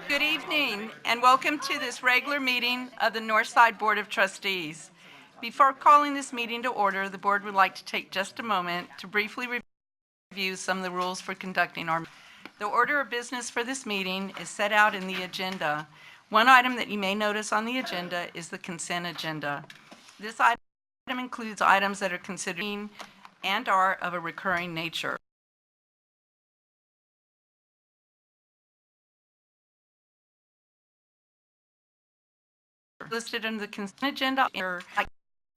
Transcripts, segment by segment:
Good evening and welcome to this regular meeting of the Northside Board of Trustees. Before calling this meeting to order, the board would like to take just a moment to briefly review some of the rules for conducting our meeting. The order of business for this meeting is set out in the agenda. One item that you may notice on the agenda is the consent agenda. This item includes items that are considered and are of a recurring nature. Listed under the consent agenda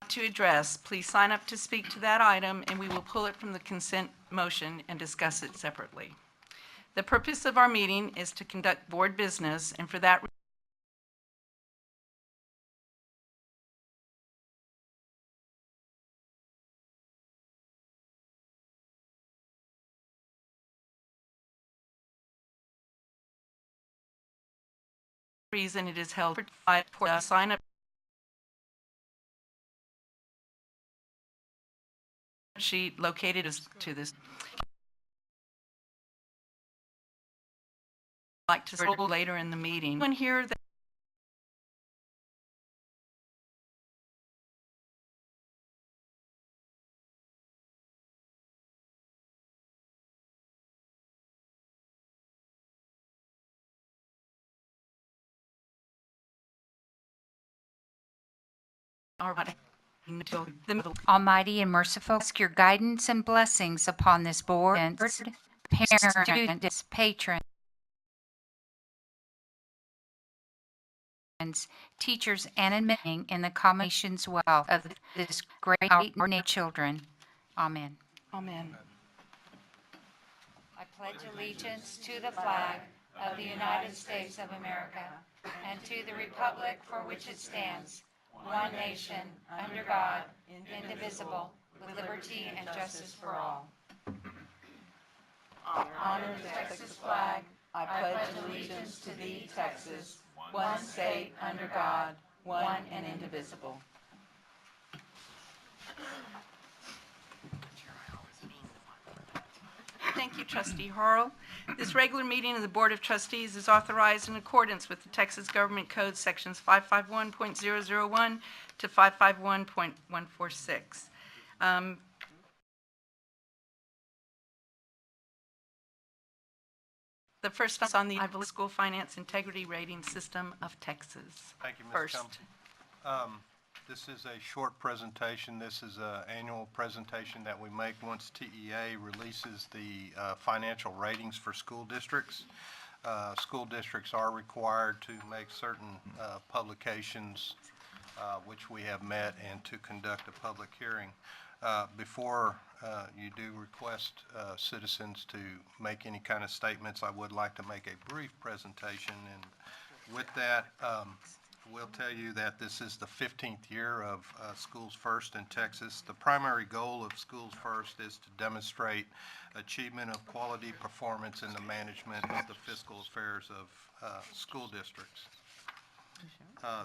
to address, please sign up to speak to that item and we will pull it from the consent motion and discuss it separately. The purpose of our meeting is to conduct board business, and for that reason it is held for sign up sheet located to this. Like to start later in the meeting. Anyone here that are Almighty and merciful, ask your guidance and blessings upon this board, parents, students, patrons, teachers, and admitting in the combination's wealth of this great nation children. Amen. Amen. I pledge allegiance to the flag of the United States of America and to the republic for which it stands, one nation, under God, indivisible, with liberty and justice for all. Honor the Texas flag. I pledge allegiance to thee, Texas, one state under God, one and indivisible. Thank you, Trustee Harrell. This regular meeting of the Board of Trustees is authorized in accordance with the Texas Government Code Sections 551.001 to 551.146. The first is on the School Finance Integrity Rating System of Texas. Thank you, Ms. First. Compton. This is a short presentation. This is an annual presentation that we make once TEA releases the financial ratings for school districts. School districts are required to make certain publications, which we have met, and to conduct a public hearing. Before you do request citizens to make any kind of statements, I would like to make a brief presentation. And with that, we'll tell you that this is the 15th year of Schools First in Texas. The primary goal of Schools First is to demonstrate achievement of quality performance in the management of the fiscal affairs of school districts.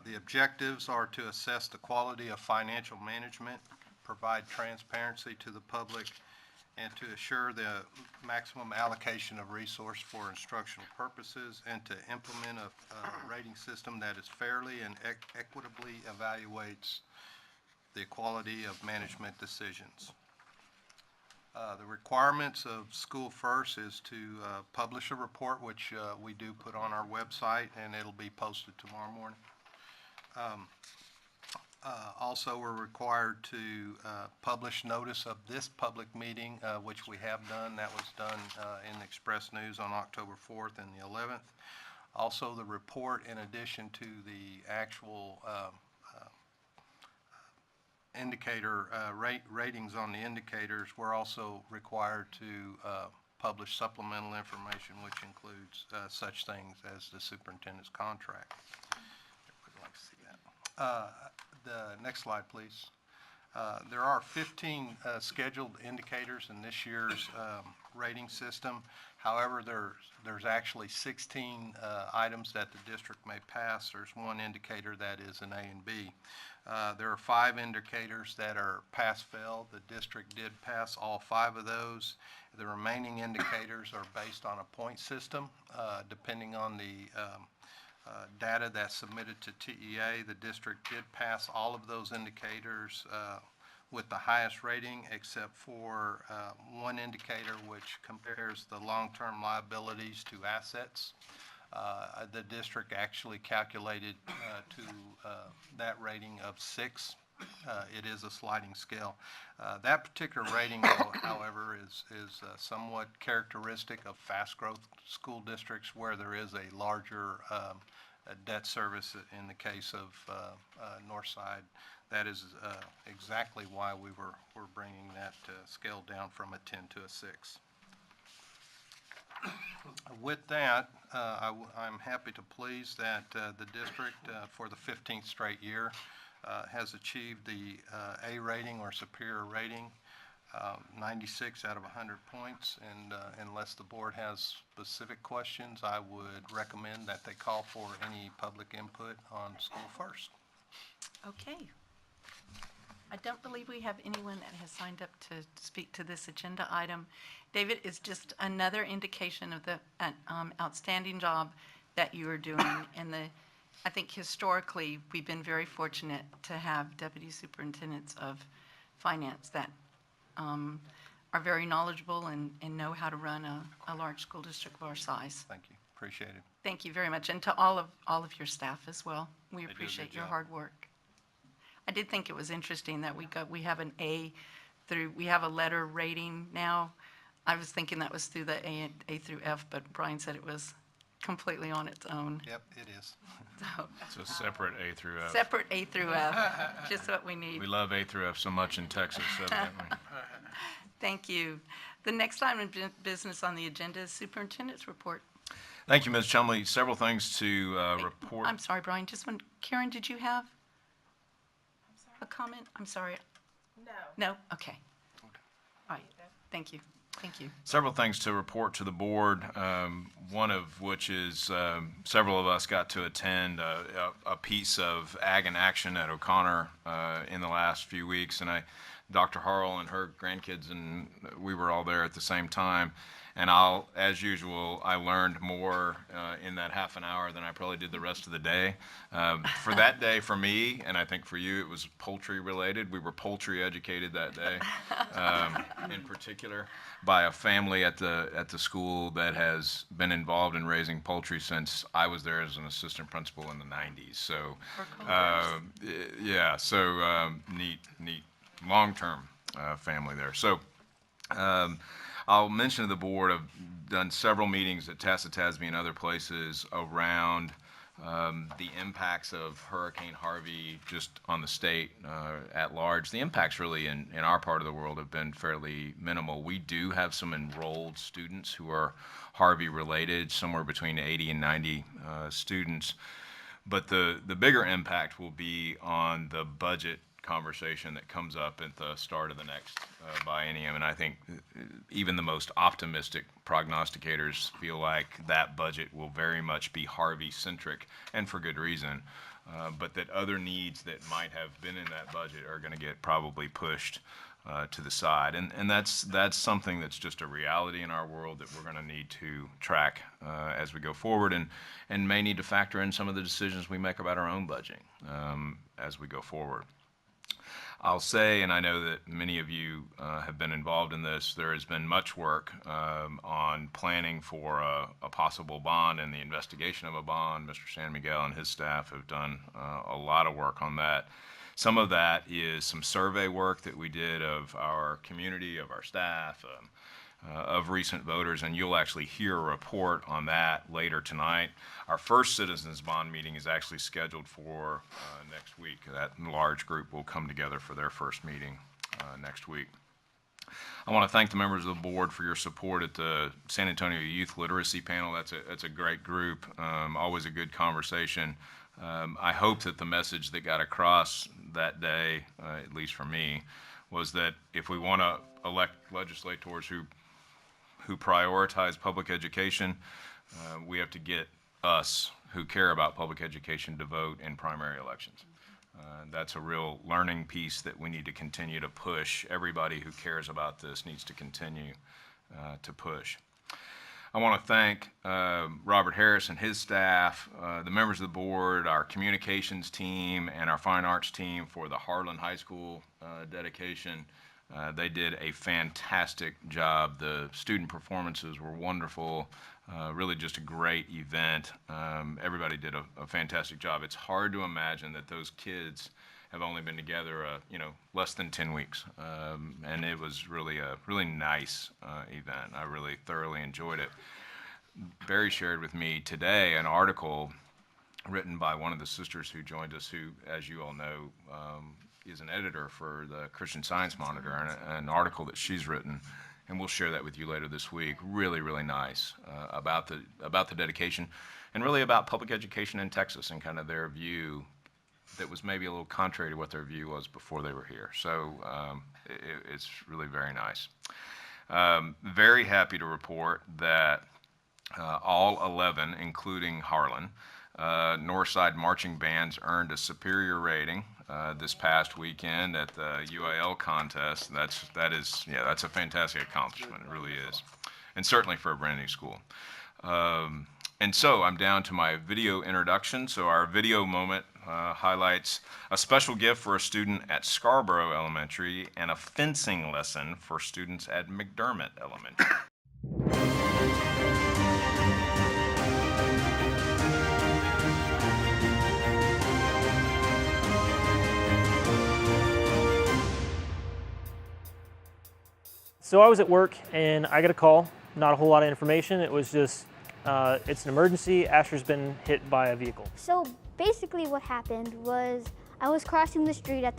The objectives are to assess the quality of financial management, provide transparency to the public, and to assure the maximum allocation of resource for instructional purposes, and to implement a rating system that is fairly and equitably evaluates the quality of management decisions. The requirements of School First is to publish a report, which we do put on our website, and it'll be posted tomorrow morning. Also, we're required to publish notice of this public meeting, which we have done. That was done in the Express News on October 4th and the 11th. Also, the report, in addition to the actual indicator ratings on the indicators, we're also required to publish supplemental information, which includes such things as the superintendent's contract. Everybody likes to see that. The next slide, please. There are 15 scheduled indicators in this year's rating system. However, there's actually 16 items that the district may pass. There's one indicator that is an A and B. There are 5 indicators that are pass-fail. The district did pass all 5 of those. The remaining indicators are based on a point system. Depending on the data that's submitted to TEA, the district did pass all of those indicators with the highest rating, except for one indicator which compares the long-term liabilities to assets. The district actually calculated to that rating of 6. It is a sliding scale. That particular rating, however, is somewhat characteristic of fast growth school districts where there is a larger debt service in the case of Northside. That is exactly why we're bringing that scale down from a 10 to a 6. With that, I'm happy to please that the district for the 15th straight year has achieved the A rating or superior rating, 96 out of 100 points. And unless the board has specific questions, I would recommend that they call for any public input on School First. Okay. I don't believe we have anyone that has signed up to speak to this agenda item. David, is just another indication of the outstanding job that you are doing. And I think historically, we've been very fortunate to have deputy superintendents of finance that are very knowledgeable and know how to run a large school district of our size. Thank you. Appreciate it. Thank you very much. And to all of your staff as well. We They do a appreciate good your job. hard work. I did think it was interesting that we have an A we have a letter rating now. I was thinking that was through the A through F, but Brian said it was completely on its own. Yep, it is. So, It's a separate A through F. separate A through F, just what we need. We love A through F so much in Texas, evidently. Thank you. The next item of business on the agenda is superintendent's report. Thank you, Ms. Chumley. Several things to report. I'm sorry, Brian, just one. Karen, did you have a comment? I'm sorry. No? No? Okay. All right. Thank you. Thank you. Several things to report to the board, one of which is several of us got to attend a piece of Ag in Action at O'Connor in the last few weeks, and Dr. Harrell and her grandkids and we were all there at the same time. And as usual, I learned more in that half an hour than I probably did the rest of the day. For that day, for me, and I think for you, it was poultry related. We were poultry educated that day, in particular, by a family at the school that has been involved in raising poultry since I was there as an assistant principal in the 90s. So, yeah, so neat, long-term family there. So. I'll mention to the board, I've done several meetings at Tassatasby and other places around the impacts of Hurricane Harvey just on the state at large. The impacts really in our part of the world have been fairly minimal. We do have some enrolled students who are Harvey related, somewhere between 80 and 90 students. But the bigger impact will be on the budget conversation that comes up at the start of the next biennium, and I think even the most optimistic prognosticators feel like that budget will very much be Harvey-centric, and for good reason, but that other needs that might have been in that budget are going to get probably pushed to the side, and that's something that's just a reality in our world that we're going to need to track as we go forward, and may need to factor in some of the decisions we make about our own budgeting as we go forward. I'll say, and I know that many of you have been involved in this, there has been much work on planning for a possible bond and the investigation of a bond. Mr. San Miguel and his staff have done a lot of work on that. Some of that is some survey work that we did of our community, of our staff, of recent voters, and you'll actually hear a report on that later tonight. Our first Citizens Bond meeting is actually scheduled for next week. That large group will come together for their first meeting next week. I want to thank the members of the board for your support at the San Antonio Youth Literacy Panel. That's a great group, always a good conversation. I hope that the message that got across that day, at least for me, was that if we want to elect legislators who who prioritize public education. We have to get us who care about public education to vote in primary elections. That's a real learning piece that we need to continue to push. Everybody who cares about this needs to continue to push. I want to thank Robert Harris and his staff, the members of the board, our communications team, and our fine arts team for the Harlan High School dedication. They did a fantastic job. The student performances were wonderful. Really just a great event. Everybody did a fantastic job. It's hard to imagine that those kids have only been together, less than 10 weeks. And it was really a really nice event. I really thoroughly enjoyed it. Barry shared with me today an article written by one of the sisters who joined us, who, as you all know, is an editor for the Christian Science Monitor, and an article that she's written, and we'll share that with you later this week. Really, really nice about the dedication, and really about public education in Texas and kind of their view that was maybe a little contrary to what their view was before they were here. So it's really very nice. Very happy to report that all 11, including Harlan, Northside marching bands earned a superior rating this past weekend at the UAL contest. That's a fantastic accomplishment. It really is, and certainly for a brand new school. And so I'm down to my video introduction. So our video moment highlights a special gift for a student at Scarborough Elementary and a fencing lesson for students at McDermott Elementary. So I was at work and I got a call, not a whole lot of information. It was just, it's an emergency. Asher's been hit by a vehicle. So basically what happened was I was crossing the street at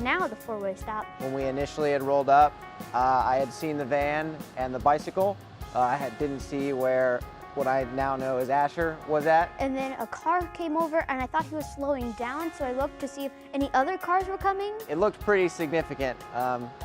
now the four-way stop. When we initially had rolled up, I had seen the van and the bicycle. I didn't see where what I now know as Asher was at. And then a car came over and I thought he was slowing down, so I looked to see if any other cars were coming. It looked pretty significant.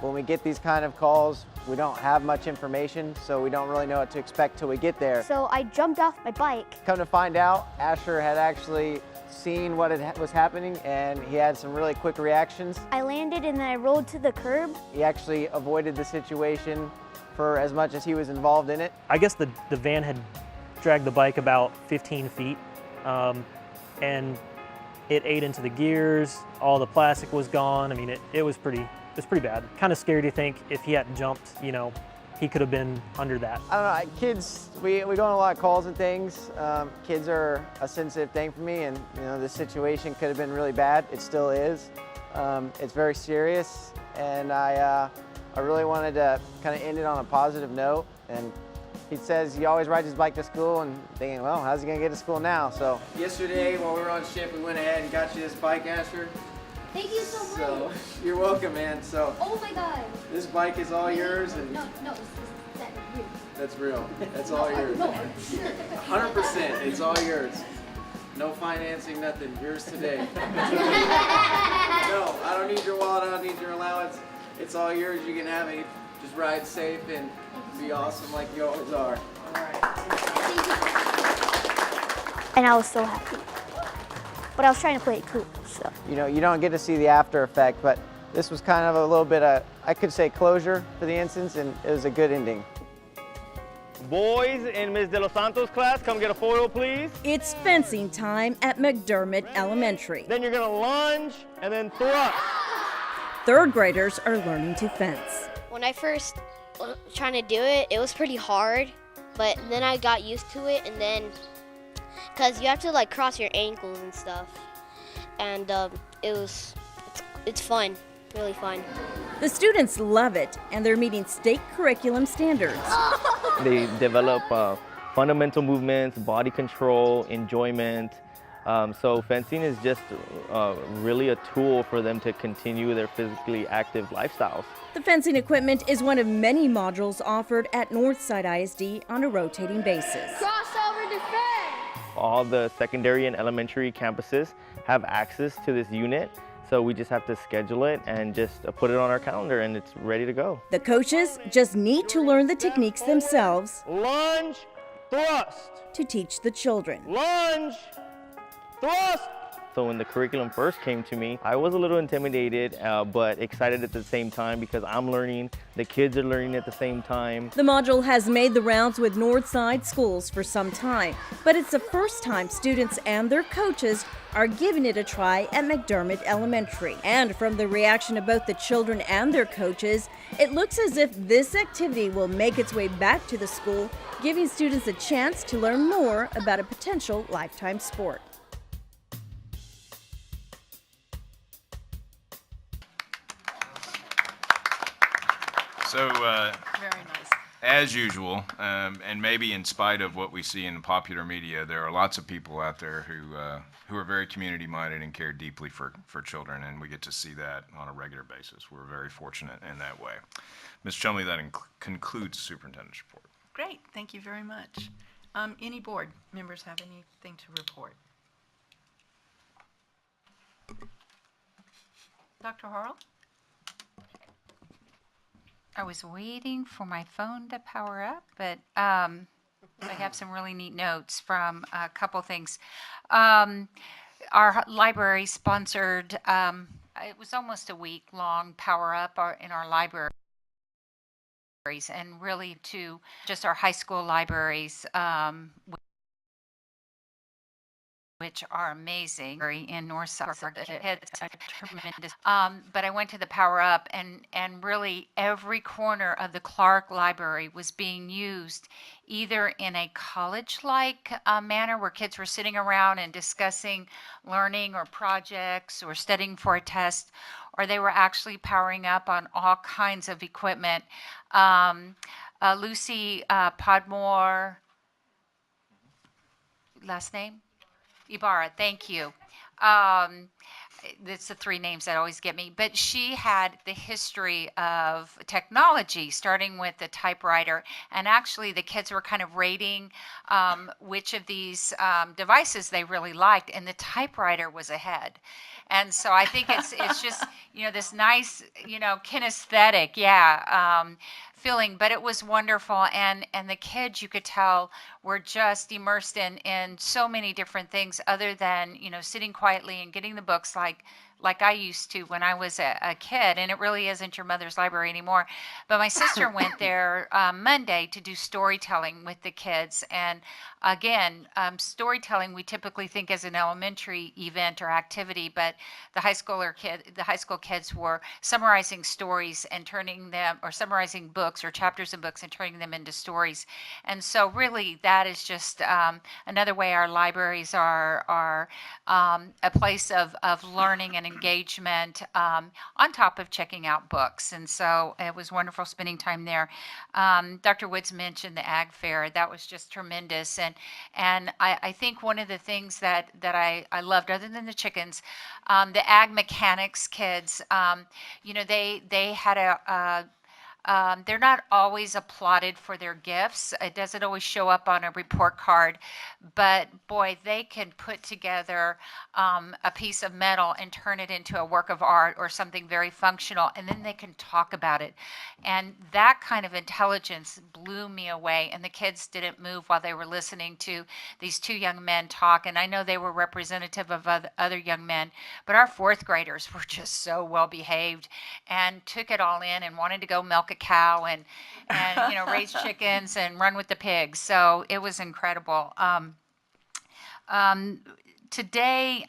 When we get these kind of calls, we don't have much information, so we don't really know what to expect till we get there. So I jumped off my bike. Come to find out, Asher had actually seen what was happening and he had some really quick reactions. I landed and then I rolled to the curb. He actually avoided the situation for as much as he was involved in it. I guess the van had dragged the bike about 15 feet and it ate into the gears. All the plastic was gone. I mean, it was pretty bad. Kind of scary to think if he hadn't jumped, he could have been under that. I don't know, kids, we go on a lot of calls and things. Kids are a sensitive thing for me, and this situation could have been really bad. It still is. It's very serious, and I really wanted to kind of end it on a positive note. And he says he always rides his bike to school, and thinking, well, how's he gonna get to school now? So yesterday, while we were on shift, we went ahead and got you this bike, Asher. Thank you so much. So you're welcome, man. So Oh my God. this bike is all yours, and No, that's real. That's all yours. 100%. It's all yours. No financing, nothing. Yours today. No, I don't need your wallet. I don't need your allowance. It's all yours. You can have it. Just ride safe and be awesome like you always are. All right. And I was so happy. But I was trying to play it cool, so. You don't get to see the after effect, but this was kind of a little bit of, I could say, closure for the instance, and it was a good ending. Boys in Ms. De Los Santos class, come get a photo, please. It's fencing time at McDermott Elementary. Then you're gonna lunge and then thrust. Third graders are learning to fence. When I first was trying to do it, it was pretty hard, but then I got used to it, and then, because you have to like cross your ankles and stuff, and it's fun, really fun. The students love it, and they're meeting state curriculum standards. They develop fundamental movements, body control, enjoyment. So fencing is just really a tool for them to continue their physically active lifestyles. The fencing equipment is one of many modules offered at Northside ISD on a rotating basis. Crossover defense! All the secondary and elementary campuses have access to this unit. So we just have to schedule it and just put it on our calendar, and it's ready to go. The coaches just need to learn the techniques themselves Lunge, thrust. to teach the children. Lunge, thrust. So when the curriculum first came to me, I was a little intimidated, but excited at the same time because I'm learning, the kids are learning at the same time. The module has made the rounds with Northside schools for some time, but it's the first time students and their coaches are giving it a try at McDermott Elementary. And from the reaction of both the children and their coaches, it looks as if this activity will make its way back to the school, giving students a chance to learn more about a potential lifetime sport. So, Very nice. as usual, and maybe in spite of what we see in the popular media, there are lots of people out there who are very community-minded and care deeply for children, and we get to see that on a regular basis. We're very fortunate in that way. Ms. Chumley, that concludes the superintendent's report. Great, thank you very much. Any board members have anything to report? Dr. Harrell? I was waiting for my phone to power up, but I have some really neat notes from a couple things. Our library sponsored, it was almost a week-long power up in our libraries, and really to just our high school libraries, which are amazing in Northside. It's tremendous. But I went to the Power Up, and really every corner of the Clark Library was being used either in a college-like manner where kids were sitting around and discussing learning or projects or studying for a test, or they were actually powering up on all kinds of equipment. Lucy Podmore, last name? Ibarra, thank you. It's the three names that always get me. But she had the history of technology, starting with the typewriter. And actually, the kids were kind of rating which of these devices they really liked, and the typewriter was ahead. And so I think it's just, this nice, kinesthetic, feeling, but it was wonderful. And the kids, you could tell, were just immersed in so many different things other than, sitting quietly and getting the books like I used to when I was a kid. And it really isn't your mother's library anymore. But my sister went there Monday to do storytelling with the kids. And again, storytelling we typically think as an elementary event or activity, but the high school kids were summarizing stories and summarizing books or chapters of books and turning them into stories. And so really that is just another way our libraries are a place of learning and engagement on top of checking out books. And so it was wonderful spending time there. Dr. Woods mentioned the Ag Fair. That was just tremendous. And I think one of the things that I loved, other than the chickens, the ag mechanics kids, they had they're not always applauded for their gifts. It doesn't always show up on a report card, but boy, they can put together a piece of metal and turn it into a work of art or something very functional, and then they can talk about it. And that kind of intelligence blew me away, and the kids didn't move while they were listening to these two young men talk. And I know they were representative of other young men, but our fourth graders were just so well behaved and took it all in and wanted to go milk a cow and raise chickens and run with the pigs. So it was incredible. Today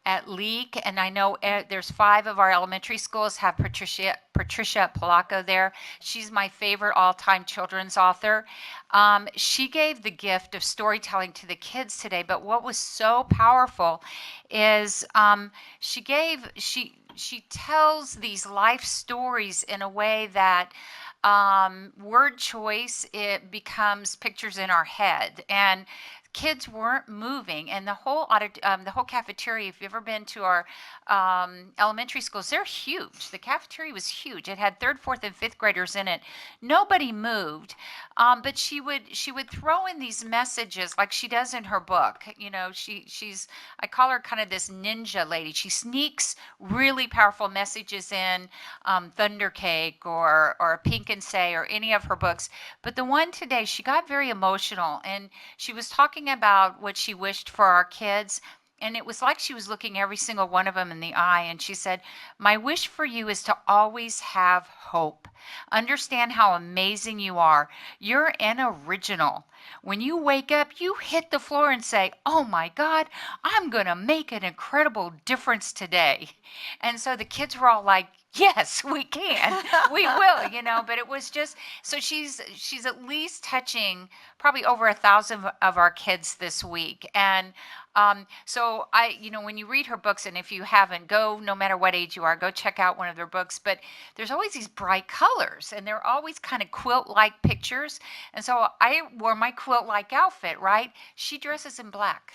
at Leak, and I know there's 5 of our elementary schools have Patricia Polacco there. She's my favorite all-time children's author. She gave the gift of storytelling to the kids today, but what was so powerful is she tells these life stories in a way that word choice, it becomes pictures in our head. And kids weren't moving, and the whole the whole cafeteria. If you've ever been to our elementary schools, they're huge. The cafeteria was huge. It had third, fourth, and fifth graders in it. Nobody moved, but she would throw in these messages like she does in her book. You know, she's I call her kind of this ninja lady. She sneaks really powerful messages in Thunder Cake or Pink and Say or any of her books. But the one today, she got very emotional, and she was talking about what she wished for our kids. And it was like she was looking every single one of them in the eye. And she said, "My wish for you is to always have hope. Understand how amazing you are. You're an original. When you wake up, you hit the floor and say, 'Oh my God, I'm going to make an incredible difference today.'" And so the kids were all like, "Yes, we can. We will," you know, but it was just, so she's at least touching probably over 1,000 of our kids this week. And so you know, when you read her books, and if you haven't, go, no matter what age you are, go check out one of their books. But there's always these bright colors, and they're always kind of quilt-like pictures. And so I wore my quilt-like outfit, right? She dresses in black.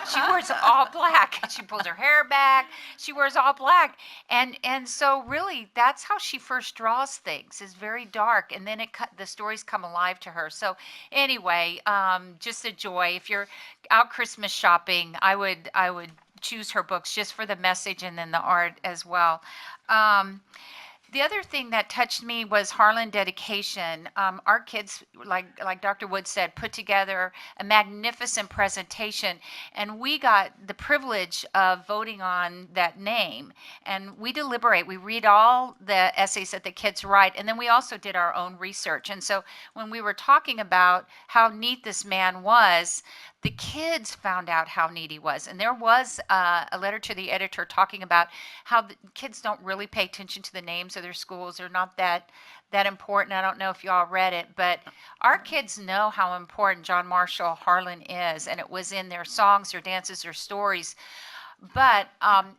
She wears all black. She pulls her hair back. She wears all black. And so really that's how she first draws things, is very dark, and then the stories come alive to her. So anyway, just a joy. If you're out Christmas shopping, I would choose her books just for the message and then the art as well. The other thing that touched me was Harlan dedication. Our kids, like Dr. Wood said, put together a magnificent presentation, and we got the privilege of voting on that name. And we deliberate. We read all the essays that the kids write, and then we also did our own research. And so when we were talking about how neat this man was, the kids found out how neat he was. And there was a letter to the editor talking about how the kids don't really pay attention to the names of their schools. They're not that important. I don't know if you all read it, but our kids know how important John Marshall Harlan is, and it was in their songs, their dances, their stories. But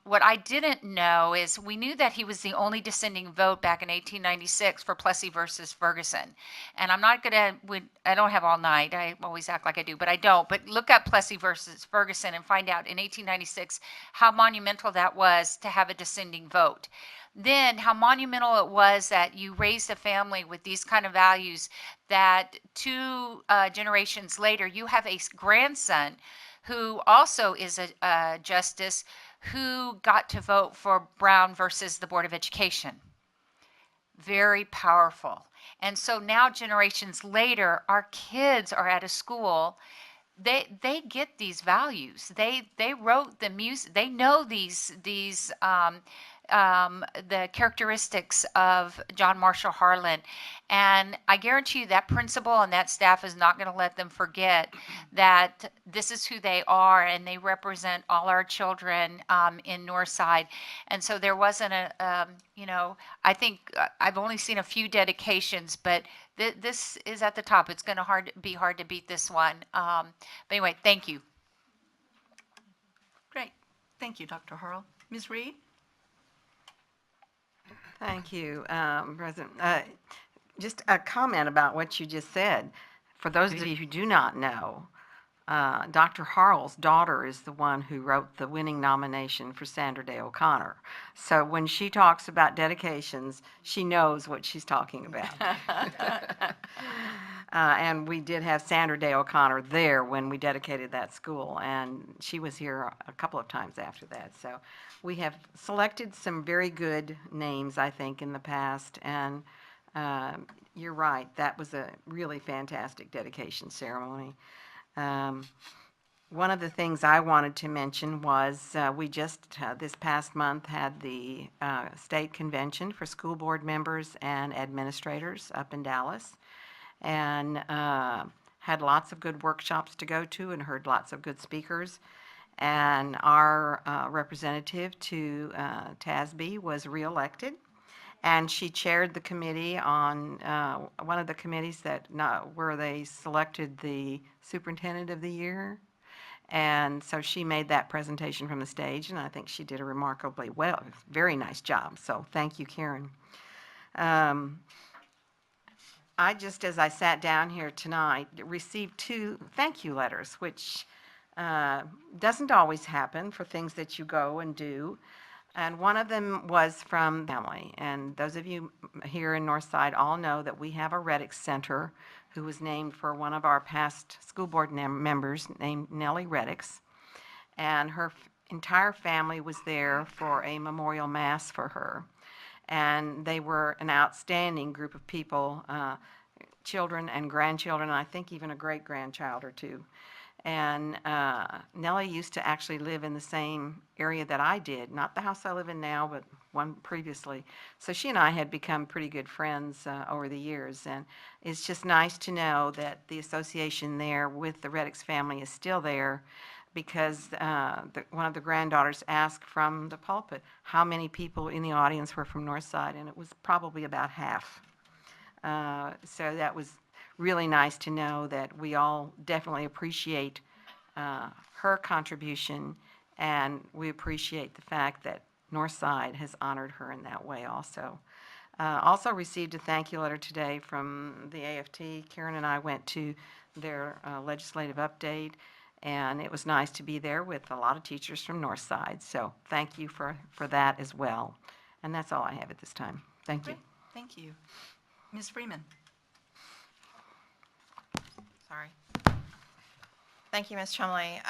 what I didn't know is we knew that he was the only dissenting vote back in 1896 for Plessy versus Ferguson. And I'm not going to, I don't have all night. I always act like I do, but I don't. But look up Plessy versus Ferguson and find out in 1896 how monumental that was to have a dissenting vote. Then how monumental it was that you raised a family with these kind of values, that 2 generations later you have a grandson who also is a justice who got to vote for Brown versus the Board of Education. Very powerful. And so now generations later, our kids are at a school, they get these values. They wrote the music. They know these the characteristics of John Marshall Harlan. And I guarantee you that principal and that staff is not going to let them forget that this is who they are, and they represent all our children in Northside. And so there wasn't you know, I think I've only seen a few dedications, but this is at the top. It's going to be hard to beat this one. But anyway, thank you. Great. Thank you, Dr. Harrell. Ms. Reed? Thank you, President. Just a comment about what you just said. For those of you who do not know, Dr. Harrell's daughter is the one who wrote the winning nomination for Sandra Day O'Connor. So when she talks about dedications, she knows what she's talking about. And we did have Sandra Day O'Connor there when we dedicated that school, and she was here a couple of times after that. So we have selected some very good names, I think, in the past, and you're right, that was a really fantastic dedication ceremony. One of the things I wanted to mention was we just this past month had the state convention for school board members and administrators up in Dallas, and had lots of good workshops to go to and heard lots of good speakers. And our representative to TASB was reelected, and she chaired the committee on one of the committees where they selected the superintendent of the year. And so she made that presentation from the stage, and I think she did a remarkably well, very nice job. So thank you, Karen. I just, as I sat down here tonight, received 2 thank you letters, which doesn't always happen for things that you go and do. And one of them was from family. And those of you here in Northside all know that we have a Reddix Center who was named for one of our past school board members named Nellie Reddix. And her entire family was there for a memorial mass for her. And they were an outstanding group of people, children and grandchildren, and I think even a great-grandchild or 2. And Nellie used to actually live in the same area that I did, not the house I live in now, but one previously. So she and I had become pretty good friends over the years, and it's just nice to know that the association there with the Reddix family is still there, because one of the granddaughters asked from the pulpit how many people in the audience were from Northside, and it was probably about half. So that was really nice to know that we all definitely appreciate her contribution, and we appreciate the fact that Northside has honored her in that way also. Also received a thank you letter today from the AFT. Karen and I went to their legislative update, and it was nice to be there with a lot of teachers from Northside. So thank you for that as well. And that's all I have at this time. Thank you. Thank you. Ms. Freeman. Sorry. Thank you, Ms. Chumley.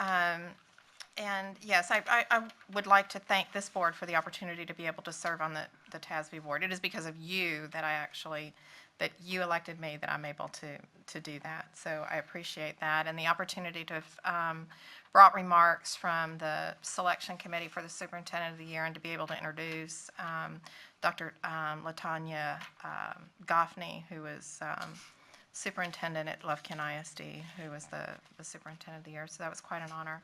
And yes, I would like to thank this board for the opportunity to be able to serve on the TASB board. It is because of you that you elected me that I'm able to do that. So I appreciate that. And the opportunity to have brought remarks from the selection committee for the superintendent of the year, and to be able to introduce Dr. LaTanya Goffney, who is superintendent at Lufkin ISD, who was the superintendent of the year. So that was quite an honor.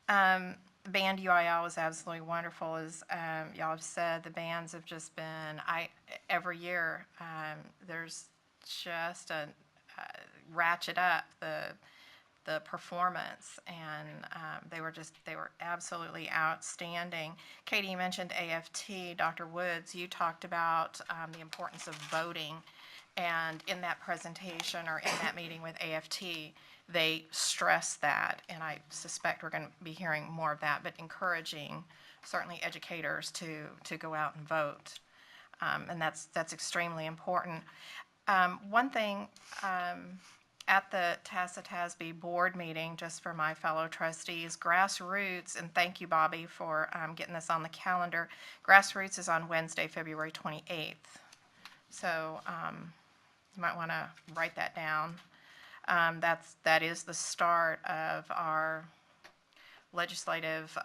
Band UIL was absolutely wonderful. As y'all have said, the bands have just been, every year, there's just a ratchet up the performance, and they were absolutely outstanding. Katie, you mentioned AFT. Dr. Woods, you talked about the importance of voting, and in that presentation or in that meeting with AFT, they stressed that, and I suspect we're going to be hearing more of that, but encouraging certainly educators to go out and vote, and that's extremely important. One thing, at the TASB board meeting, just for my fellow trustees, Grassroots, and thank you, Bobby, for getting this on the calendar. Grassroots is on Wednesday, February 28th. So you might want to write that down. That is the start of our legislative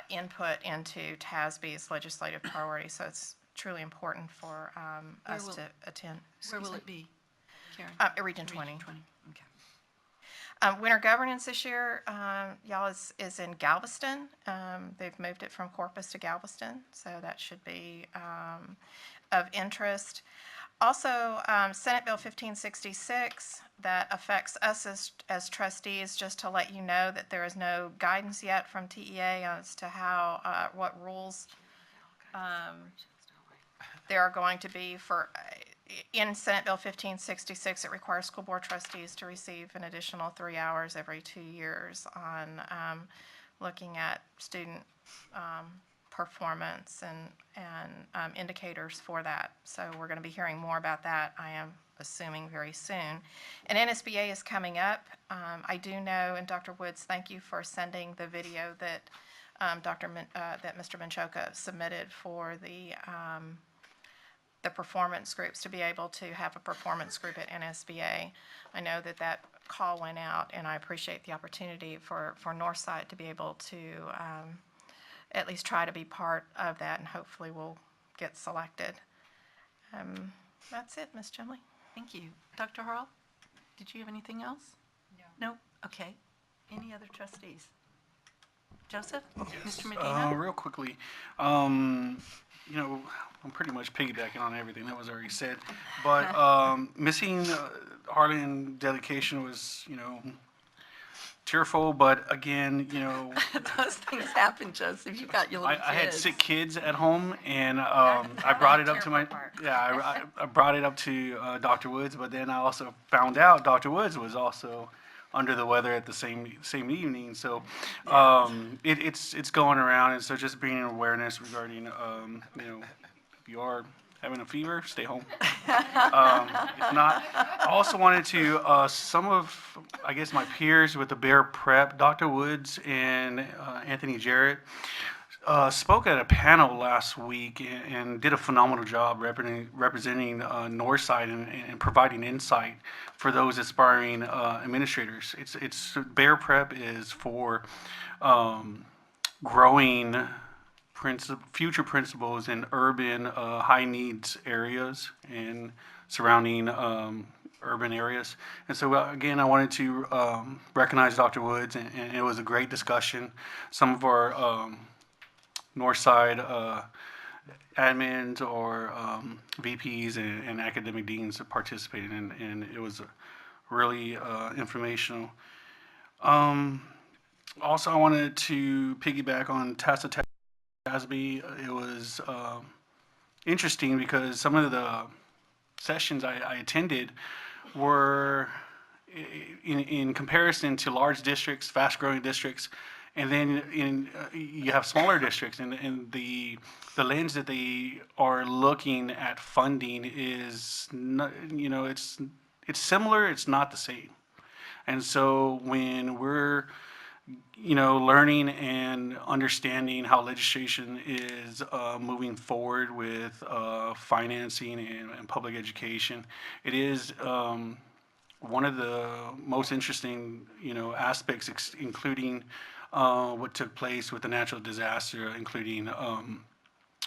input into TASB's legislative priorities. So it's truly important for us to attend. Where will it be, Karen? Region 20. Okay. Winter governance this year, y'all, is in Galveston. They've moved it from Corpus to Galveston, so that should be of interest. Also, Senate Bill 1566, that affects us as trustees, just to let you know that there is no guidance yet from TEA as to how, what rules there are going to be for, in Senate Bill 1566, it requires school board trustees to receive an additional 3 hours every 2 years on looking at student performance and indicators for that. So we're going to be hearing more about that, I am assuming, very soon. And NSBA is coming up. I do know, and Dr. Woods, thank you for sending the video that that Mr. Menchoka submitted for the performance groups, to be able to have a performance group at NSBA. I know that call went out, and I appreciate the opportunity for Northside to be able to at least try to be part of that, and hopefully we'll get selected. That's it, Ms. Chumley. Thank you. Dr. Harrell, did you have anything else? No. No? Okay. Any other trustees? Joseph? Yes. Mr. Medina? Real quickly, you know, I'm pretty much piggybacking on everything that was already said, but missing Harlan dedication was, you know, tearful, but again, you know, Those things happen, Joseph. You got your little I had kids. sick kids at home, and I brought it up to my I brought it up to Dr. Woods, but then I also found out Dr. Woods was also under the weather at the same evening. So it's going around, and so just bringing awareness regarding you know, if you are having a fever, stay home. If not, I also wanted to some of I guess my peers with the Bear Prep, Dr. Woods and Anthony Jarrett. Spoke at a panel last week and did a phenomenal job representing Northside and providing insight for those aspiring administrators. It's Bear Prep is for growing future principals in urban high needs areas and surrounding urban areas. And so again, I wanted to recognize Dr. Woods, and it was a great discussion. Some of our Northside admins or VPs and academic deans that participated in, and it was really informational. Also, I wanted to piggyback on Tassa Tasby. It was interesting because some of the sessions I attended were in comparison to large districts, fast-growing districts, and then you have smaller districts, and the lens that they are looking at funding is not, you know, it's similar, it's not the same. And so when we're learning and understanding how legislation is moving forward with financing and public education, it is one of the most interesting, aspects, including what took place with the natural disaster, including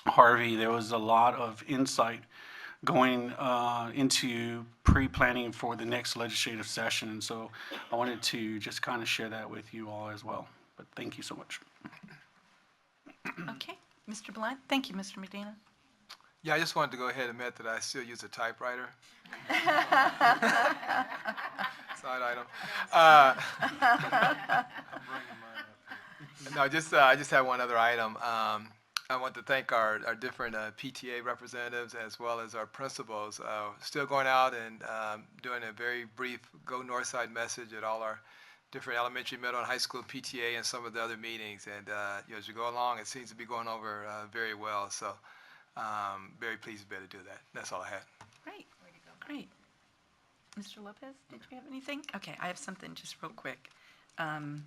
Harvey. There was a lot of insight going into pre-planning for the next legislative session, and so I wanted to just kind of share that with you all as well. But thank you so much. Okay, Mr. Blunt. Thank you, Mr. Medina. Yeah, I just wanted to go ahead and admit that I still use a typewriter. Side item. No, I just have one other item. I want to thank our different PTA representatives as well as our principals. Still going out and doing a very brief Go Northside message at all our different elementary, middle, and high school PTA and some of the other meetings. And as you go along, it seems to be going over very well. So very pleased to be able to do that. That's all I had. Great. Great. Mr. Lopez, did you have anything? Okay, I have something just real quick. And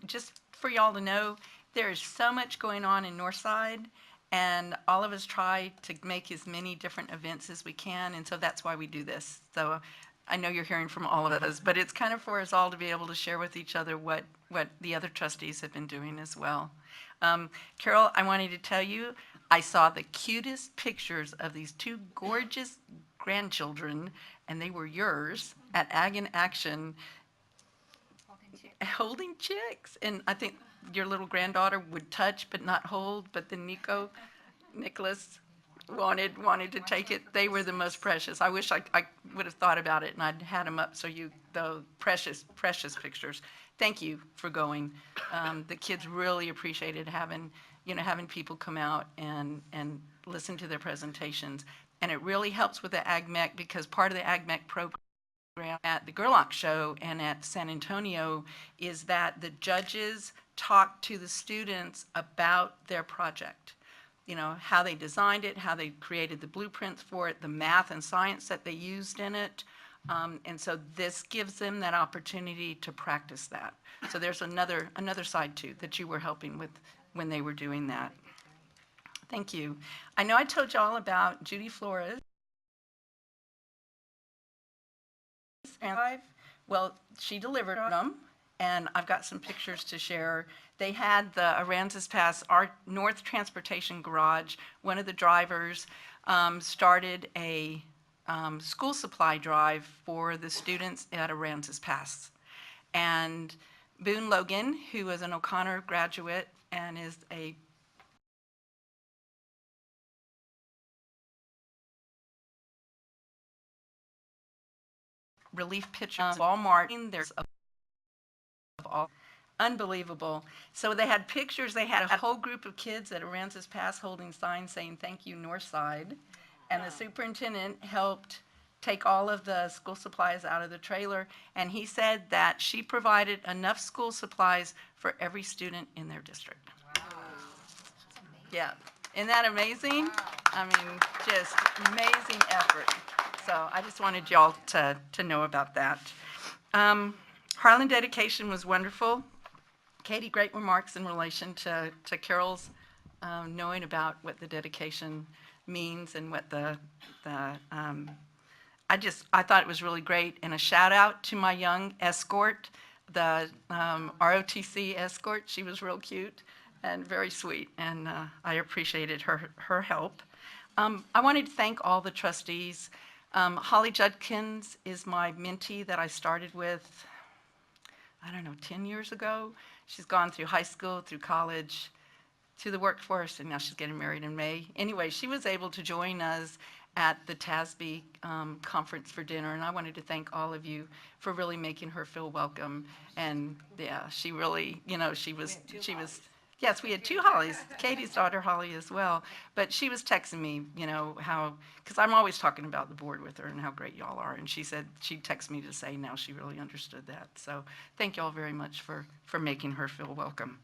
just for y'all to know, there is so much going on in Northside, and all of us try to make as many different events as we can, and so that's why we do this. So I know you're hearing from all of us, but it's kind of for us all to be able to share with each other what the other trustees have been doing as well. Carol, I wanted to tell you, I saw the cutest pictures of these two gorgeous grandchildren, and they were yours, at Ag in Action, holding chicks. And I think your little granddaughter would touch but not hold, but then Nicholas wanted to take it. They were the most precious. I wish I would have thought about it and I'd had them up so the precious pictures. Thank you for going. The kids really appreciated having people come out and listen to their presentations. And it really helps with the AgMech, because part of the AgMech program at the Gerlach Show and at San Antonio is that the judges talk to the students about their project. How they designed it, how they created the blueprints for it, the math and science that they used in it. And so this gives them that opportunity to practice that. So there's another side too that you were helping with when they were doing that. Thank you. I know I told you all about Judy Flores. Well, she delivered them, and I've got some pictures to share. They had the Aransas Pass, our North Transportation Garage. One of the drivers started a school supply drive for the students at Aransas Pass. And Boone Logan, who is an O'Connor graduate and is a relief pitcher at Walmart. There's a all. Unbelievable. So they had pictures. They had a whole group of kids at Aransas Pass holding signs saying, "Thank you, Northside." And the superintendent helped take all of the school supplies out of the trailer. And he said that she provided enough school supplies for every student in their district. Wow. Yeah. Isn't that amazing? Wow. I mean, just amazing effort. So I just wanted y'all to know about that. Harlan dedication was wonderful. Katie, great remarks in relation to Carol's knowing about what the dedication means and what I thought it was really great. And a shout out to my young escort, the ROTC escort. She was real cute and very sweet, and I appreciated her help. I wanted to thank all the trustees. Holly Judkins is my mentee that I started with, I don't know, 10 years ago. She's gone through high school, through college, to the workforce, and now she's getting married in May. Anyway, she was able to join us at the TASB conference for dinner, and I wanted to thank all of you for really making her feel welcome. And yeah, she really, she was, yes, we had two Hollies, Katie's daughter Holly as well, but she was texting me, how, because I'm always talking about the board with her and how great y'all are, and she said she'd text me to say now she really understood that. So thank y'all very much for making her feel welcome.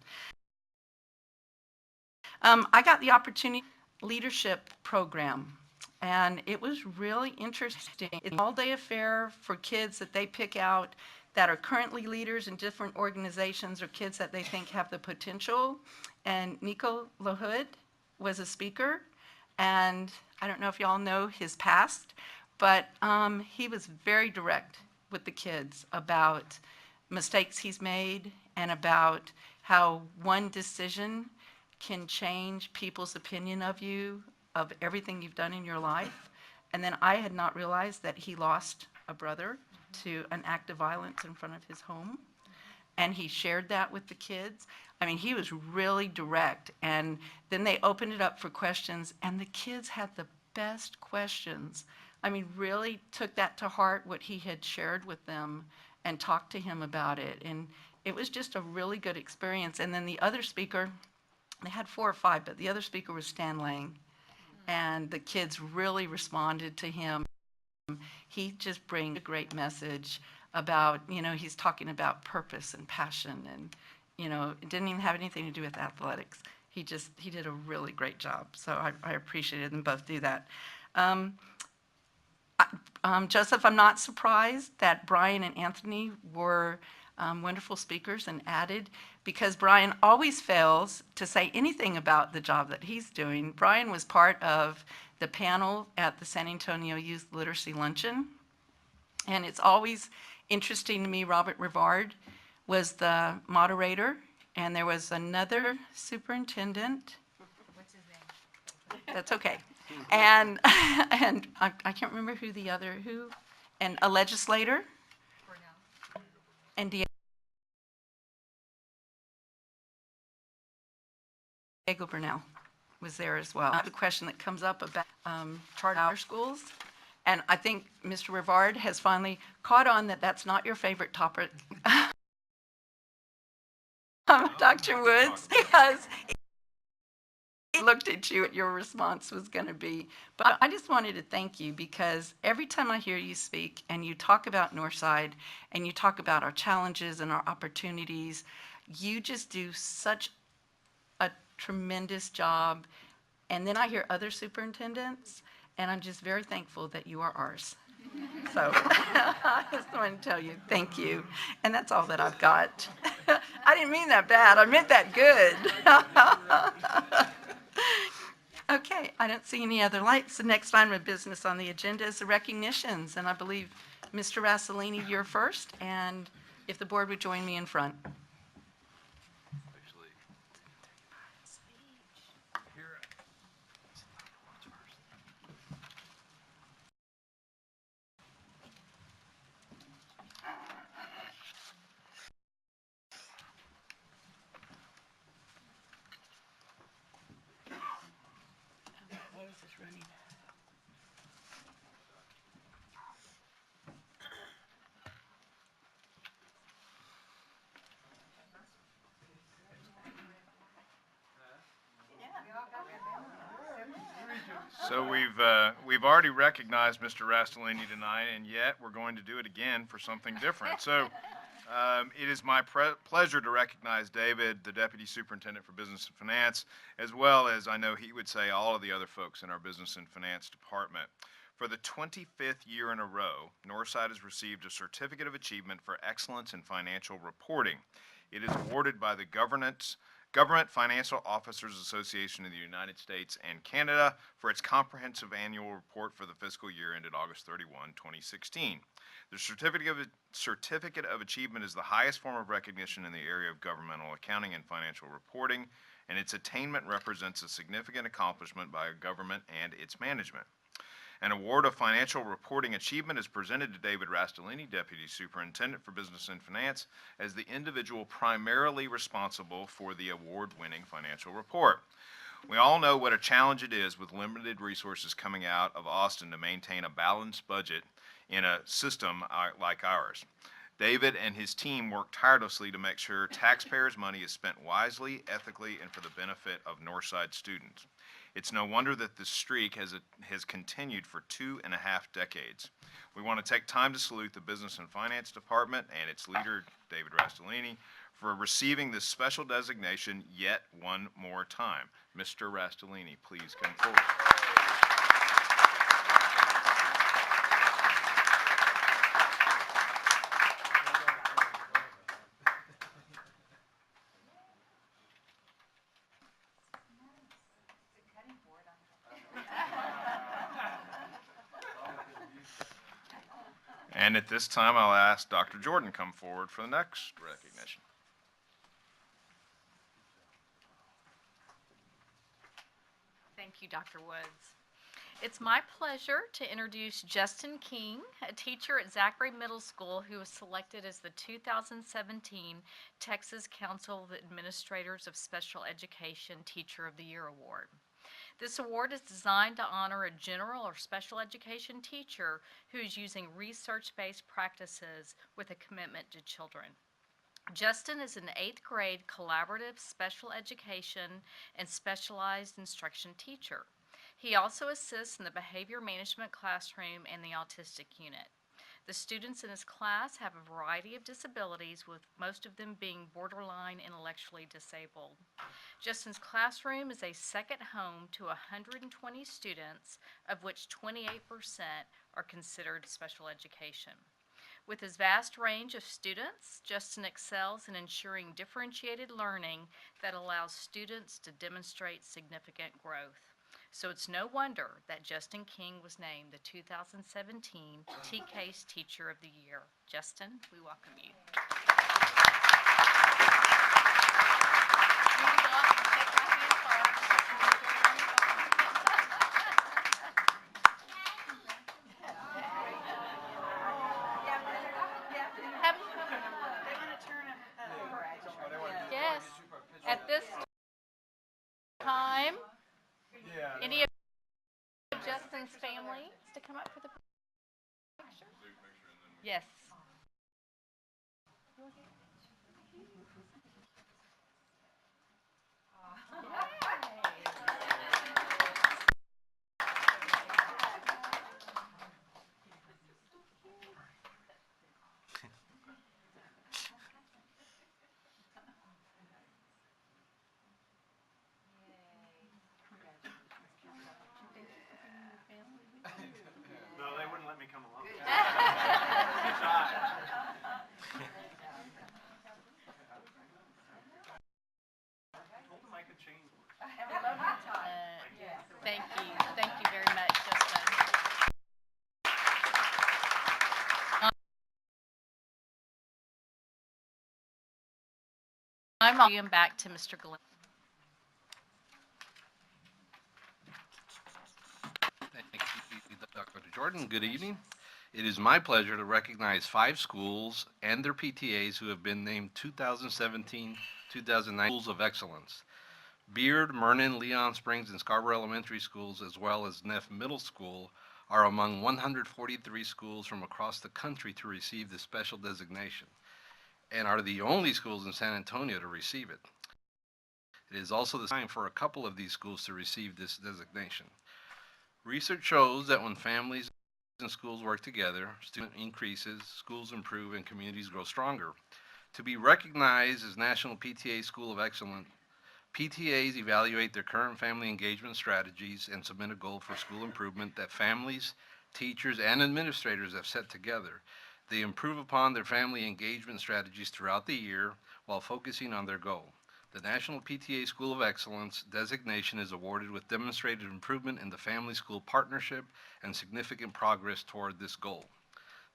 I got the opportunity leadership program, and it was really interesting. It's an all-day affair for kids that they pick out that are currently leaders in different organizations or kids that they think have the potential. And Nico LaHood was a speaker, and I don't know if y'all know his past, but he was very direct with the kids about mistakes he's made and about how one decision can change people's opinion of you, of everything you've done in your life. And then I had not realized that he lost a brother to an act of violence in front of his home. And he shared that with the kids. I mean, he was really direct. And then they opened it up for questions, and the kids had the best questions. I mean, really took that to heart, what he had shared with them, and talked to him about it. And it was just a really good experience. And then the other speaker, they had 4 or 5, but the other speaker was Stan Lang. And the kids really responded to him. He just brings a great message about, he's talking about purpose and passion, and, it didn't even have anything to do with athletics. He did a really great job. So I appreciated them both do that. Joseph, I'm not surprised that Brian and Anthony were wonderful speakers and added, because Brian always fails to say anything about the job that he's doing. Brian was part of the panel at the San Antonio Youth Literacy Luncheon, and it's always interesting to me. Robert Rivard was the moderator, and there was another superintendent. What's his name? That's okay. And I can't remember and a legislator, and Diego Burnell was there as well. The question that comes up about charter schools, and I think Mr. Rivard has finally caught on that that's not your favorite topic, Dr. Woods, because he looked at you, what your response was going to be. But I just wanted to thank you, because every time I hear you speak and you talk about Northside and you talk about our challenges and our opportunities, you just do such a tremendous job. And then I hear other superintendents, and I'm just very thankful that you are ours. So I just want to tell you thank you. And that's all that I've got. I didn't mean that bad. I meant that good. Okay, I don't see any other lights. The next item of business on the agenda is the recognitions. And I believe, Mr. Rasolini, you're first. And if the board would join me in front. So we've already recognized Mr. Rastellini tonight, and yet we're going to do it again for something different. So it is my pleasure to recognize David, the Deputy Superintendent for Business and Finance, as well as I know he would say all of the other folks in our Business and Finance Department. For the 25th year in a row, Northside has received a Certificate of Achievement for Excellence in Financial Reporting. It is awarded by the Government Financial Officers Association in the United States and Canada for its comprehensive annual report for the fiscal year ended August 31, 2016. The Certificate of Achievement is the highest form of recognition in the area of governmental accounting and financial reporting, and its attainment represents a significant accomplishment by a government and its management. An award of financial reporting achievement is presented to David Rastellini, Deputy Superintendent for Business and Finance, as the individual primarily responsible for the award-winning financial report. We all know what a challenge it is with limited resources coming out of Austin to maintain a balanced budget in a system like ours. David and his team work tirelessly to make sure taxpayers' money is spent wisely, ethically, and for the benefit of Northside students. It's no wonder that this streak has continued for 2.5 decades. We want to take time to salute the Business and Finance Department and its leader, David Rastellini, for receiving this special designation yet one more time. Mr. Rastellini, please come forward. And at this time, I'll ask Dr. Jordan come forward for the next recognition. Thank you, Dr. Woods. It's my pleasure to introduce Justin King, a teacher at Zachary Middle School who was selected as the 2017 Texas Council of Administrators of Special Education Teacher of the Year Award. This award is designed to honor a general or special education teacher who is using research-based practices with a commitment to children. Justin is an 8th grade collaborative special education and specialized instruction teacher. He also assists in the behavior management classroom and the autistic unit. The students in his class have a variety of disabilities, with most of them being borderline intellectually disabled. Justin's classroom is a second home to 120 students, of which 28% are considered special education. With his vast range of students, Justin excels in ensuring differentiated learning that allows students to demonstrate significant growth. So it's no wonder that Justin King was named the 2017 TCASE Teacher of the Year. Justin, we welcome you. Yes, at this time, any of Justin's family to come up for the picture? Yes. No, they wouldn't let me come along. Thank you very much, Justin. I'm going back to Mr. Glenn. Thank you, Dr. Jordan. Good evening. It is my pleasure to recognize 5 schools and their PTAs who have been named 2017-2019 Schools of Excellence. Beard, Mernon, Leon Springs, and Scarborough Elementary Schools, as well as Neff Middle School, are among 143 schools from across the country to receive this special designation, and are the only schools in San Antonio to receive it. It is also the time for a couple of these schools to receive this designation. Research shows that when families and schools work together, student increases, schools improve, and communities grow stronger. To be recognized as National PTA School of Excellence, PTAs evaluate their current family engagement strategies and submit a goal for school improvement that families, teachers, and administrators have set together. They improve upon their family engagement strategies throughout the year while focusing on their goal. The National PTA School of Excellence designation is awarded with demonstrated improvement in the family-school partnership and significant progress toward this goal.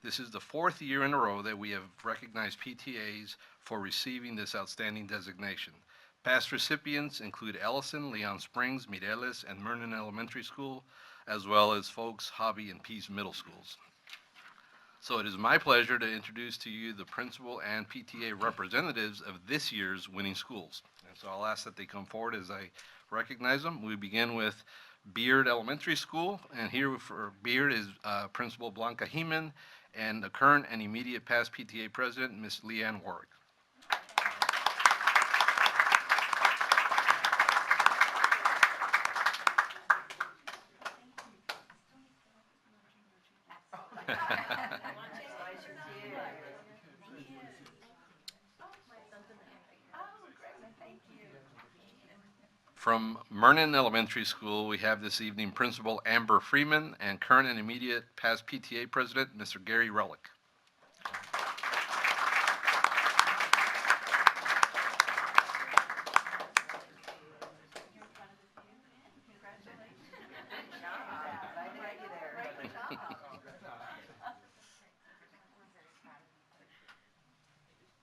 This is the 4th year in a row that we have recognized PTAs for receiving this outstanding designation. Past recipients include Ellison, Leon Springs, Mireles, and Mernon Elementary School, as well as Folks, Hobby, and Peace Middle Schools. So it is my pleasure to introduce to you the principal and PTA representatives of this year's winning schools. And so I'll ask that they come forward as I recognize them. We begin with Beard Elementary School, and here for Beard is Principal Blanca Heeman and the current and immediate past PTA president, Ms. Leanne Warwick. From Mernon Elementary School, we have this evening Principal Amber Freeman and current and immediate past PTA President, Mr. Gary Relic.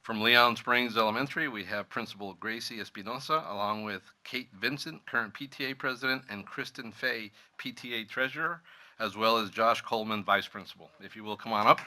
From Leon Springs Elementary, we have Principal Gracie Espinosa, along with Kate Vincent, current PTA President, and Kristen Fay, PTA Treasurer, as well as Josh Coleman, Vice Principal. If you will, come on up.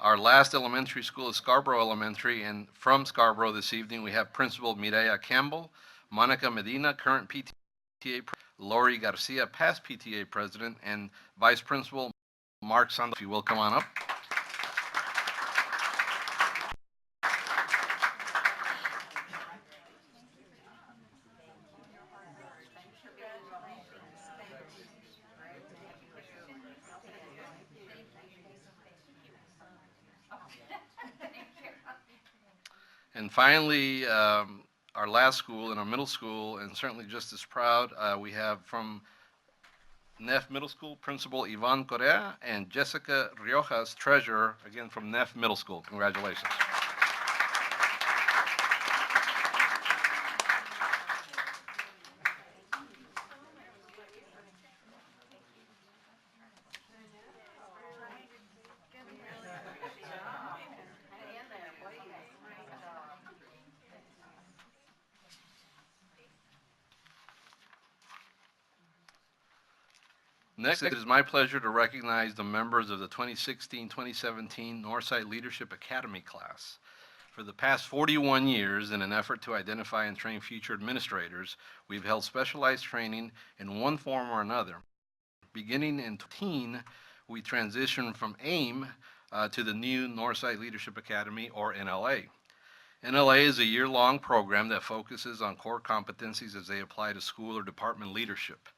Our last elementary school is Scarborough Elementary, and from Scarborough this evening, we have Principal Mireya Campbell, Monica Medina, current PTA, Lori Garcia, past PTA President, and Vice Principal Mark Sandoval. If you will, come on up. And finally, our last school in our middle school, and certainly just as proud, we have from Neff Middle School, Principal Ivan Correa, and Jessica Riojas, Treasurer, again from Neff Middle School. Congratulations. Next, it is my pleasure to recognize the members of the 2016-2017 Northside Leadership Academy class. For the past 41 years, in an effort to identify and train future administrators, we've held specialized training in one form or another. Beginning in 2018, we transitioned from AIM to the new Northside Leadership Academy, or NLA. NLA is a year-long program that focuses on core competencies as they apply to school or department leadership.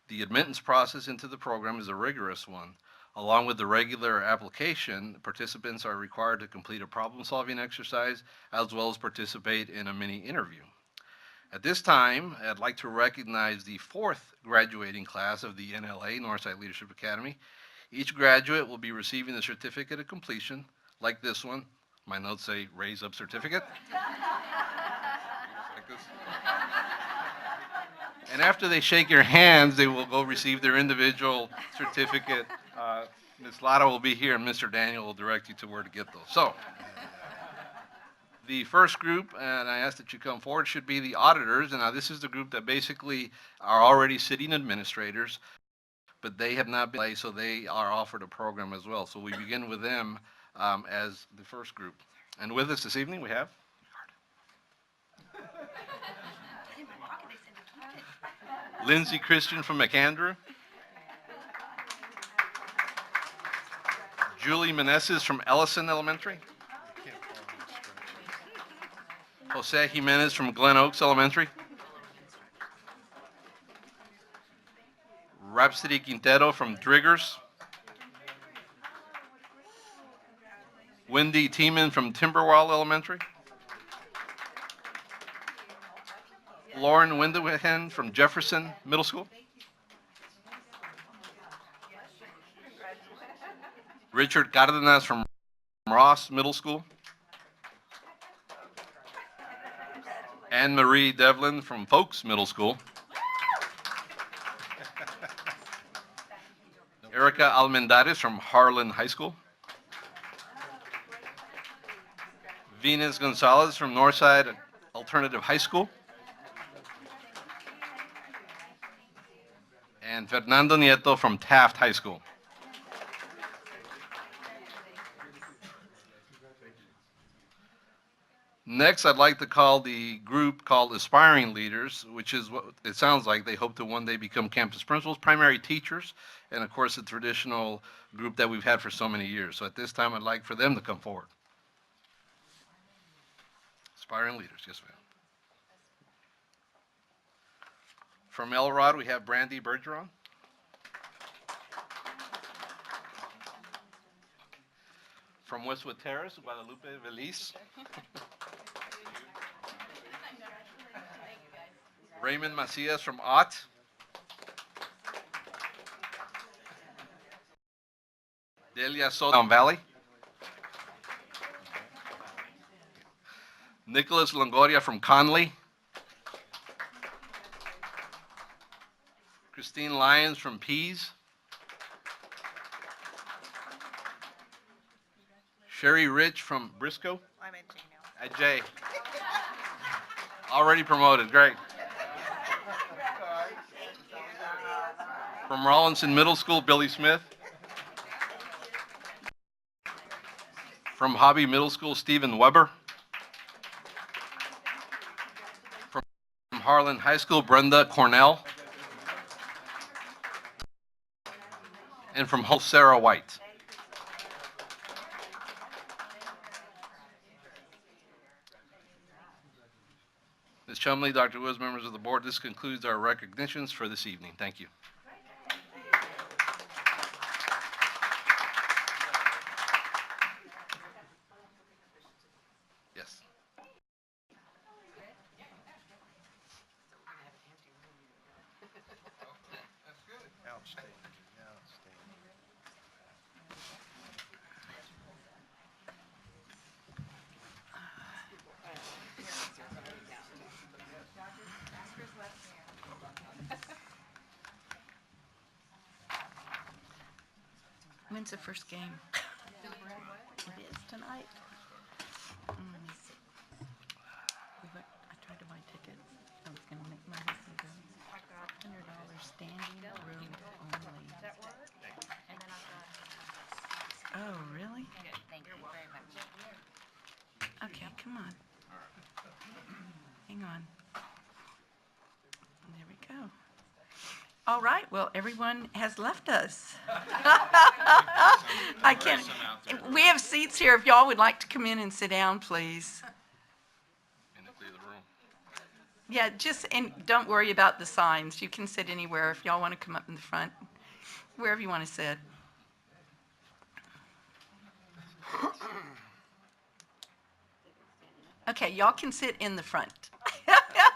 The admittance process into the program is a rigorous one. Along with the regular application, participants are required to complete a problem-solving exercise as well as participate in a mini interview. At this time, I'd like to recognize the 4th graduating class of the NLA, Northside Leadership Academy. Each graduate will be receiving a certificate of completion, like this one. My notes say raise up certificate. Like this. And after they shake your hands, they will go receive their individual certificate. Ms. Lara will be here, and Mr. Daniel will direct you to where to get those. So, the first group, and I ask that you come forward, should be the auditors. And now this is the group that basically are already sitting administrators, but they have not been, so they are offered a program as well. So we begin with them as the first group. And with us this evening, we have Lindsay Christian from McAndrew, Julie Meneses from Ellison Elementary. Jose Jimenez from Glen Oaks Elementary. Rhapsody Quintero from Driggers. Wendy Tiemann from Timberwall Elementary. Lauren Windewahen from Jefferson Middle School. Richard Cardenas from Ross Middle School. Anne Marie Devlin from Folks Middle School. Erica Almendares from Harlan High School. Venus Gonzalez from Northside Alternative High School. And Fernando Nieto from Taft High School. Next, I'd like to call the group called Aspiring Leaders, which is what it sounds like. They hope to one day become campus principals, primary teachers, and of course, the traditional group that we've had for so many years. So at this time, I'd like for them to come forward. Aspiring Leaders, yes, ma'am. From Elrod, we have Brandy Bergeron. From Westwood Terrace, Guadalupe Veliz. Raymond Macias from Ott. Delia Soto Valley. Nicholas Longoria from Conley. Christine Lyons from Pease. Sherry Rich from Briscoe. I'm at J now. At J. Already promoted, great. From Rollinson Middle School, Billy Smith. From Hobby Middle School, Stephen Weber. From Harlan High School, Brenda Cornell. And from Hull, Sarah White. Ms. Chumley, Dr. Woods, members of the board, this concludes our recognitions for this evening. Thank you. Yes. Outstanding, outstanding. When's the first game? It is tonight. I tried to buy tickets. I was gonna make my husband go. $100 standing room only. Oh, really? Thank you very much. Okay, come on. Hang on. There we go. All right, well, everyone has left us. I can't, we have seats here. If y'all would like to come in and sit down, please. And clear the room. Yeah, and don't worry about the signs. You can sit anywhere if y'all want to come up in the front, wherever you want to sit. Okay, y'all can sit in the front.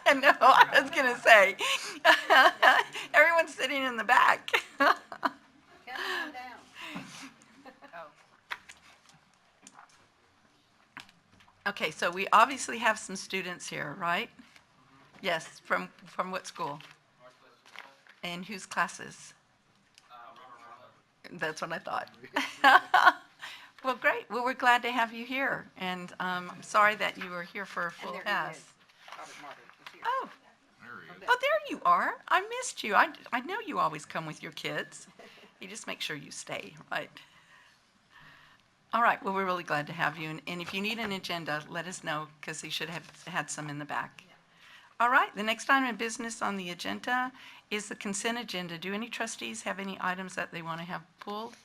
No, I was going to say, everyone's sitting in the back. Okay, so we obviously have some students here, right? Yes, from what school? And whose classes? That's what I thought. Well, great. Well, we're glad to have you here, and I'm sorry that you were here for a full pass. Oh, there you are. I missed you. I know you always come with your kids. You just make sure you stay, right? All right. Well, we're really glad to have you, and if you need an agenda, let us know, because he should have had some in the back. All right. The next item of business on the agenda is the consent agenda. Do any trustees have any items that they want to have pulled?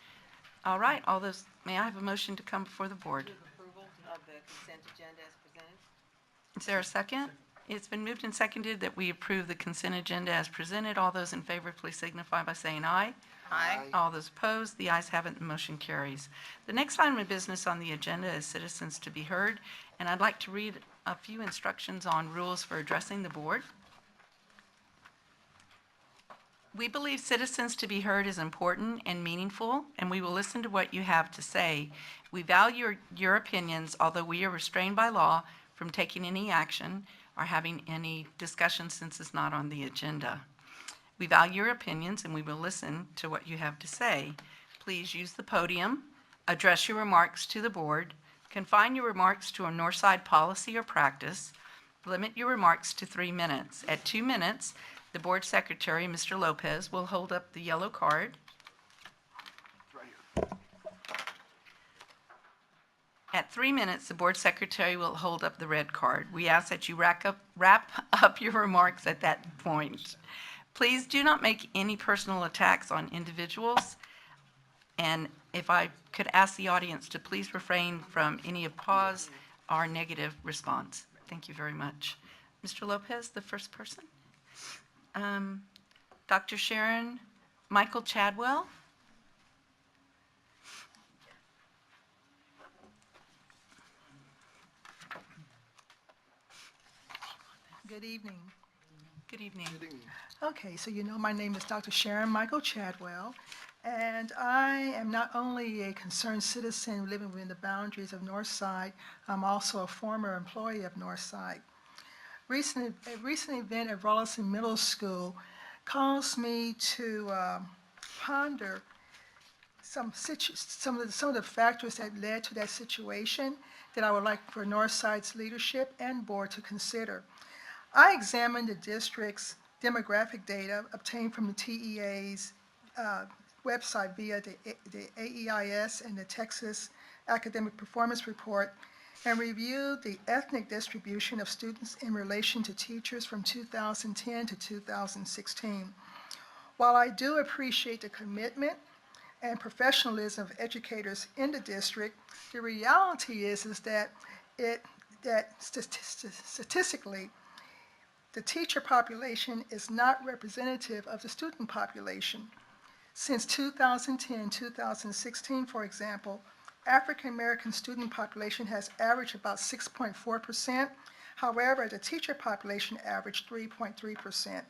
All right, all those, may I have a motion to come before the board? Approval of the consent agenda as presented? Is there a second? It's been moved and seconded that we approve the consent agenda as presented. All those in favor, please signify by saying aye. Aye. All those opposed, the ayes have it, and the motion carries. The next item of business on the agenda is citizens to be heard, and I'd like to read a few instructions on rules for addressing the board. We believe citizens to be heard is important and meaningful, and we will listen to what you have to say. We value your opinions, although we are restrained by law from taking any action or having any discussion since it's not on the agenda. We value your opinions, and we will listen to what you have to say. Please use the podium, address your remarks to the board, confine your remarks to a Northside policy or practice, limit your remarks to 3 minutes. At 2 minutes, the board secretary, Mr. Lopez, will hold up the yellow card. At 3 minutes, the board secretary will hold up the red card. We ask that you wrap up your remarks at that point. Please do not make any personal attacks on individuals. And if I could ask the audience to please refrain from any applause or negative response. Thank you very much. Mr. Lopez, the first person. Dr. Sharon Michael Chadwell. Good evening. Good evening. Okay, so you know my name is Dr. Sharon Michael Chadwell, and I am not only a concerned citizen living within the boundaries of Northside, I'm also a former employee of Northside. A recent event at Rollison Middle School caused me to ponder some of the factors that led to that situation that I would like for Northside's leadership and board to consider. I examined the district's demographic data obtained from the TEA's website via the AEIS and the Texas Academic Performance Report, and reviewed the ethnic distribution of students in relation to teachers from 2010 to 2016. While I do appreciate the commitment and professionalism of educators in the district, the reality is that statistically, the teacher population is not representative of the student population. Since 2010-2016, for example, African American student population has averaged about 6.4%. However, the teacher population averaged 3.3%.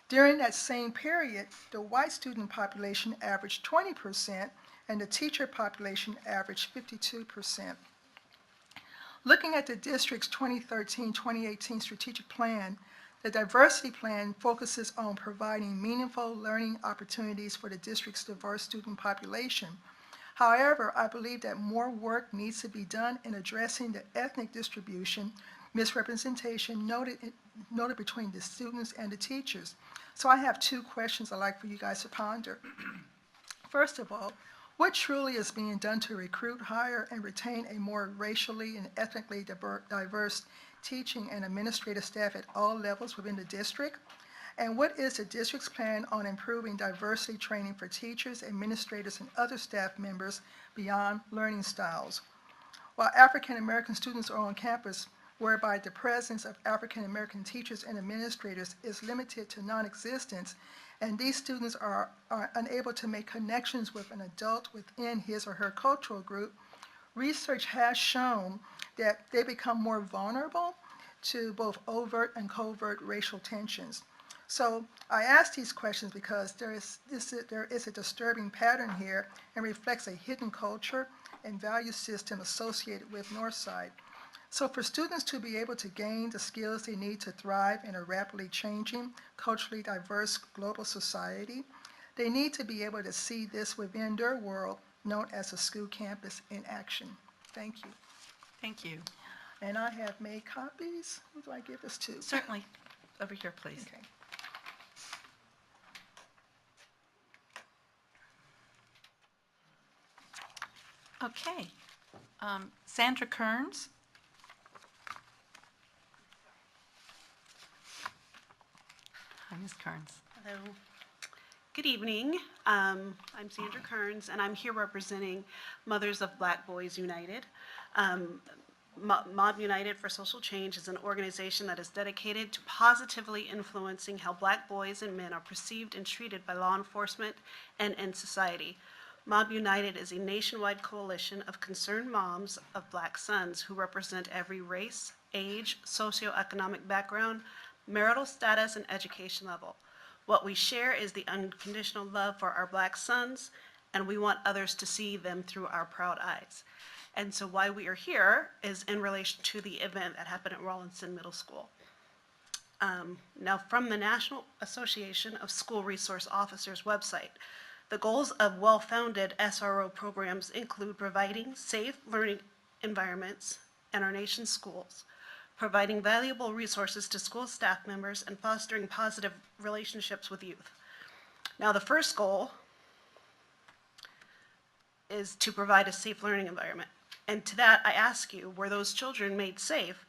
During that same period, the white student population averaged 20%, and the teacher population averaged 52%. Looking at the district's 2013-2018 strategic plan, the diversity plan focuses on providing meaningful learning opportunities for the district's diverse student population. However, I believe that more work needs to be done in addressing the ethnic distribution misrepresentation noted between the students and the teachers. So I have 2 questions I'd like for you guys to ponder. First of all, what truly is being done to recruit, hire, and retain a more racially and ethnically diverse teaching and administrative staff at all levels within the district? And what is the district's plan on improving diversity training for teachers, administrators, and other staff members beyond learning styles? While African American students are on campus, whereby the presence of African American teachers and administrators is limited to non-existence, and these students are unable to make connections with an adult within his or her cultural group, research has shown that they become more vulnerable to both overt and covert racial tensions. So I ask these questions because there is a disturbing pattern here and reflects a hidden culture and value system associated with Northside. So for students to be able to gain the skills they need to thrive in a rapidly changing, culturally diverse global society, they need to be able to see this within their world known as a school campus in action. Thank you. Thank you. And I have made copies. Who do I give this to? Certainly. Over here, please. Okay. Okay. Sandra Kearns. Hi, Ms. Kearns. Hello. Good evening. I'm Sandra Kearns, and I'm here representing Mothers of Black Boys United. Mob United for Social Change is an organization that is dedicated to positively influencing how Black boys and men are perceived and treated by law enforcement and in society. Mob United is a nationwide coalition of concerned moms of Black sons who represent every race, age, socioeconomic background, marital status, and education level. What we share is the unconditional love for our Black sons, and we want others to see them through our proud eyes. And so why we are here is in relation to the event that happened at Rawlinson Middle School. Now, from the National Association of School Resource Officers website, the goals of well-founded SRO programs include providing safe learning environments in our nation's schools, providing valuable resources to school staff members, and fostering positive relationships with youth. Now, the first goal is to provide a safe learning environment. And to that, I ask you, were those children made safe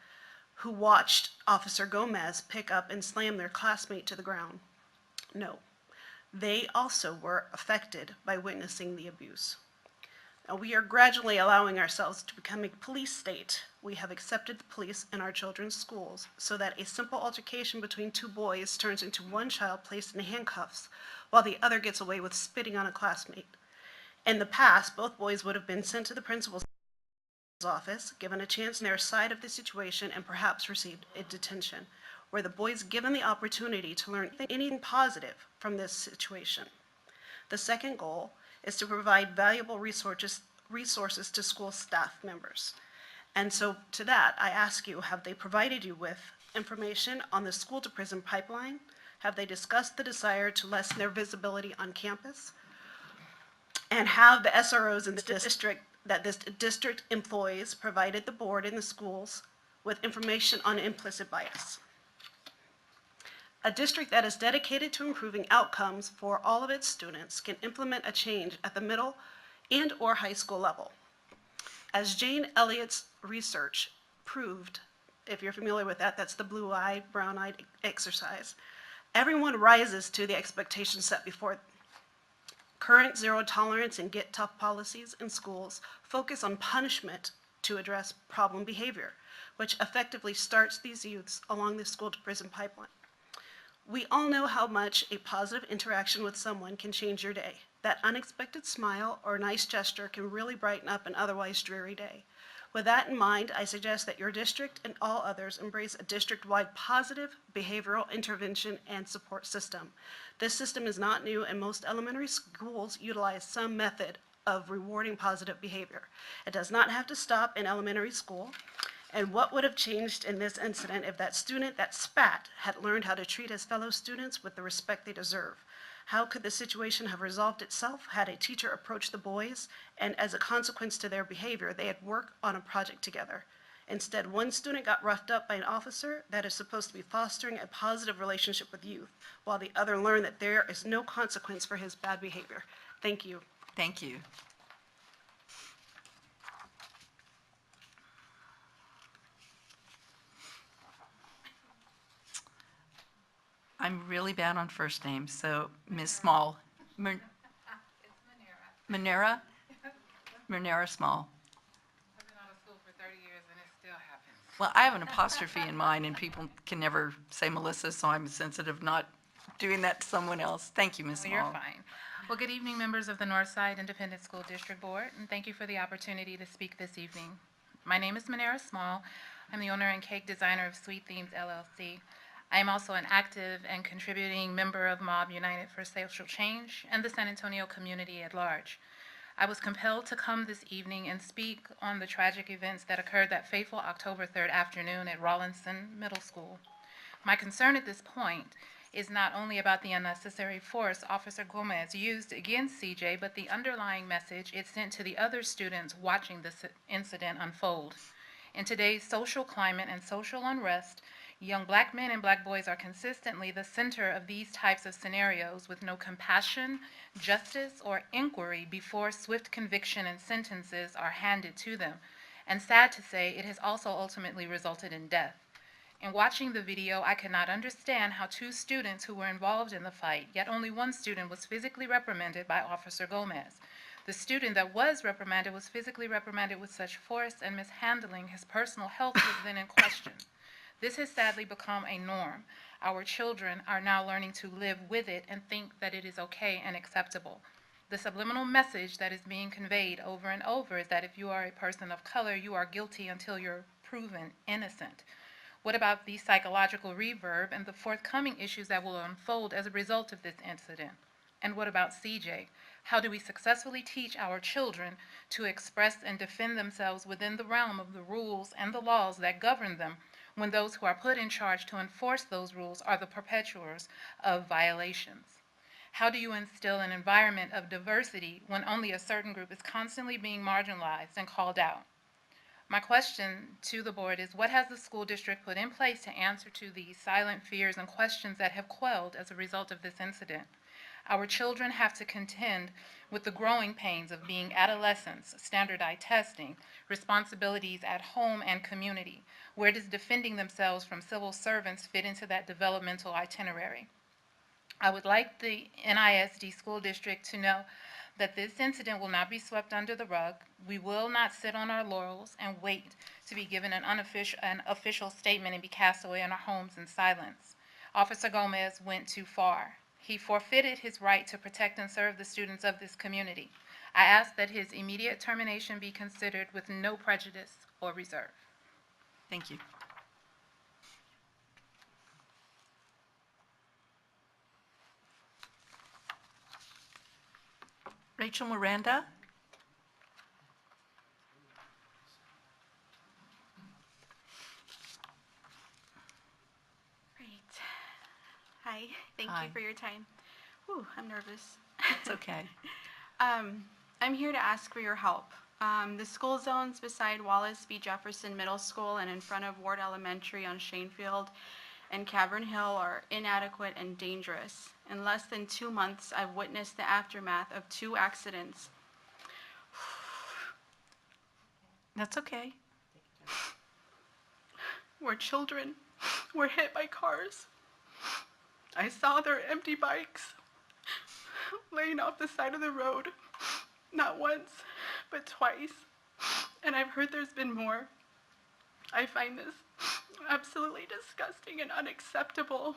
who watched Officer Gomez pick up and slam their classmate to the ground? No. They also were affected by witnessing the abuse. Now, we are gradually allowing ourselves to become a police state. We have accepted the police in our children's schools so that a simple altercation between two boys turns into one child placed in handcuffs while the other gets away with spitting on a classmate. In the past, both boys would have been sent to the principal's office, given a chance in their side of the situation, and perhaps received a detention, where the boys given the opportunity to learn anything positive from this situation. The second goal is to provide valuable resources to school staff members. And so to that, I ask you, have they provided you with information on the school to prison pipeline? Have they discussed the desire to lessen their visibility on campus? And have the SROs in the district that this district employs provided the board and the schools with information on implicit bias? A district that is dedicated to improving outcomes for all of its students can implement a change at the middle and or high school level. As Jane Elliott's research proved, if you're familiar with that, that's the blue-eyed, brown-eyed exercise. Everyone rises to the expectations set before them. Current zero tolerance and get tough policies in schools focus on punishment to address problem behavior, which effectively starts these youths along the school to prison pipeline. We all know how much a positive interaction with someone can change your day. That unexpected smile or nice gesture can really brighten up an otherwise dreary day. With that in mind, I suggest that your district and all others embrace a district-wide positive behavioral intervention and support system. This system is not new, and most elementary schools utilize some method of rewarding positive behavior. It does not have to stop in elementary school. And what would have changed in this incident if that student that spat had learned how to treat his fellow students with the respect they deserve? How could the situation have resolved itself had a teacher approached the boys and, as a consequence to their behavior, they had worked on a project together? Instead, one student got roughed up by an officer that is supposed to be fostering a positive relationship with youth, while the other learned that there is no consequence for his bad behavior. Thank you. Thank you. I'm really bad on first names, so Ms. Small. It's Manera. Manera Small. I've been out of school for 30 years and it still happens. Well, I have an apostrophe in mine, and people can never say Melissa, so I'm sensitive not doing that to someone else. Thank you, Ms. Small. You're fine. Well, good evening, members of the Northside Independent School District Board, and thank you for the opportunity to speak this evening. My name is Manera Small. I'm the owner and cake designer of Sweet Themes, LLC. I am also an active and contributing member of Mob United for Social Change and the San Antonio community at large. I was compelled to come this evening and speak on the tragic events that occurred that fateful October 3rd afternoon at Rawlinson Middle School. My concern at this point is not only about the unnecessary force Officer Gomez used against CJ, but the underlying message it sent to the other students watching this incident unfold. In today's social climate and social unrest, young Black men and Black boys are consistently the center of these types of scenarios with no compassion, justice, or inquiry before swift conviction and sentences are handed to them. And sad to say, it has also ultimately resulted in death. In watching the video, I could not understand how two students who were involved in the fight, yet only one student was physically reprimanded by Officer Gomez. The student that was reprimanded was physically reprimanded with such force and mishandling, his personal health was then in question. This has sadly become a norm. Our children are now learning to live with it and think that it is okay and acceptable. The subliminal message that is being conveyed over and over is that if you are a person of color, you are guilty until you're proven innocent. What about the psychological reverb and the forthcoming issues that will unfold as a result of this incident? And what about CJ? How do we successfully teach our children to express and defend themselves within the realm of the rules and the laws that govern them when those who are put in charge to enforce those rules are the perpetuators of violations? How do you instill an environment of diversity when only a certain group is constantly being marginalized and called out? My question to the board is, what has the school district put in place to answer to the silent fears and questions that have quelled as a result of this incident? Our children have to contend with the growing pains of being adolescents, standardized testing, responsibilities at home and community. Where does defending themselves from civil servants fit into that developmental itinerary? I would like the NISD school district to know that this incident will not be swept under the rug. We will not sit on our laurels and wait to be given an official statement and be cast away in our homes in silence. Officer Gomez went too far. He forfeited his right to protect and serve the students of this community. I ask that his immediate termination be considered with no prejudice or reserve. Thank you. Rachel Miranda? Great. Hi, thank Hi. you for your time. Whew, I'm nervous. It's okay. I'm here to ask for your help. The school zones beside Wallace B. Jefferson Middle School and in front of Ward Elementary on Shanefield and Cavern Hill are inadequate and dangerous. In less than 2 months, I've witnessed the aftermath of 2 accidents. That's okay. Where children were hit by cars. I saw their empty bikes laying off the side of the road, not once, but twice. And I've heard there's been more. I find this absolutely disgusting and unacceptable.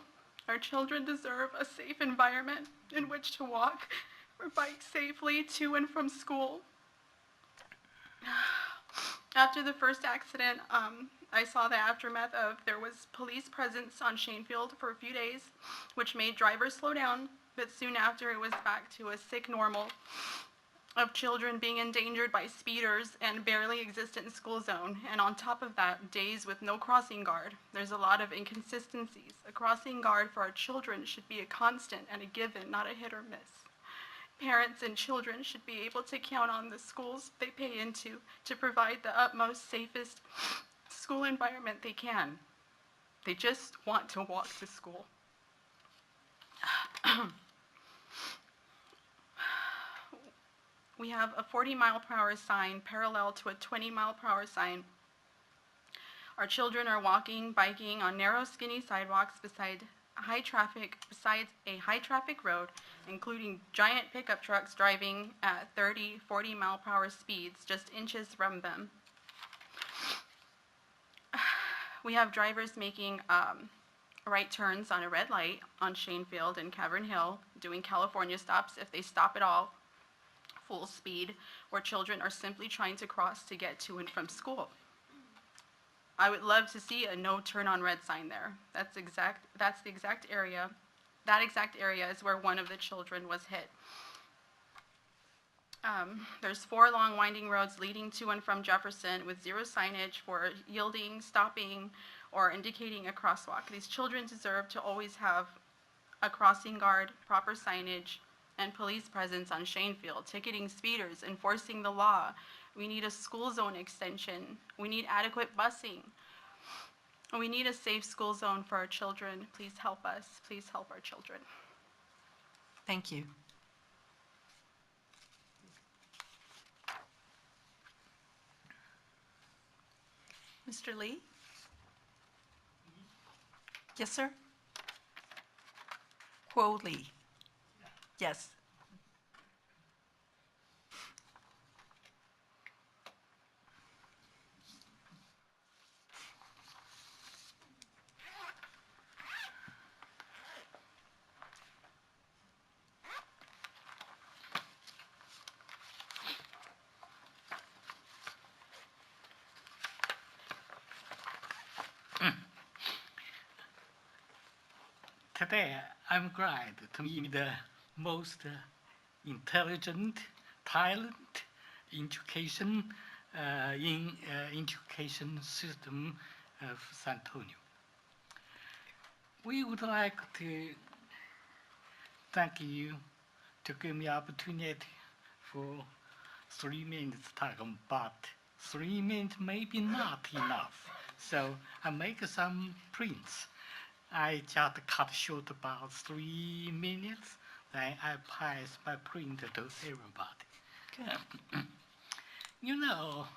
Our children deserve a safe environment in which to walk or bike safely to and from school. After the first accident, I saw the aftermath of there was police presence on Shanefield for a few days, which made drivers slow down, but soon after it was back to a sick normal of children being endangered by speeders and barely existent school zone. And on top of that, days with no crossing guard. There's a lot of inconsistencies. A crossing guard for our children should be a constant and a given, not a hit or miss. Parents and children should be able to count on the schools they pay into to provide the utmost safest school environment they can. They just want to walk to school. We have a 40-mile-per-hour sign parallel to a 20-mile-per-hour sign. Our children are walking, biking on narrow, skinny sidewalks besides a high-traffic road, including giant pickup trucks driving at 30, 40-mile-per-hour speeds, just inches from them. We have drivers making right turns on a red light on Shanefield and Cavern Hill, doing California stops if they stop at all, full speed, where children are simply trying to cross to get to and from school. I would love to see a no turn on red sign there. That's the exact area. That exact area is where one of the children was hit. There's 4 long winding roads leading to and from Jefferson with 0 signage for yielding, stopping, or indicating a crosswalk. These children deserve to always have a crossing guard, proper signage, and police presence on Shanefield, ticketing speeders, enforcing the law. We need a school zone extension. We need adequate busing. We need a safe school zone for our children. Please help us. Please help our children. Thank you. Mr. Lee? Yes, sir? Quo Lee. Yes. Today, I'm glad to meet the most intelligent, talent, education in education system of San Antonio. We would like to thank you to give me opportunity for 3 minutes talking, but 3 minutes may be not enough. So I make some prints. I just cut short about 3 minutes, then I pass my print to everybody. Good. You know,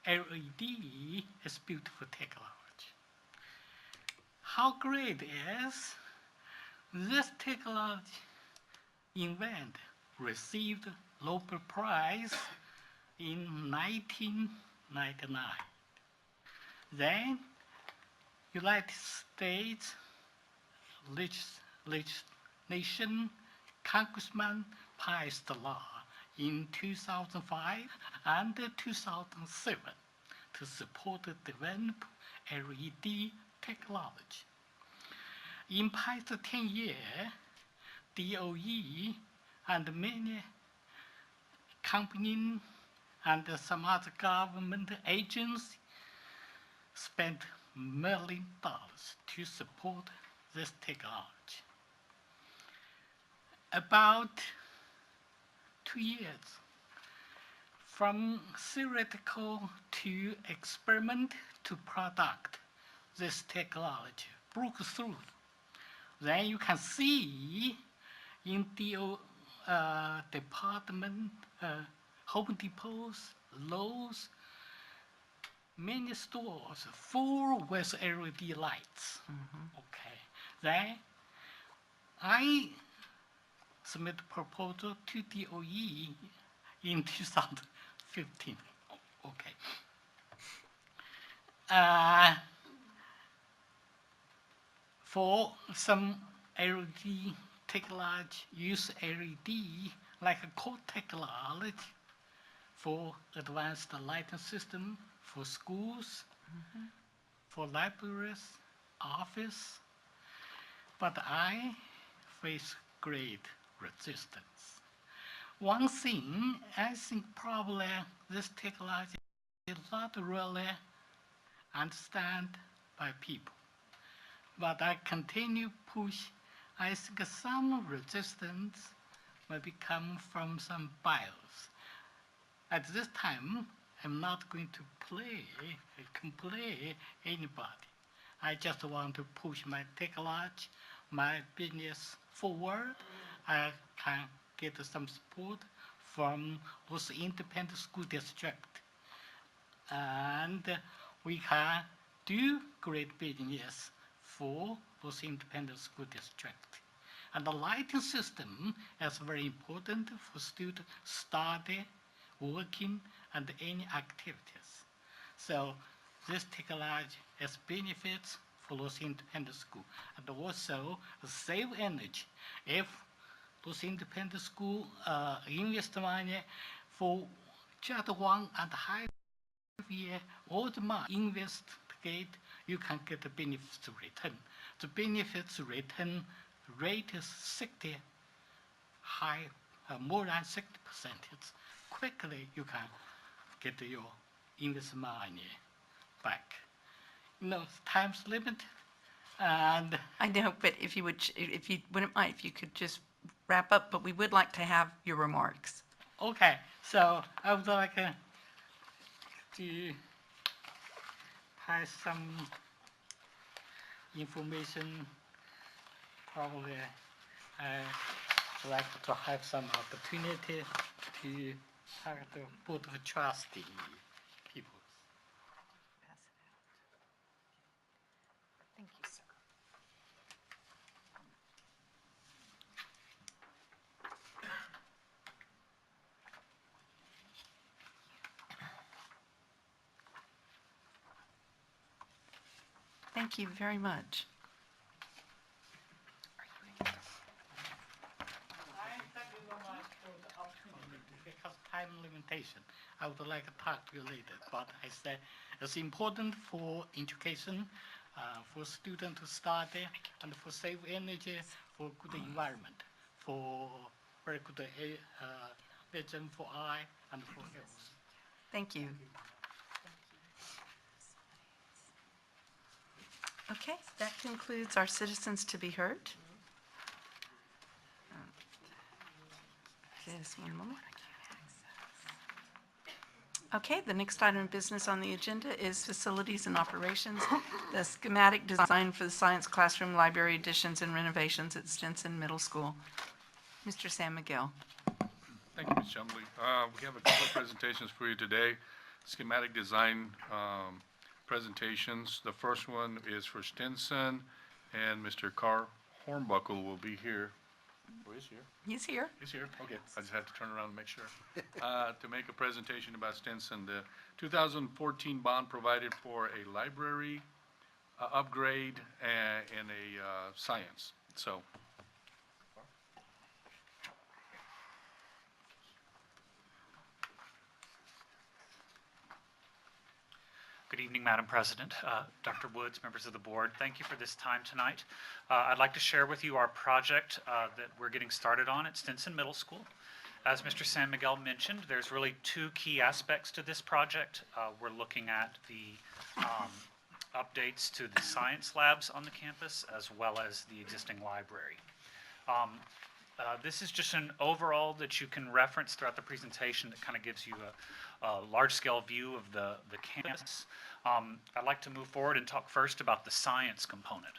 LED is beautiful technology. How great is this technology invent received Nobel Prize in 1999. Then United States legislation congressman passed the law in 2005 and 2007 to support the development of LED technology. In past 10 years, DOE and many companies and some other government agencies spent $1 million to support this technology. About 2 years, from theoretical to experiment to product, this technology broke through. Then you can see in the department, Home Depots, Lowe's, many stores full with LED lights. Okay. Then I submit proposal to DOE in 2015. Okay. For some LED technology, use LED like a core technology for advanced lighting system for schools, for libraries, office, but I face great resistance. One thing I think probably this technology is not really understand by people, but I continue push. I think some resistance may come from some bias. At this time, I'm not going to complain anybody. I just want to push my technology, my business forward. I can get some support from those independent school districts. And we can do great business for those independent school districts. And the lighting system is very important for students study, working, and any activities. So this technology has benefits for those independent schools, and also save energy. If those independent schools invest money for just 1.5 years, all the money invested, you can get the benefits return. The benefits return rate is 60 high, more than 60%. It's quickly you can get your investment money back. You know, time's limit, and I know, but if you wouldn't mind, if you could just wrap up, but we would like to have your remarks. okay. So I would like to have some information. Probably I would like to have some opportunity to talk to Board of Trustee people. Thank you, sir. Thank you very much. Because time limitation, I would like to talk to you later. But I said it's important for education, for students to study, and for save energy, for good environment, for very good vision for eye and for health. Thank you. Okay, that concludes our citizens to be heard. Just one moment. Okay, the next item of business on the agenda is facilities and operations, the schematic design for the science classroom, library additions, and renovations at Stinson Middle School. Mr. San Miguel. Thank you, Ms. Chumley. We have a couple of presentations for you today, schematic design presentations. The first one is for Stinson, and Mr. Carr Hornbuckle will be here. Oh, he's here? He's here. He's here, okay. I just had to turn around and make sure. To make a presentation about Stinson. The 2014 bond provided for a library upgrade and a science. So. Good evening, Madam President, Dr. Woods, members of the board. Thank you for this time tonight. I'd like to share with you our project that we're getting started on at Stinson Middle School. As Mr. San Miguel mentioned, there's really two key aspects to this project. We're looking at the updates to the science labs on the campus as well as the existing library. This is just an overall that you can reference throughout the presentation that kind of gives you a large-scale view of the campus. I'd like to move forward and talk first about the science component.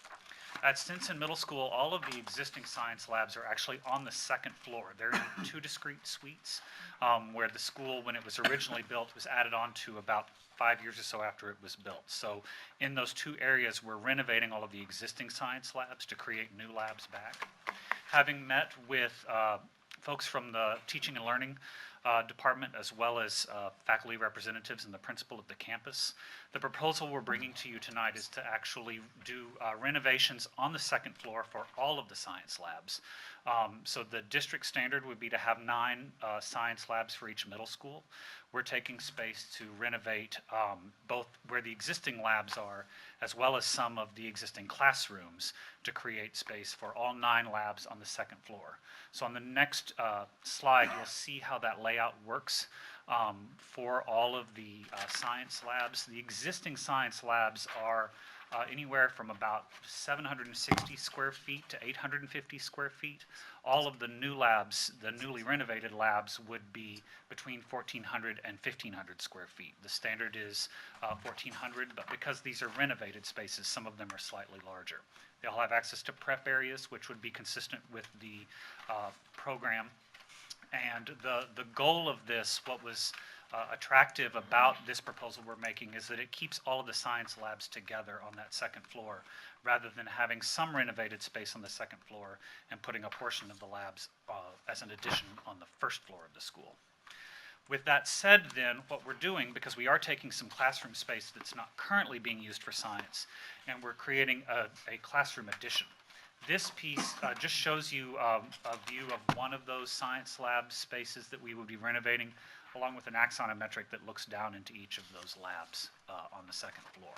At Stinson Middle School, all of the existing science labs are actually on the second floor. They're in two discrete suites where the school, when it was originally built, was added on to about 5 years or so after it was built. So in those two areas, we're renovating all of the existing science labs to create new labs back. Having met with folks from the teaching and learning department as well as faculty representatives and the principal of the campus, the proposal we're bringing to you tonight is to actually do renovations on the second floor for all of the science labs. So the district standard would be to have 9 science labs for each middle school. We're taking space to renovate both where the existing labs are as well as some of the existing classrooms to create space for all 9 labs on the second floor. So on the next slide, you'll see how that layout works for all of the science labs. The existing science labs are anywhere from about 760 square feet to 850 square feet. All of the new labs, the newly renovated labs, would be between 1,400 and 1,500 square feet. The standard is 1,400, but because these are renovated spaces, some of them are slightly larger. They'll have access to prep areas, which would be consistent with the program. And the goal of this, what was attractive about this proposal we're making, is that it keeps all of the science labs together on that second floor, rather than having some renovated space on the second floor and putting a portion of the labs as an addition on the first floor of the school. With that said then, what we're doing, because we are taking some classroom space that's not currently being used for science, and we're creating a classroom addition. This piece just shows you a view of one of those science lab spaces that we will be renovating, along with an axonometric that looks down into each of those labs on the second floor.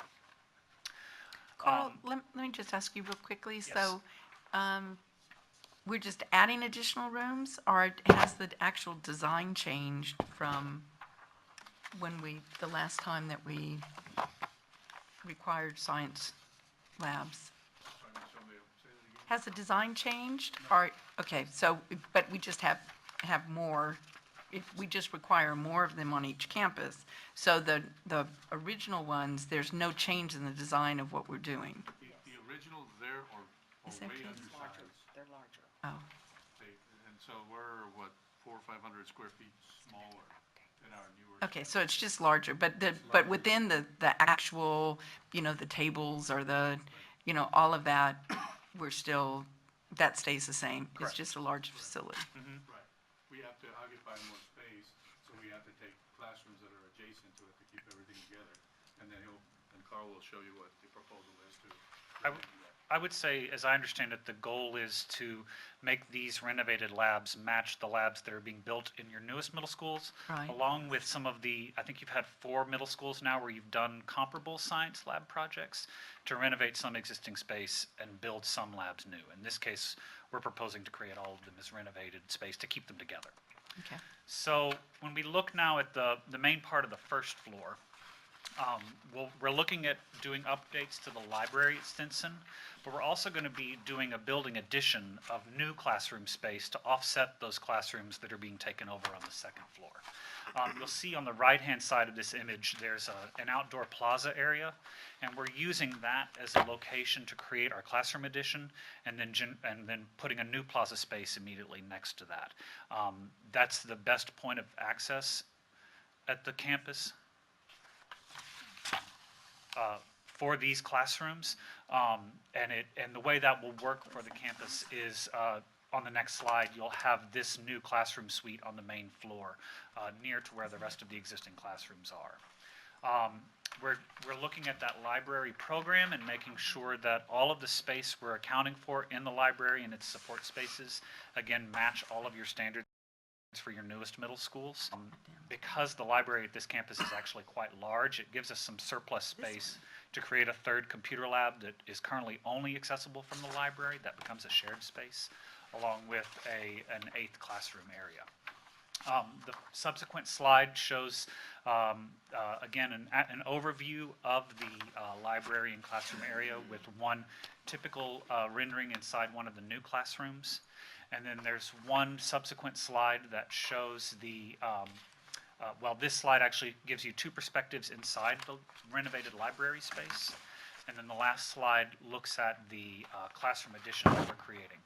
Carl, let me just ask you real quickly. Yes. So we're just adding additional rooms, or has the actual design changed from when the last time that we required science labs? Has the design changed? Or, okay, so, but we just have more, we just require more of them on each campus. So the original ones, there's no change in the design of what we're doing. The originals there are way undersized. They're larger. Oh, And so we're, what, 400 or 500 square feet smaller than our newer. okay, so it's just larger, but within the actual, the tables or the, all of that, we're still, that stays the same. Correct. It's just a large facility. Right. We have to occupy more space, so we have to take classrooms that are adjacent to it to keep everything together. And then and Carl will show you what the proposal is too. I would say, as I understand it, the goal is to make these renovated labs match the labs that are being built in your newest middle schools, Right. along with some of the, I think you've had 4 middle schools now where you've done comparable science lab projects to renovate some existing space and build some labs new. In this case, we're proposing to create all of them as renovated space to keep them together. Okay. So when we look now at the main part of the first floor, we're looking at doing updates to the library at Stinson, but we're also going to be doing a building addition of new classroom space to offset those classrooms that are being taken over on the second floor. You'll see on the right-hand side of this image, there's an outdoor plaza area, and we're using that as a location to create our classroom addition, and then putting a new plaza space immediately next to that. That's the best point of access at the campus for these classrooms, and the way that will work for the campus is on the next slide, you'll have this new classroom suite on the main floor, near to where the rest of the existing classrooms are. We're looking at that library program and making sure that all of the space we're accounting for in the library and its support spaces, again, match all of your standards for your newest middle schools. Because the library at this campus is actually quite large, it gives us some surplus space to create a third computer lab that is currently only accessible from the library. That becomes a shared space, along with an 8th classroom area. The subsequent slide shows, again, an overview of the library and classroom area with one typical rendering inside one of the new classrooms. And then there's one subsequent slide that shows the, well, this slide actually gives you 2 perspectives inside the renovated library space. And then the last slide looks at the classroom addition that we're creating.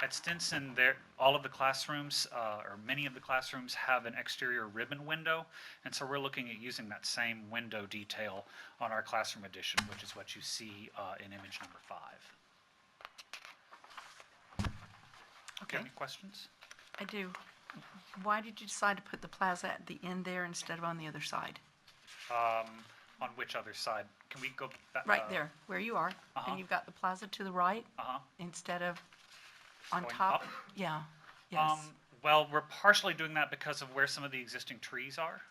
At Stinson, all of the classrooms, or many of the classrooms, have an exterior ribbon window, and so we're looking at using that same window detail on our classroom addition, which is what you see in image number 5. Okay. Any questions? I do. Why did you decide to put the plaza at the end there instead of on the other side? On which other side? Can we go back? Right there, where you are. And you've got the plaza to the right instead of on Going top? up? Yeah, yes. Well, we're partially doing that because of where some of the existing trees are.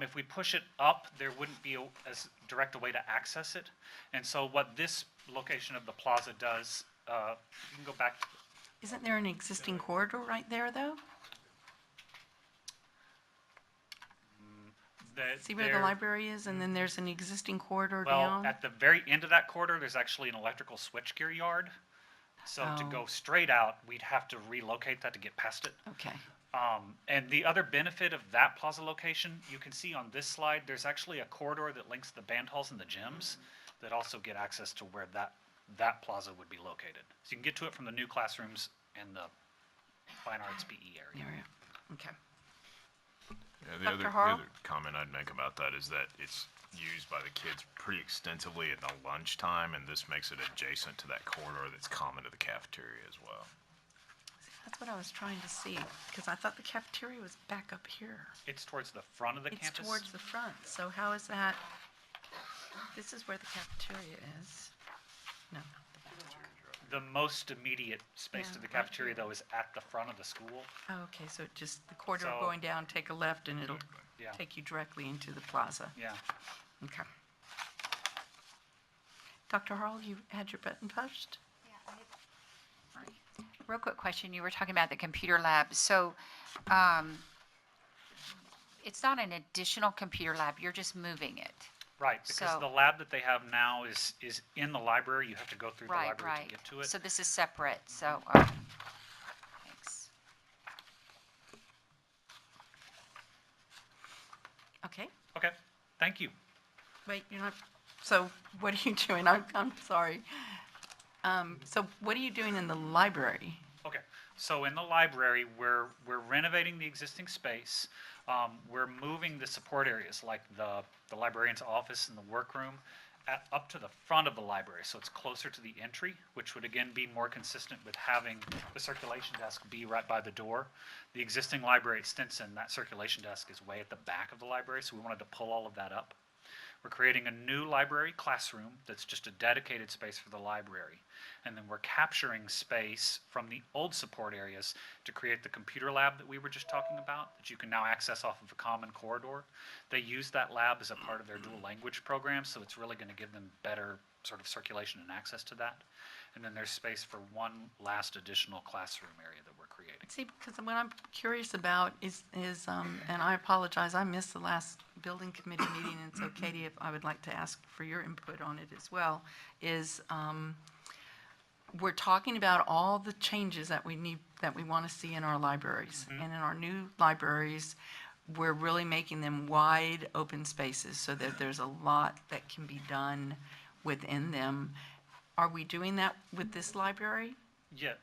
If we push it up, there wouldn't be as direct a way to access it. And so what this location of the plaza does, you can go back. Isn't there an existing corridor right there, though? See where the library is, and then there's an existing corridor down? Well, at the very end of that corridor, there's actually an electrical switchgear yard. So to go straight out, we'd have to relocate that to get past it. Okay. And the other benefit of that plaza location, you can see on this slide, there's actually a corridor that links the band halls and the gyms that also get access to where that plaza would be located. So you can get to it from the new classrooms and the Fine Arts PE area. Okay. Yeah, the other comment I'd make about that is that it's used by the kids pretty extensively at the lunchtime, and this makes it adjacent to that corridor that's common to the cafeteria as well. That's what I was trying to see, because I thought the cafeteria was back up here. It's towards the front of the campus? It's towards the front, so how is that? This is where the cafeteria is. No. The most immediate space to the cafeteria, though, is at the front of the school. Oh, okay, so just the corridor going down, take a left, and it'll take you directly into the plaza. Yeah. Okay. Dr. Harl, you had your button pushed? Real quick question. You were talking about the computer lab. So it's not an additional computer lab. You're just moving it. Right, because the lab that they have now is in the library. You have to go through the library to get to it. So this is separate. So thanks. Okay. Okay, thank you. Wait, you're not, so what are you doing? I'm sorry. So what are you doing in the library? Okay, so in the library, we're renovating the existing space. We're moving the support areas like the librarian's office and the workroom up to the front of the library, so it's closer to the entry, which would again be more consistent with having the circulation desk be right by the door. The existing library at Stinson, that circulation desk is way at the back of the library, so we wanted to pull all of that up. We're creating a new library classroom that's just a dedicated space for the library. And then we're capturing space from the old support areas to create the computer lab that we were just talking about, that you can now access off of a common corridor. They use that lab as a part of their dual language program, so it's really going to give them better sort of circulation and access to that. And then there's space for one last additional classroom area that we're creating. See, because what I'm curious about is, and I apologize, I missed the last building committee meeting, and so Katie, if I would like to ask for your input on it as well, is we're talking about all the changes that we need, that we want to see in our libraries. And in our new libraries, we're really making them wide open spaces so that there's a lot that can be done within them. Are we doing that with this library Yeah.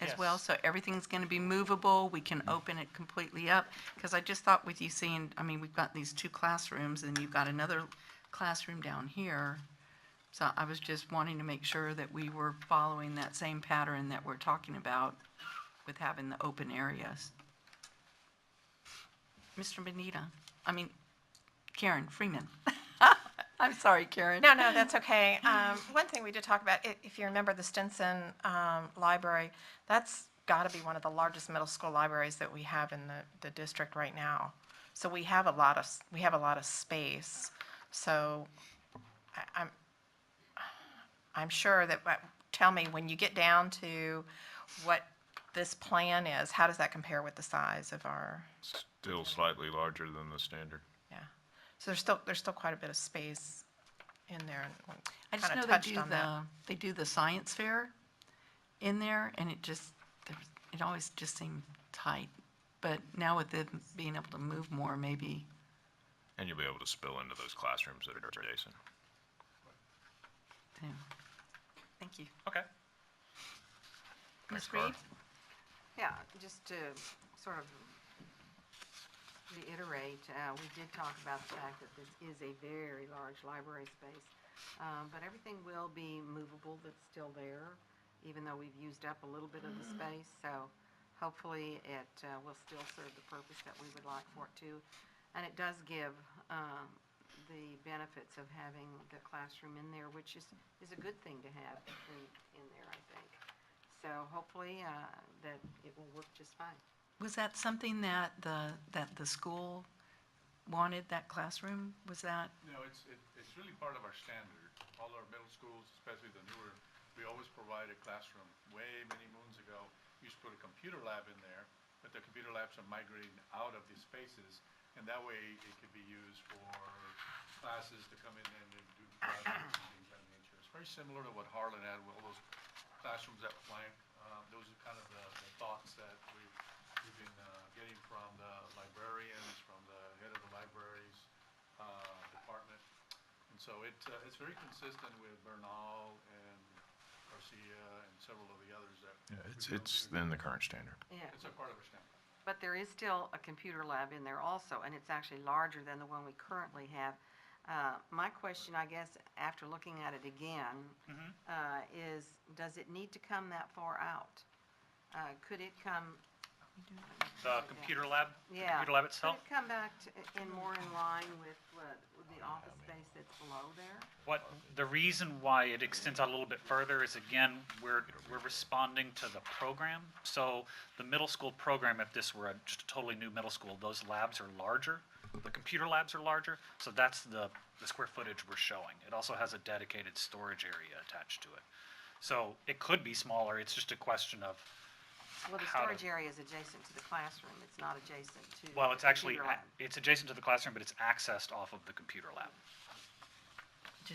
as Yes. well? So everything's going to be movable, we can open it completely up? Because I just thought with you seeing, I mean, we've got these 2 classrooms, and you've got another classroom down here. So I was just wanting to make sure that we were following that same pattern that we're talking about with having the open areas. Mr. Benita, Karen Freeman. I'm sorry, Karen. No, that's okay. One thing we did talk about, if you remember the Stinson Library, that's got to be one of the largest middle school libraries that we have in the district right now. So we have a lot of space. So I'm sure that, tell me, when you get down to what this plan is, how does that compare with the size of our? Still slightly larger than the standard. Yeah. So there's still quite a bit of space in there. And I just kinda know touched on that. they do the science fair in there, and it always just seemed tight. But now with it being able to move more, maybe. And you'll be able to spill into those classrooms that are adjacent. Yeah. Thank you. Okay. Ms. Reed? Yeah, just to sort of reiterate, we did talk about the fact that this is a very large library space, but everything will be movable that's still there, even though we've used up a little bit of the space. So hopefully it will still serve the purpose that we would like for it to. And it does give the benefits of having the classroom in there, which is a good thing to have in there, I think. So hopefully that it will work just fine. Was that something that the school wanted, that classroom? Was that? No, it's really part of our standard. All our middle schools, especially the newer, we always provide a classroom. Way many moons ago, we used to put a computer lab in there, but the computer labs are migrating out of these spaces, and that way it could be used for classes to come in and do projects and things of that nature. It's very similar to what Harlan had with all those classrooms that flank. Those are kind of the thoughts that we've been getting from the librarians, from the head of the libraries department. And so it's very consistent with Bernal and Garcia and several of the others that. Yeah, it's in the current standard. Yeah. It's a part of our standard. But there is still a computer lab in there also, and it's actually larger than the one we currently have. My question, I guess, after looking at it again, is does it need to come that far out? Could it come? The computer lab? The Yeah. computer lab itself? Could it come back more in line with the office space that's below there? The reason why it extends out a little bit further is, again, we're responding to the program. So the middle school program, if this were just a totally new middle school, those labs are larger. The computer labs are larger, so that's the square footage we're showing. It also has a dedicated storage area attached to it. So it could be smaller, it's just a question of Well, the how to- storage area is adjacent to the classroom. It's not adjacent to Well, it's the actually, computer lab. it's adjacent to the classroom, but it's accessed off of the computer lab.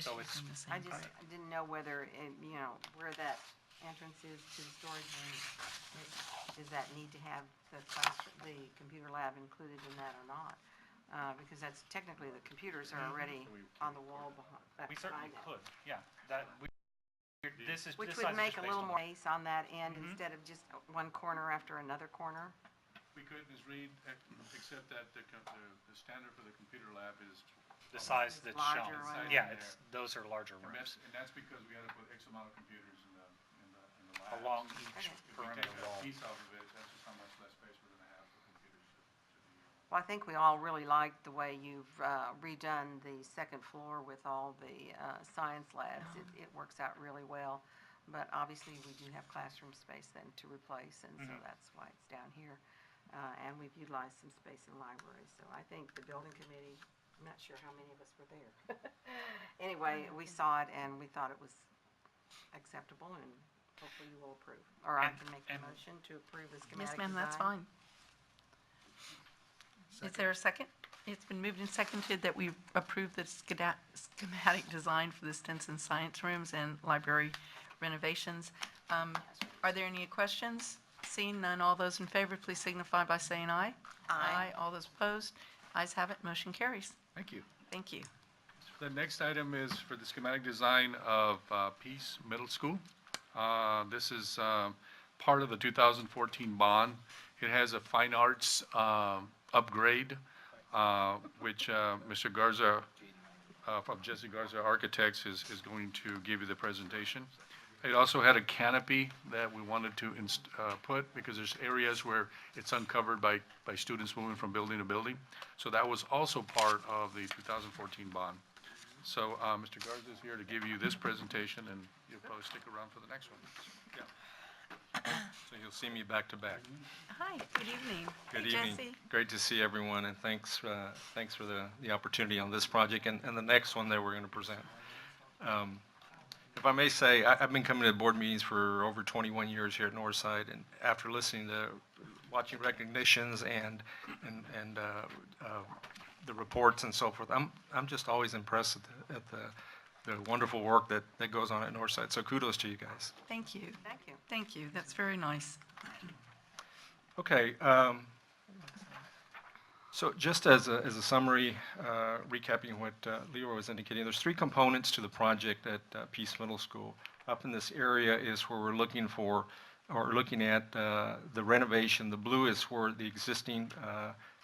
So it's, I just didn't know whether, where that entrance is to the storage room, does that need to have the computer lab included in that or not? Because that's technically, the computers are already on the wall behind. we certainly that. could, yeah. This is. Which this would size is make just a based little on- more space on that end instead of just one corner after another corner. We could, Ms. Reed, except that the standard for the computer lab is. The size that's shown. larger one. Yeah, those are larger And rooms. that's because we had to put X amount of computers in the lab. Along each If we perimeter take that wall. piece out of it, that's just how much less space we're gonna have for computers to be. Well, I think we all really liked the way you've redone the second floor with all the science labs. It works out really well. But obviously, we do have classroom space then to replace, and so that's why it's down here. And we've utilized some space in the library. So I think the building committee, I'm not sure how many of us were there. Anyway, we saw it and we thought it was acceptable, and hopefully you will approve. Or I can make a motion to approve the schematic Yes, ma'am, that's design. fine. Is there a second? It's been moved and seconded that we approve the schematic design for the Stinson Science Rooms and library renovations. Are there any questions? Seeing none, all those in favor, please signify by saying aye. Aye. All those opposed? Ayes have it, motion carries. Thank you. Thank you. The next item is for the schematic design of Peace Middle School. This is part of the 2014 bond. It has a fine arts upgrade, which Mr. Garza from Jesse Garza Architects is going to give you the presentation. It also had a canopy that we wanted to put because there's areas where it's uncovered by students moving from building to building. So that was also part of the 2014 bond. So Mr. Garza is here to give you this presentation, and you'll probably stick around for the next one. Yeah. So you'll see me back to back. Hi, good evening. Good Hey, evening. Jesse. Great to see everyone, and thanks for the opportunity on this project and the next one that we're going to present. If I may say, I've been coming to board meetings for over 21 years here at Northside, and after listening to, watching recognitions and the reports and so forth, I'm just always impressed at the wonderful work that goes on at Northside. So kudos to you guys. Thank you. Thank you. Thank you. That's very nice. Okay. So just as a summary, recapping what Leroy was indicating, there's three components to the project at Peace Middle School. Up in this area is where we're looking at the renovation. The blue is where the existing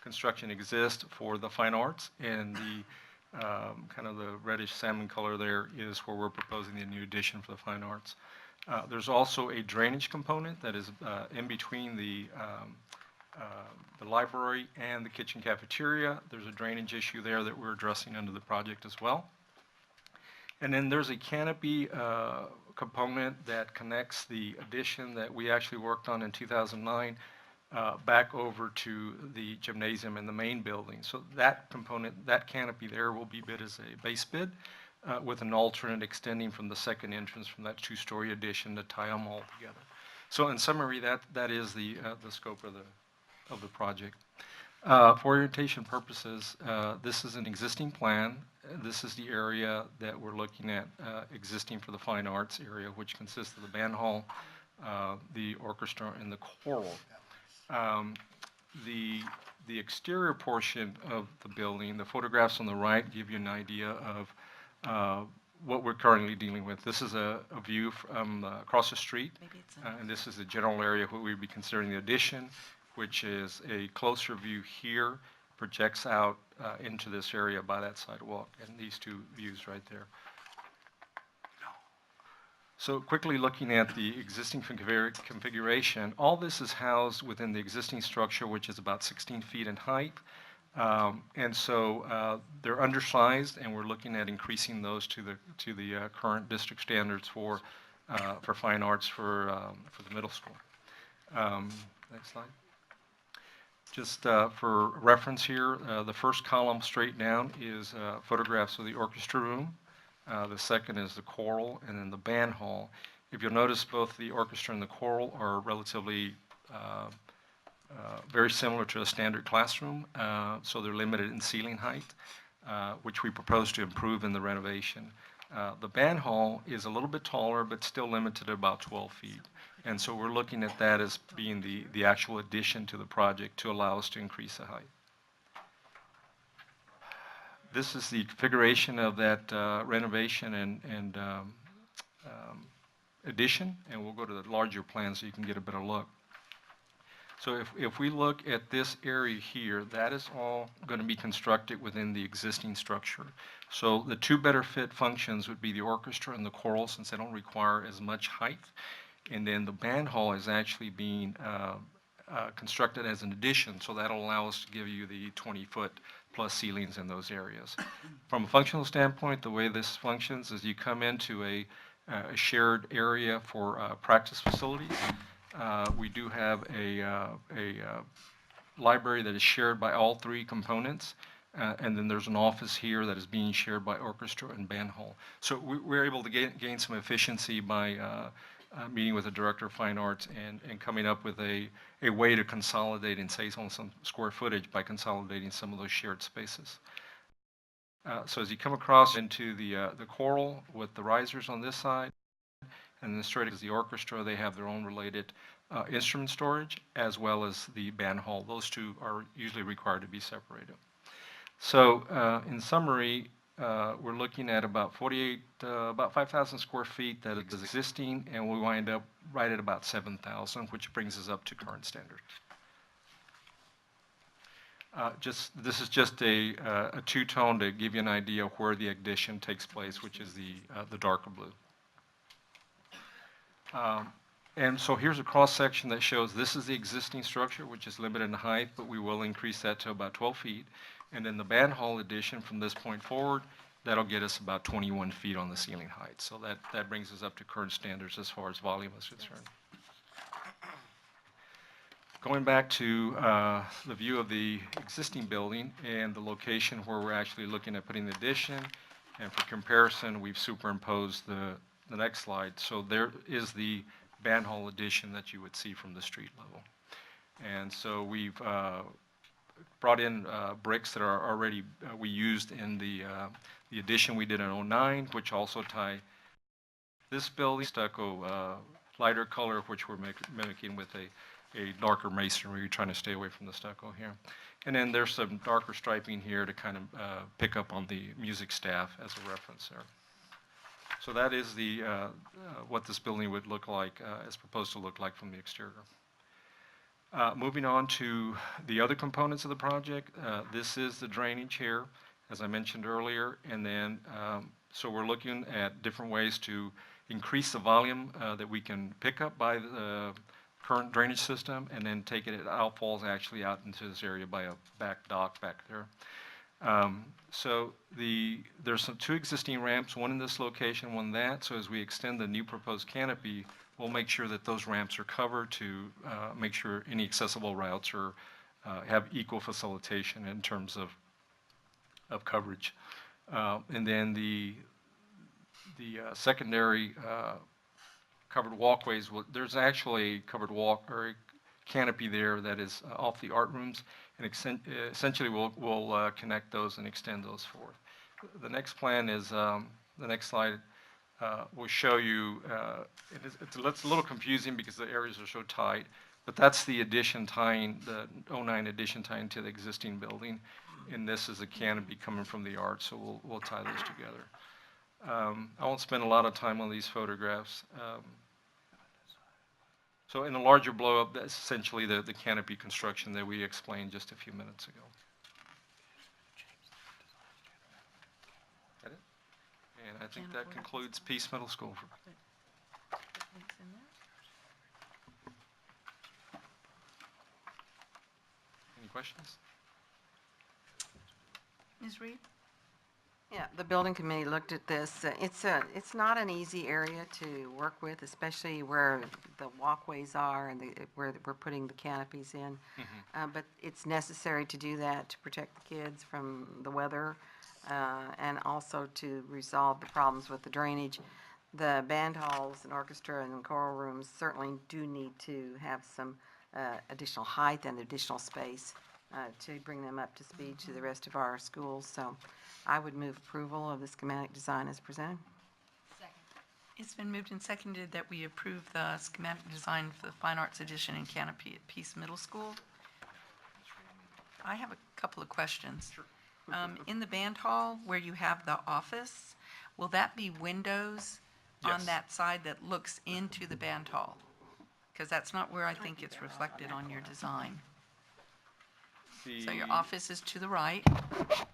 construction exists for the fine arts, and the kind of the reddish salmon color there is where we're proposing the new addition for the fine arts. There's also a drainage component that is in between the library and the kitchen cafeteria. There's a drainage issue there that we're addressing under the project as well. And then there's a canopy component that connects the addition that we actually worked on in 2009 back over to the gymnasium and the main building. So that component, that canopy there will be bid as a base bid with an alternate extending from the second entrance from that two-story addition to tie them all together. So in summary, that is the scope of the project. For orientation purposes, this is an existing plan. This is the area that we're looking at existing for the fine arts area, which consists of the band hall, the orchestra, and the choral. The exterior portion of the building, the photographs on the right give you an idea of what we're currently dealing with. This is a view from across the street, and this is the general area where we'd be considering the addition, which is a closer view here, projects out into this area by that sidewalk, and these two views right there. So quickly looking at the existing configuration, all this is housed within the existing structure, which is about 16 feet in height. And so they're undersized, and we're looking at increasing those to the current district standards for fine arts for the middle school. Next slide. Just for reference here, the first column straight down is photographs of the orchestra room. The second is the choral, and then the band hall. If you'll notice, both the orchestra and the choral are relatively very similar to a standard classroom, so they're limited in ceiling height, which we propose to improve in the renovation. The band hall is a little bit taller, but still limited to about 12 feet. And so we're looking at that as being the actual addition to the project to allow us to increase the height. This is the configuration of that renovation and addition, and we'll go to the larger plan so you can get a better look. So if we look at this area here, that is all going to be constructed within the existing structure. So the two better fit functions would be the orchestra and the choral, since they don't require as much height. And then the band hall is actually being constructed as an addition, so that'll allow us to give you the 20-foot plus ceilings in those areas. From a functional standpoint, the way this functions is you come into a shared area for practice facilities. We do have a library that is shared by all three components, and then there's an office here that is being shared by orchestra and band hall. So we're able to gain some efficiency by meeting with the director of fine arts and coming up with a way to consolidate and save on some square footage by consolidating some of those shared spaces. So as you come across into the choral with the risers on this side, and then straight is the orchestra, they have their own related instrument storage, as well as the band hall. Those two are usually required to be separated. So in summary, we're looking at about 5,000 square feet that is existing, and we wind up right at about 7,000, which brings us up to current standards. This is just a two-tone to give you an idea of where the addition takes place, which is the darker blue. And so here's a cross-section that shows this is the existing structure, which is limited in height, but we will increase that to about 12 feet. And then the band hall addition from this point forward, that'll get us about 21 feet on the ceiling height. So that brings us up to current standards as far as volume is concerned. Going back to the view of the existing building and the location where we're actually looking at putting the addition, and for comparison, we've superimposed the next slide. So there is the band hall addition that you would see from the street level. And so we've brought in bricks that are already we used in the addition we did in '09, which also tie this building stucco lighter color, which we're mimicking with a darker masonry. We're trying to stay away from the stucco here. And then there's some darker striping here to kind of pick up on the music staff as a reference there. So that is the what this building would look like, as proposed to look like from the exterior. Moving on to the other components of the project, this is the drainage here, as I mentioned earlier, and then so we're looking at different ways to increase the volume that we can pick up by the current drainage system, and then take it outfalls actually out into this area by a back dock back there. So there's two existing ramps, one in this location, one that. So as we extend the new proposed canopy, we'll make sure that those ramps are covered to make sure any accessible routes are have equal facilitation in terms of coverage. And then the secondary covered walkways, there's actually a covered walk or a canopy there that is off the art rooms, and essentially we'll connect those and extend those forth. The next plan is, the next slide will show you, it's a little confusing because the areas are so tight, but that's the addition tying, the '09 addition tying to the existing building, and this is a canopy coming from the art, so we'll tie those together. I won't spend a lot of time on these photographs. So in a larger blow-up, that's essentially the canopy construction that we explained just a few minutes ago. Got it? And I think that concludes Peace Middle School. Any questions? Ms. Reed? Yeah, the building committee looked at this. It's not an easy area to work with, especially where the walkways are and where we're putting the canopies in. But it's necessary to do that to protect the kids from the weather and also to resolve the problems with the drainage. The band halls and orchestra and choral rooms certainly do need to have some additional height and additional space to bring them up to speed to the rest of our schools. So I would move approval of the schematic design as presented. Second. It's been moved and seconded that we approve the schematic design for the Fine Arts Edition and Canopy at Peace Middle School. I have a couple of questions. Sure. In the band hall where you have the office, will that be windows on that side that looks into the band hall? Because that's not where I think it's reflected on your design. So your office is to the right.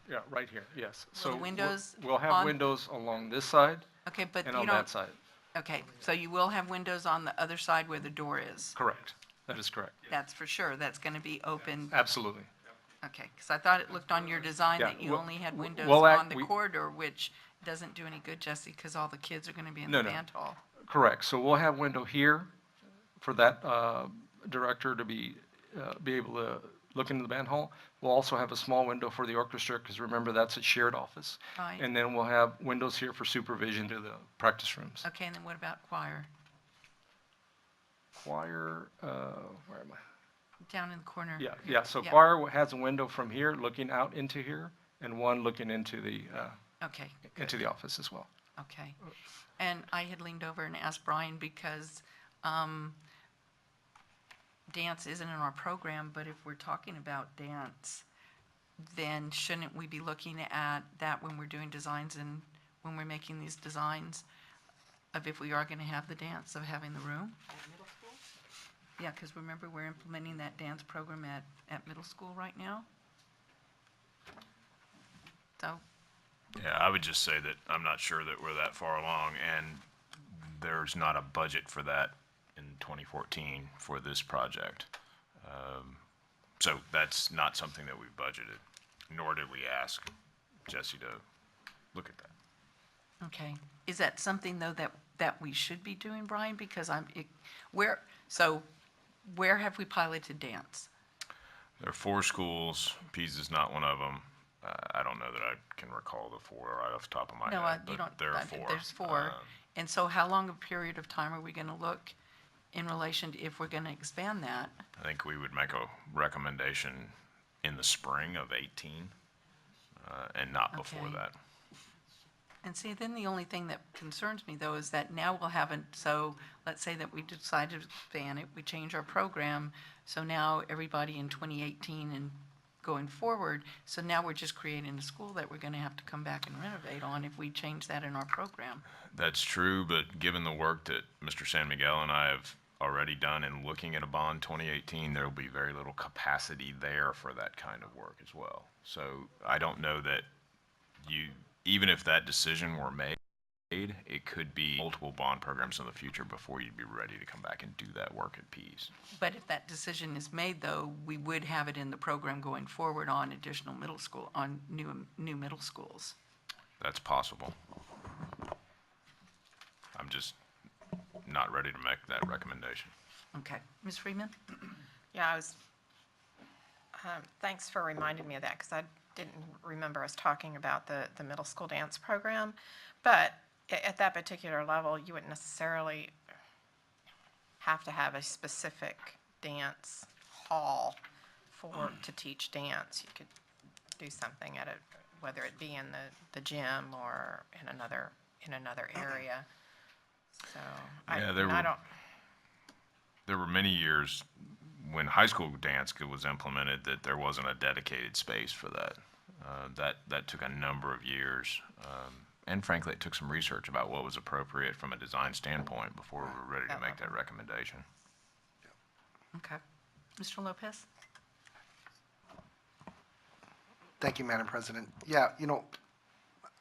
Yeah, right here, yes. So So windows we'll have windows along this side Okay, but and you on don't. that side. Okay, so you will have windows on the other side where the door is. Correct. That is correct. That's for sure. That's going to be open. Absolutely. Okay, because I thought it looked on your design Yeah, that you we'll- only had we'll windows act- on the we- corridor, which doesn't do any good, Jesse, because all the kids are going to be in No, the no. band hall. Correct. So we'll have window here for that director to be able to look into the band hall. We'll also have a small window for the orchestra, because remember, that's a shared office. Right. And then we'll have windows here for supervision to the practice rooms. Okay, and then what about choir? Choir, where am I? Down in the corner. Yeah, so Yeah. choir has a window from here looking out into here, and one looking into the, Okay, into the office as well. okay. And I had leaned over and asked Brian because dance isn't in our program, but if we're talking about dance, then shouldn't we be looking at that when we're doing designs and when we're making these designs of if we are going to have the dance, of having the room? At middle school? Yeah, because remember, we're implementing that dance program at middle school right now. So, Yeah, I would just say that I'm not sure that we're that far along, and there's not a budget for that in 2014 for this project. So that's not something that we've budgeted, nor did we ask Jesse to look at that. okay. Is that something, though, that we should be doing, Brian? Because where have we piloted dance? There are 4 schools. Pease is not one of them. I don't know that I can recall the 4 right off the top of my No, head, you but don't. there are 4. There's 4. And so how long a period of time are we going to look in relation to if we're going to expand that? I think we would make a recommendation in the spring of 18, and not before Okay. that. And see, then the only thing that concerns me, though, is that now we'll have, so let's say that we decide to expand it, we change our program, so now everybody in 2018 and going forward, so now we're just creating a school that we're going to have to come back and renovate on if we change that in our program. That's true, but given the work that Mr. San Miguel and I have already done in looking at a bond 2018, there will be very little capacity there for that kind of work as well. So I don't know that even if that decision were made, it could be multiple bond programs in the future before you'd be ready to come back and do that work at Pease. But if that decision is made, though, we would have it in the program going forward on additional middle school, on new middle schools. That's possible. I'm just not ready to make that recommendation. Okay. Ms. Freeman? Yeah, thanks for reminding me of that, because I didn't remember us talking about the middle school dance program. But at that particular level, you wouldn't necessarily have to have a specific dance hall to teach dance. You could do something at whether it be in the gym or in another area. So Yeah, I don't. There were many years when high school dance was implemented that there wasn't a dedicated space for that. That took a number of years. And frankly, it took some research about what was appropriate from a design standpoint before we were ready to make that recommendation. Okay. Mr. Lopez? Thank you, Madam President. Yeah,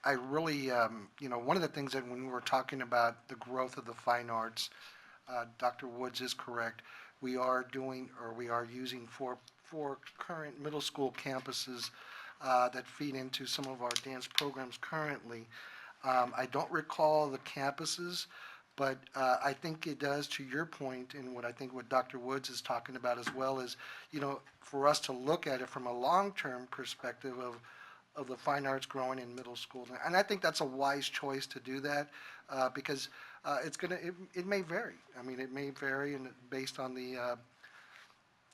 I really, one of the things that when we were talking about the growth of the fine arts, Dr. Woods is correct. We are using four current middle school campuses that feed into some of our dance programs currently. I don't recall the campuses, but I think it does, to your point, and what Dr. Woods is talking about as well is, for us to look at it from a long-term perspective of the fine arts growing in middle school. And I think that's a wise choice to do that because it may vary. I mean, it may vary based on the,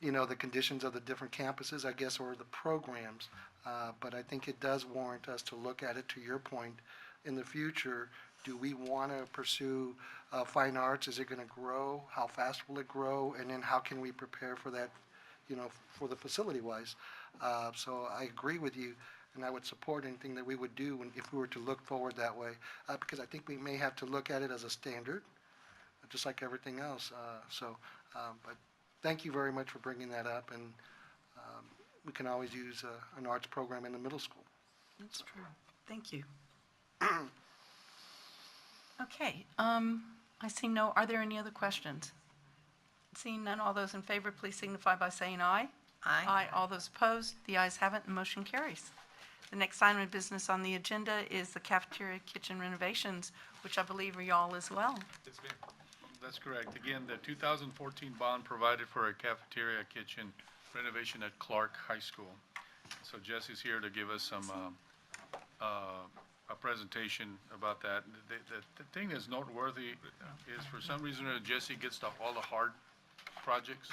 the conditions of the different campuses, I guess, or the programs. But I think it does warrant us to look at it, to your point, in the future. Do we want to pursue fine arts? Is it going to grow? How fast will it grow? And then how can we prepare for that, for the facility-wise? So I agree with you, and I would support anything that we would do if we were to look forward that way, because I think we may have to look at it as a standard, just like everything else. But thank you very much for bringing that up, and we can always use an arts program in the middle school. That's true. Thank you. Okay, I see are there any other questions? Seeing none, all those in favor, please signify by saying aye. Aye. Aye. All those opposed, the ayes have it, and motion carries. The next item of business on the agenda is the cafeteria kitchen renovations, which I believe are y'all as well. That's correct. Again, the 2014 bond provided for a cafeteria kitchen renovation at Clark High School. So Jesse's here to give us some, a presentation about that. The thing that's noteworthy is for some reason Jesse gets all the hard projects.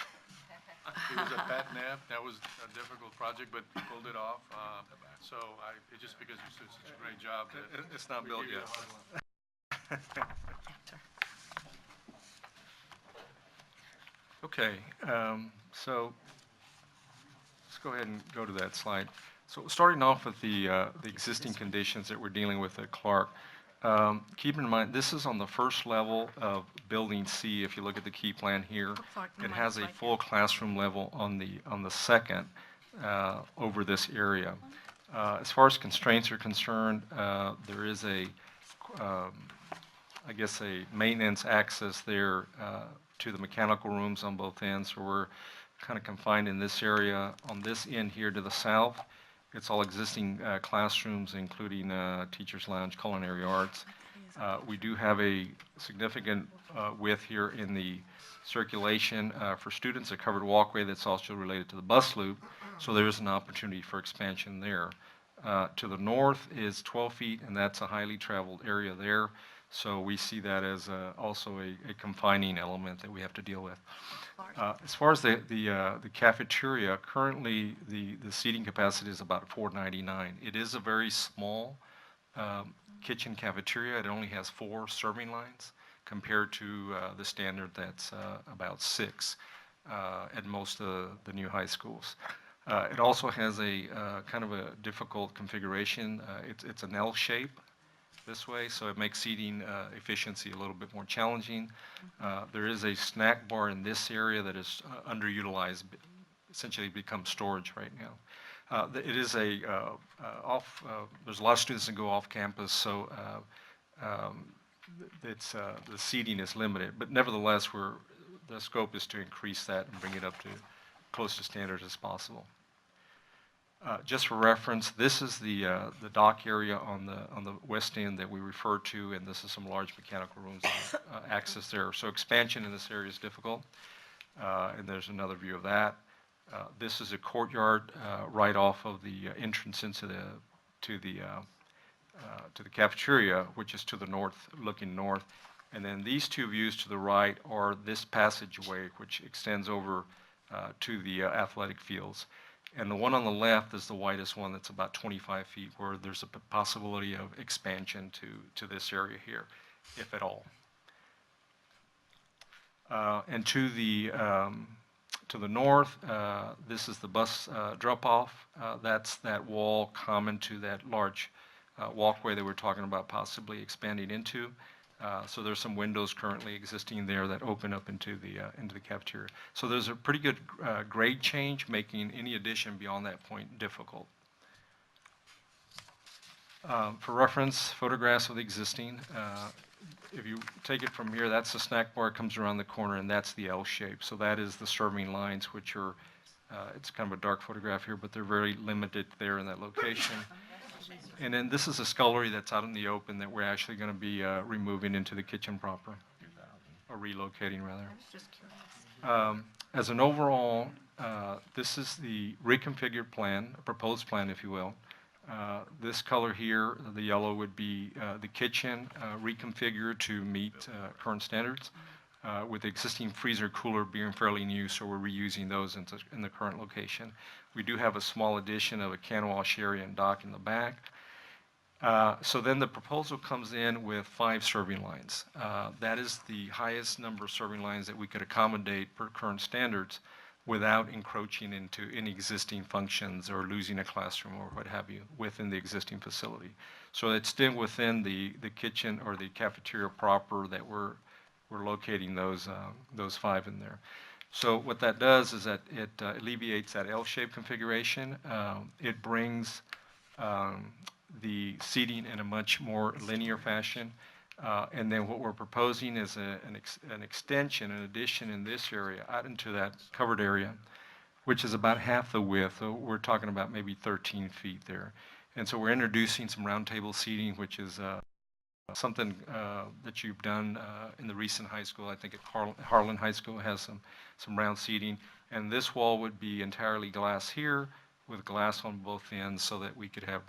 It was a Pat Neff. That was a difficult project, but he pulled it off. So it's just because you did such a great job. It's not built yet. Okay, so let's go ahead and go to that slide. So starting off with the existing conditions that we're dealing with at Clark. Keep in mind, this is on the first level of Building C. If you look at the key plan here, it has a full classroom level on the second over this area. As far as constraints are concerned, there is I guess a maintenance access there to the mechanical rooms on both ends. So we're kind of confined in this area. On this end here to the south, it's all existing classrooms, including teacher's lounge, culinary arts. We do have a significant width here in the circulation for students, a covered walkway that's also related to the bus loop. So there is an opportunity for expansion there. To the north is 12 feet, and that's a highly traveled area there. So we see that as also a confining element that we have to deal with. As far as the cafeteria, currently the seating capacity is about 499. It is a very small kitchen cafeteria. It only has 4 serving lines compared to the standard that's about 6 at most of the new high schools. It also has a kind of a difficult configuration. It's an L shape this way, so it makes seating efficiency a little bit more challenging. There is a snack bar in this area that is underutilized, essentially becomes storage right now. It is there's a lot of students that go off campus, so the seating is limited, but nevertheless, the scope is to increase that and bring it up to close to standards as possible. Just for reference, this is the dock area on the west end that we refer to, and this is some large mechanical rooms access there. So expansion in this area is difficult, and there's another view of that. This is a courtyard right off of the entrance into to the cafeteria, which is to the north, looking north. And then these two views to the right are this passageway, which extends over to the athletic fields. And the one on the left is the widest one that's about 25 feet, where there's a possibility of expansion to this area here, if at all. And to the north, this is the bus drop-off. That's that wall common to that large walkway that we're talking about possibly expanding into. So there's some windows currently existing there that open up into the cafeteria. So there's a pretty good grade change, making any addition beyond that point difficult. For reference, photographs of the existing. If you take it from here, that's the snack bar, comes around the corner, and that's the L shape. So that is the serving lines, which are, it's kind of a dark photograph here, but they're very limited there in that location. And then this is a scullery that's out in the open that we're actually going to be removing into the kitchen proper, or relocating rather. As an overall, this is the reconfigured plan, a proposed plan, if you will. This color here, the yellow, would be the kitchen reconfigured to meet current standards, with the existing freezer cooler being fairly new, so we're reusing those in the current location. We do have a small addition of a can wash area and dock in the back. So then the proposal comes in with 5 serving lines. That is the highest number of serving lines that we could accommodate per current standards without encroaching into any existing functions or losing a classroom or what have you within the existing facility. So it's still within the kitchen or the cafeteria proper that we're locating those 5 in there. So what that does is that it alleviates that L-shaped configuration. It brings the seating in a much more linear fashion. And then what we're proposing is an extension, an addition in this area out into that covered area, which is about half the width. So we're talking about maybe 13 feet there. And so we're introducing some round table seating, which is something that you've done in the recent high school. I think at Harlan High School has some round seating. And this wall would be entirely glass here with glass on both ends so that we could have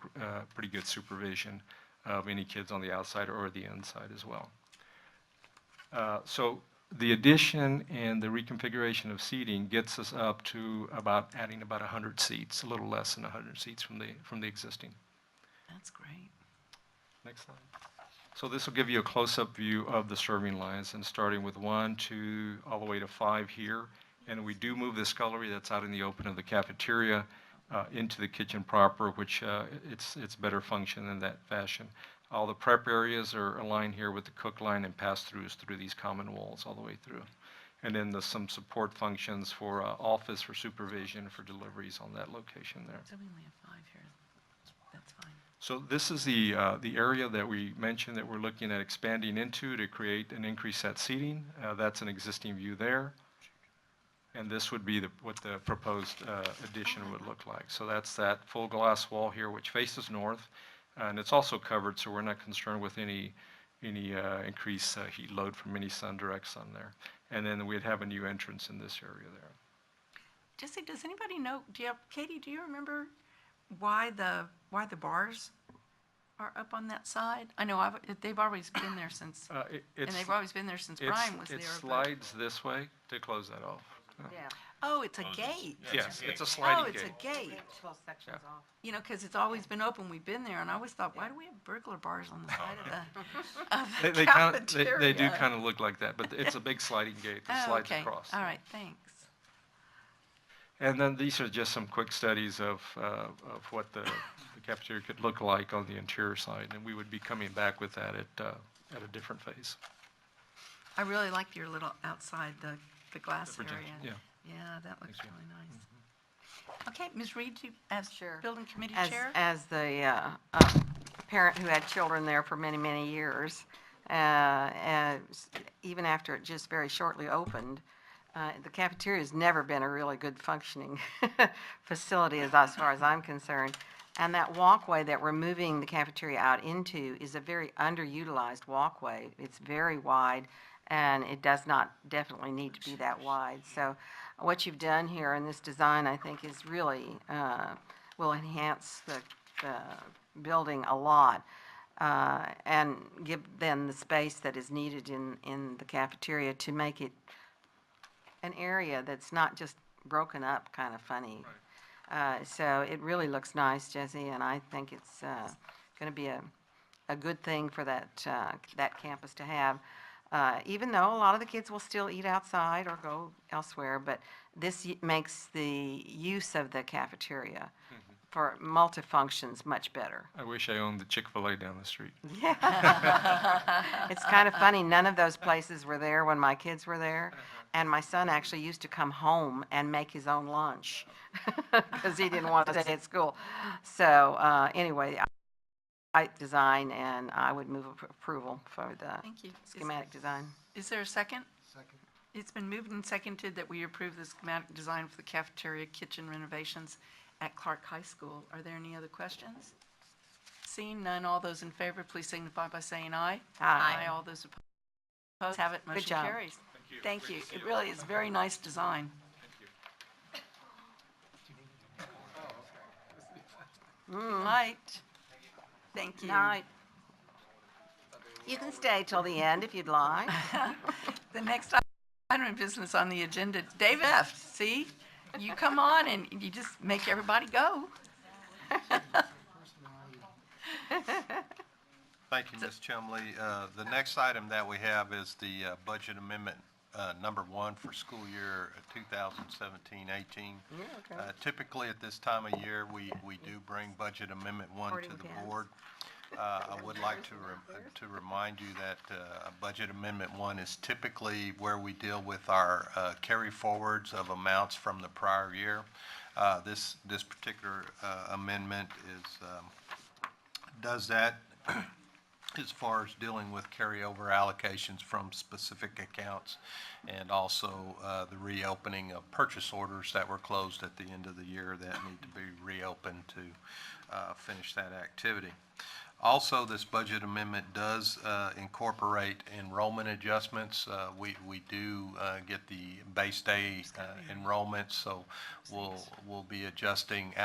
pretty good supervision of any kids on the outside or the inside as well. So the addition and the reconfiguration of seating gets us up to adding about 100 seats, a little less than 100 seats from the existing. That's great. Next slide. So this will give you a close-up view of the serving lines, and starting with 1, 2, all the way to 5 here. And we do move this scullery that's out in the open of the cafeteria into the kitchen proper, which it's better function in that fashion. All the prep areas are aligned here with the cook line and pass-throughs through these common walls all the way through. And then there's some support functions for office, for supervision, for deliveries on that location there. So we only have 5 here. That's fine. So this is the area that we mentioned that we're looking at expanding into to create an increased set seating. That's an existing view there. And this would be what the proposed addition would look like. So that's that full glass wall here, which faces north. And it's also covered, so we're not concerned with any increased heat load from any sun, direct sun there. And then we'd have a new entrance in this area there. Jesse, does anybody know, Katie, do you remember why the bars are up on that side? I know they've always been there since, and they've always been there since Brian was there. It slides this way to close that off. Yeah. Oh, it's a gate. Yes, it's a sliding gate. Oh, it's a gate. Pull sections off. You know, because it's always been open. We've been there, and I always thought, why do we have burglar bars on the side of the cafeteria? They do kind of look like that, but it's a big sliding gate that slides okay. across. All right, thanks. And then these are just some quick studies of what the cafeteria could look like on the interior side, and we would be coming back with that at a different phase. I really like your little outside, the glass area. Yeah. Yeah, that looks really nice. Okay, Ms. Reed, you as Sure. building committee As, chair? as the parent who had children there for many, many years, and even after it just very shortly opened, the cafeteria has never been a really good functioning facility as far as I'm concerned. And that walkway that we're moving the cafeteria out into is a very underutilized walkway. It's very wide, and it does not definitely need to be that wide. So what you've done here in this design, I think, is really will enhance the building a lot and give them the space that is needed in the cafeteria to make it an area that's not just broken up kind of funny. So it really looks nice, Jesse, and I think it's going to be a good thing for that campus to have. Even though a lot of the kids will still eat outside or go elsewhere, but this makes the use of the cafeteria for multifunctions much better. I wish I owned the Chick-fil-A down the street. Yeah. It's kind of funny, none of those places were there when my kids were there, and my son actually used to come home and make his own lunch because he didn't want to stay at school. So anyway, I design, and I would move approval for the Thank you. schematic design. Is there a second? Second. It's been moved and seconded that we approve the schematic design for the cafeteria kitchen renovations at Clark High School. Are there any other questions? Seeing none, all those in favor, please signify by saying aye. Aye. All those opposed, have it, motion job. carries. Thank you. It really is very nice design. Night. Thank you. Night. You can stay till the end if you'd like. The next item of business on the agenda, David left, see? You come on and you just make everybody go. Thank you, Ms. Chumley. The next item that we have is the budget amendment number 1 for school year 2017-18. Typically, at this time of year, we do bring budget amendment 1 to the board. I would like to remind you that budget amendment 1 is typically where we deal with our carry forwards of amounts from the prior year. This particular amendment does that. as far as dealing with carryover allocations from specific accounts, and also the reopening of purchase orders that were closed at the end of the year that need to be reopened to finish that activity. Also, this budget amendment does incorporate enrollment adjustments. We do get the base day enrollment, so we'll be adjusting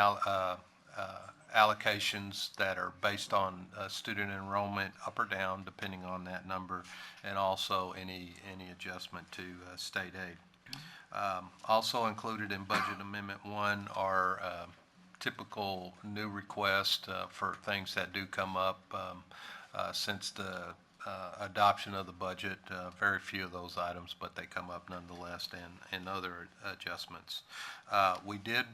allocations that are based on student enrollment up or down depending on that number, and also any adjustment to state aid. Also included in Budget Amendment 1 are typical new requests for things that do come up since the adoption of the budget. Very few of those items, but they come up nonetheless, and other adjustments. We did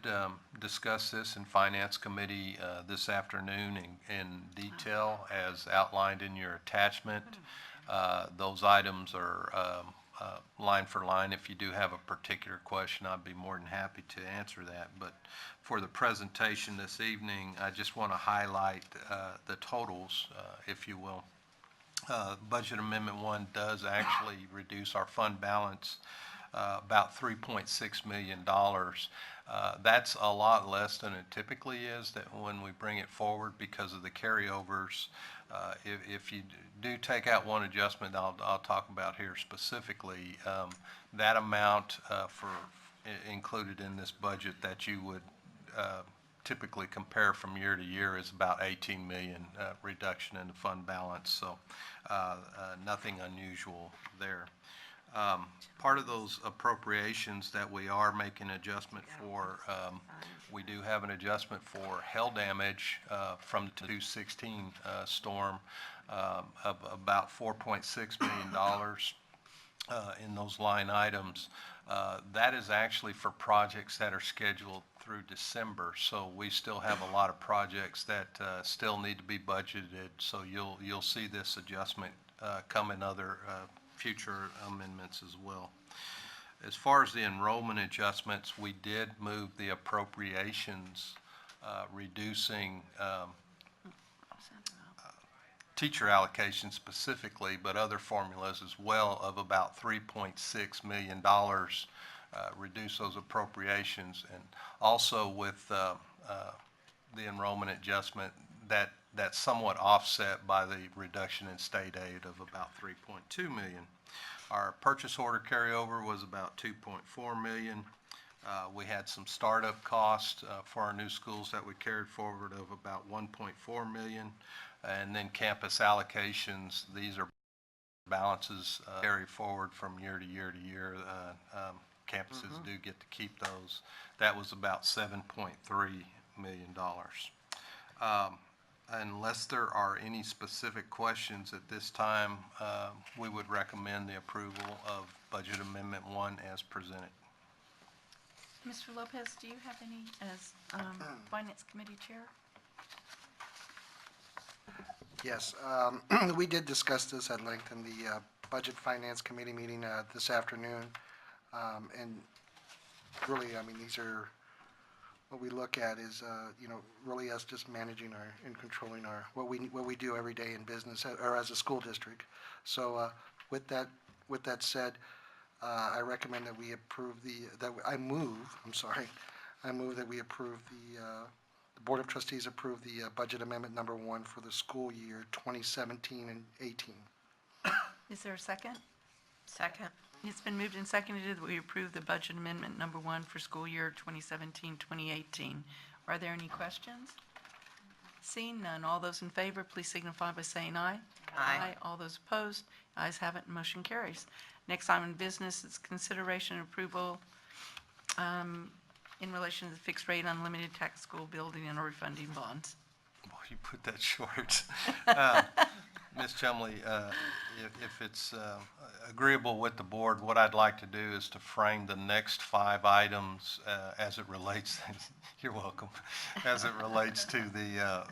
discuss this in Finance Committee this afternoon in detail as outlined in your attachment. Those items are line for line. If you do have a particular question, I'd be more than happy to answer that. But for the presentation this evening, I just want to highlight the totals, if you will. Budget Amendment 1 does actually reduce our fund balance about $3.6 million. That's a lot less than it typically is that when we bring it forward because of the carryovers. If you do take out one adjustment I'll talk about here specifically, that amount included in this budget that you would typically compare from year to year is about 18 million reduction in the fund balance, so nothing unusual there. Part of those appropriations that we are making adjustment for, we do have an adjustment for hail damage from the 216 storm of about $4.6 million in those line items. That is actually for projects that are scheduled through December, so we still have a lot of projects that still need to be budgeted, so you'll see this adjustment come in other future amendments as well. As far as the enrollment adjustments, we did move the appropriations, reducing teacher allocation specifically, but other formulas as well, of about $3.6 million, reduce those appropriations. And also with the enrollment adjustment, that's somewhat offset by the reduction in state aid of about $3.2 million. Our purchase order carryover was about $2.4 million. We had some startup costs for our new schools that we carried forward of about $1.4 million. And then campus allocations, these are balances carry forward from year to year to year. Campuses do get to keep those. That was about $7.3 million. Unless there are any specific questions at this time, we would recommend the approval of Budget Amendment 1 as presented. Mr. Lopez, do you have any as Finance Committee Chair? Yes, we did discuss this at length in the Budget Finance Committee meeting this afternoon. And really, I mean, these are, what we look at is, really us just managing and controlling what we do every day in business or as a school district. So with that said, I recommend that we approve I move that we approve the Board of Trustees approve the Budget Amendment number 1 for the school year 2017 and 18. Is there a second? Second. It's been moved and seconded that we approve the Budget Amendment number 1 for school year 2017-2018. Are there any questions? Seeing none, all those in favor, please signify by saying aye. Aye. All those opposed, ayes have it, and motion carries. Next item in business is consideration and approval in relation to the fixed rate unlimited tax school building and refunding bonds. Boy, you put that short. Ms. Chumley, if it's agreeable with the board, what I'd like to do is to frame the next 5 items as it relates, you're welcome, as it relates to the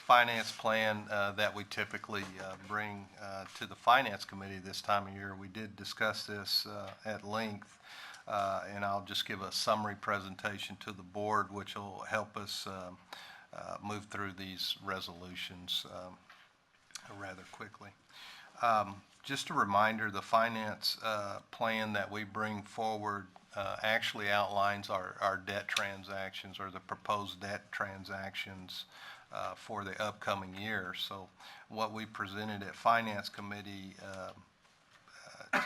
finance plan that we typically bring to the Finance Committee this time of year. We did discuss this at length, and I'll just give a summary presentation to the board, which will help us move through these resolutions. rather quickly. Just a reminder, the finance plan that we bring forward actually outlines our debt transactions or the proposed debt transactions for the upcoming year. So what we presented at Finance Committee,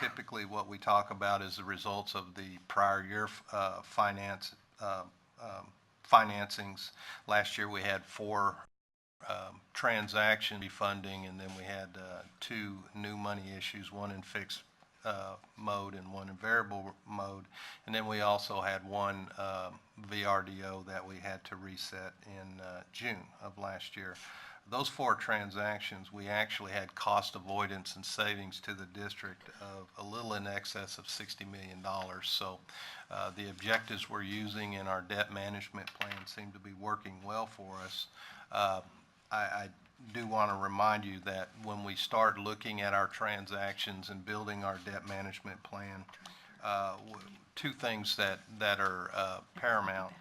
typically what we talk about is the results of the prior year financings. Last year we had 4 transaction funding, and then we had 2 new money issues, one in fixed mode and one in variable mode. And then we also had one VRDO that we had to reset in June of last year. Those 4 transactions, we actually had cost avoidance and savings to the district of a little in excess of $60 million. So the objectives we're using in our debt management plan seem to be working well for us. I do want to remind you that when we start looking at our transactions and building our debt management plan, 2 things that are paramount.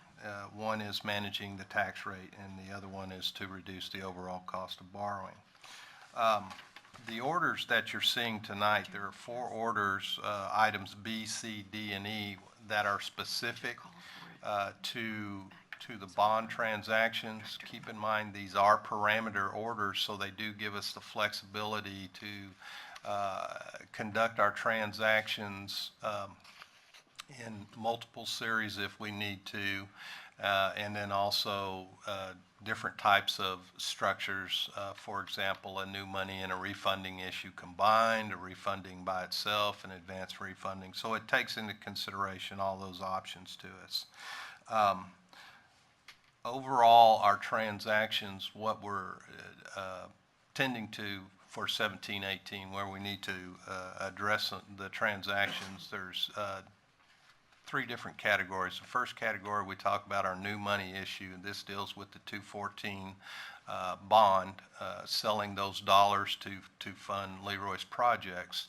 One is managing the tax rate, and the other one is to reduce the overall cost of borrowing. The orders that you're seeing tonight, there are 4 orders, items B, C, D, and E, that are specific to the bond transactions. Keep in mind, these are parameter orders, so they do give us the flexibility to conduct our transactions in multiple series if we need to, and then also different types of structures. For example, a new money and a refunding issue combined, a refunding by itself, and advanced refunding. So it takes into consideration all those options to us. Overall, our transactions, what we're tending to for 17-18, where we need to address the transactions, there's 3 different categories. The first category, we talk about our new money issue. This deals with the 214 bond, selling those dollars to fund Leroy's projects.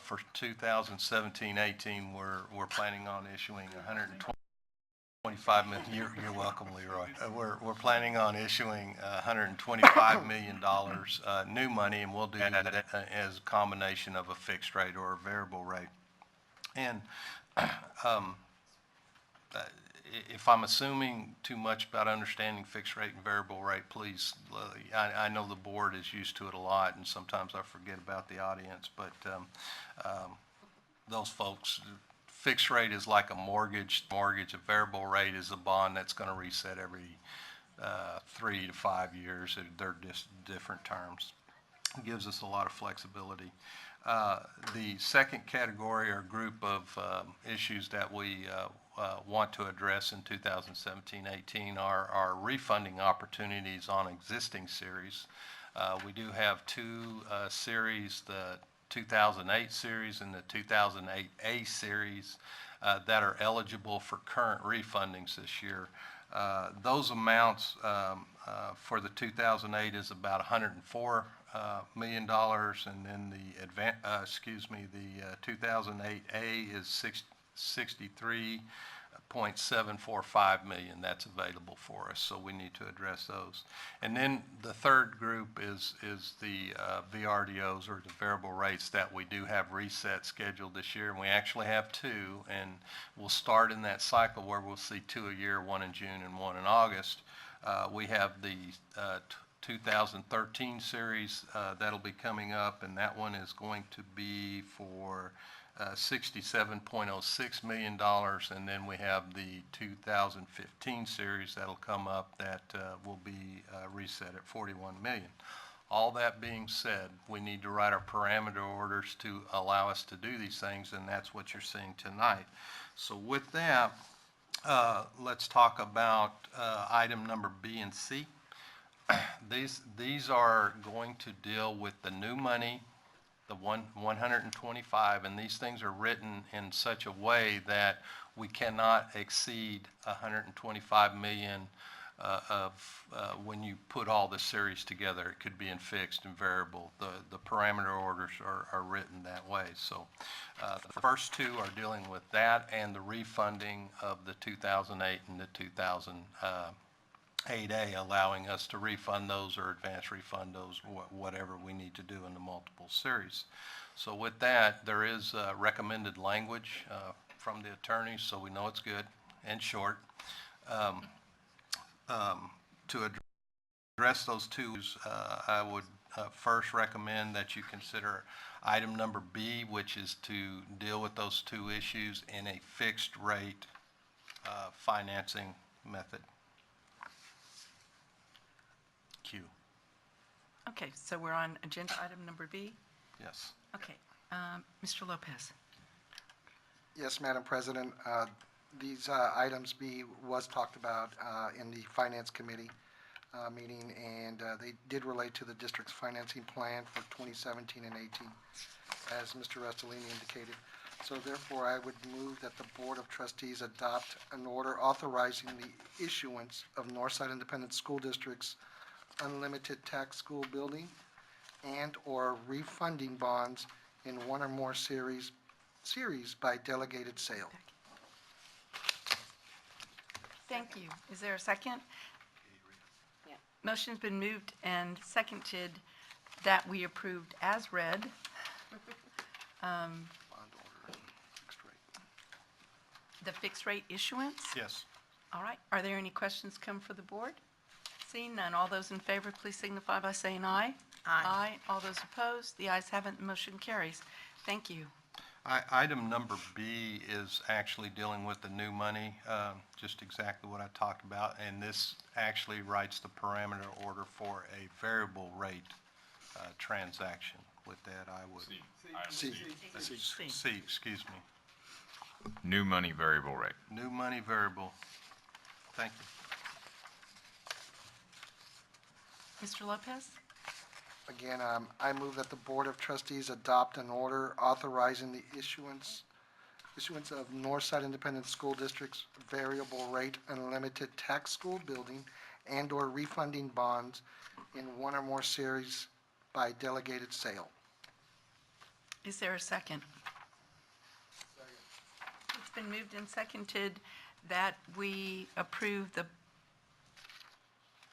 For 2017-18, we're planning on issuing 125 million. You're welcome, Leroy. We're planning on issuing $125 million new money, and we'll do that as a combination of a fixed rate or a variable rate. And if I'm assuming too much about understanding fixed rate and variable rate, please, I know the board is used to it a lot, and sometimes I forget about the audience, but those folks, fixed rate is like a mortgage. A variable rate is a bond that's going to reset every 3 to 5 years. They're just different terms. It gives us a lot of flexibility. The second category or group of issues that we want to address in 2017-18 are refunding opportunities on existing series. We do have 2 series, the 2008 series and the 2008A series, that are eligible for current refundings this year. Those amounts for the 2008 is about $104 million, and then the 2008A is $63.745 million that's available for us, so we need to address those. And then the third group is the VRDOs, or the variable rates, that we do have reset scheduled this year, and we actually have 2, and we'll start in that cycle where we'll see 2 a year, 1 in June and 1 in August. We have the 2013 series that'll be coming up, and that one is going to be for $67.06 million, and then we have the 2015 series that'll come up that will be reset at $41 million. All that being said, we need to write our parameter orders to allow us to do these things, and that's what you're seeing tonight. So with that, let's talk about item number B and C. These are going to deal with the new money, the 125, and these things are written in such a way that we cannot exceed 125 million when you put all the series together. It could be in fixed and variable. The parameter orders are written that way. So the first 2 are dealing with that and the refunding of the 2008 and the 8A, allowing us to refund those or advance refund those, whatever we need to do in the multiple series. So with that, there is recommended language from the attorneys, so we know it's good and short. To address those two, I would first recommend that you consider item number B, which is to deal with those two issues in a fixed rate financing method. Q. Okay, so we're on agenda item number B? Yes. Okay, Mr. Lopez. Yes, Madam President. These items B was talked about in the Finance Committee meeting, and they did relate to the district's financing plan for 2017 and 18, as Mr. Restolini indicated. So therefore, I would move that the Board of Trustees adopt an order authorizing the issuance of Northside Independent School District's unlimited tax school building and/or refunding bonds in one or more series by delegated sale. Thank you. Is there a second? Yeah. Motion's been moved and seconded that we approved as read. Bond order, fixed rate. The fixed rate issuance? Yes. All right. Are there any questions come for the board? Seeing none, all those in favor, please signify by saying aye. Aye. Aye. All those opposed, the ayes have it, the motion carries. Thank you. Item number B is actually dealing with the new money, just exactly what I talked about, and this actually writes the parameter order for a variable rate transaction. With that, I would... C. C, excuse me. New money variable rate. New money variable. Thank you. Mr. Lopez? Again, I move that the Board of Trustees adopt an order authorizing the issuance of Northside Independent School District's variable rate unlimited tax school building and/or refunding bonds in one or more series by delegated sale. Is there a second? It's been moved and seconded that we approve the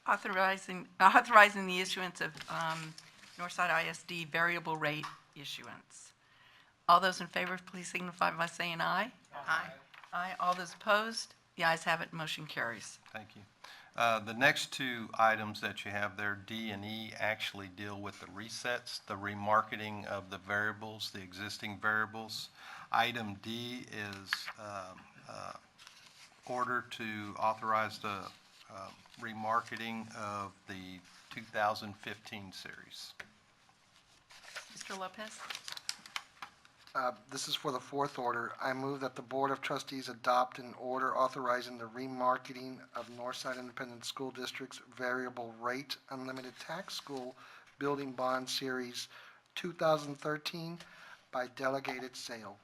authorizing the issuance of Northside ISD variable rate issuance. All those in favor, please signify by saying aye. Aye. Aye. All those opposed, the ayes have it, motion carries. Thank you. The next two items that you have there, D and E, actually deal with the resets, the remarketing of the variables, the existing variables. Item D is order to authorize the remarketing of the 2015 series. Mr. Lopez? This is for the fourth order. I move that the Board of Trustees adopt an order authorizing the remarketing of Northside Independent School District's variable rate unlimited tax school building bond series 2013 by delegated sale.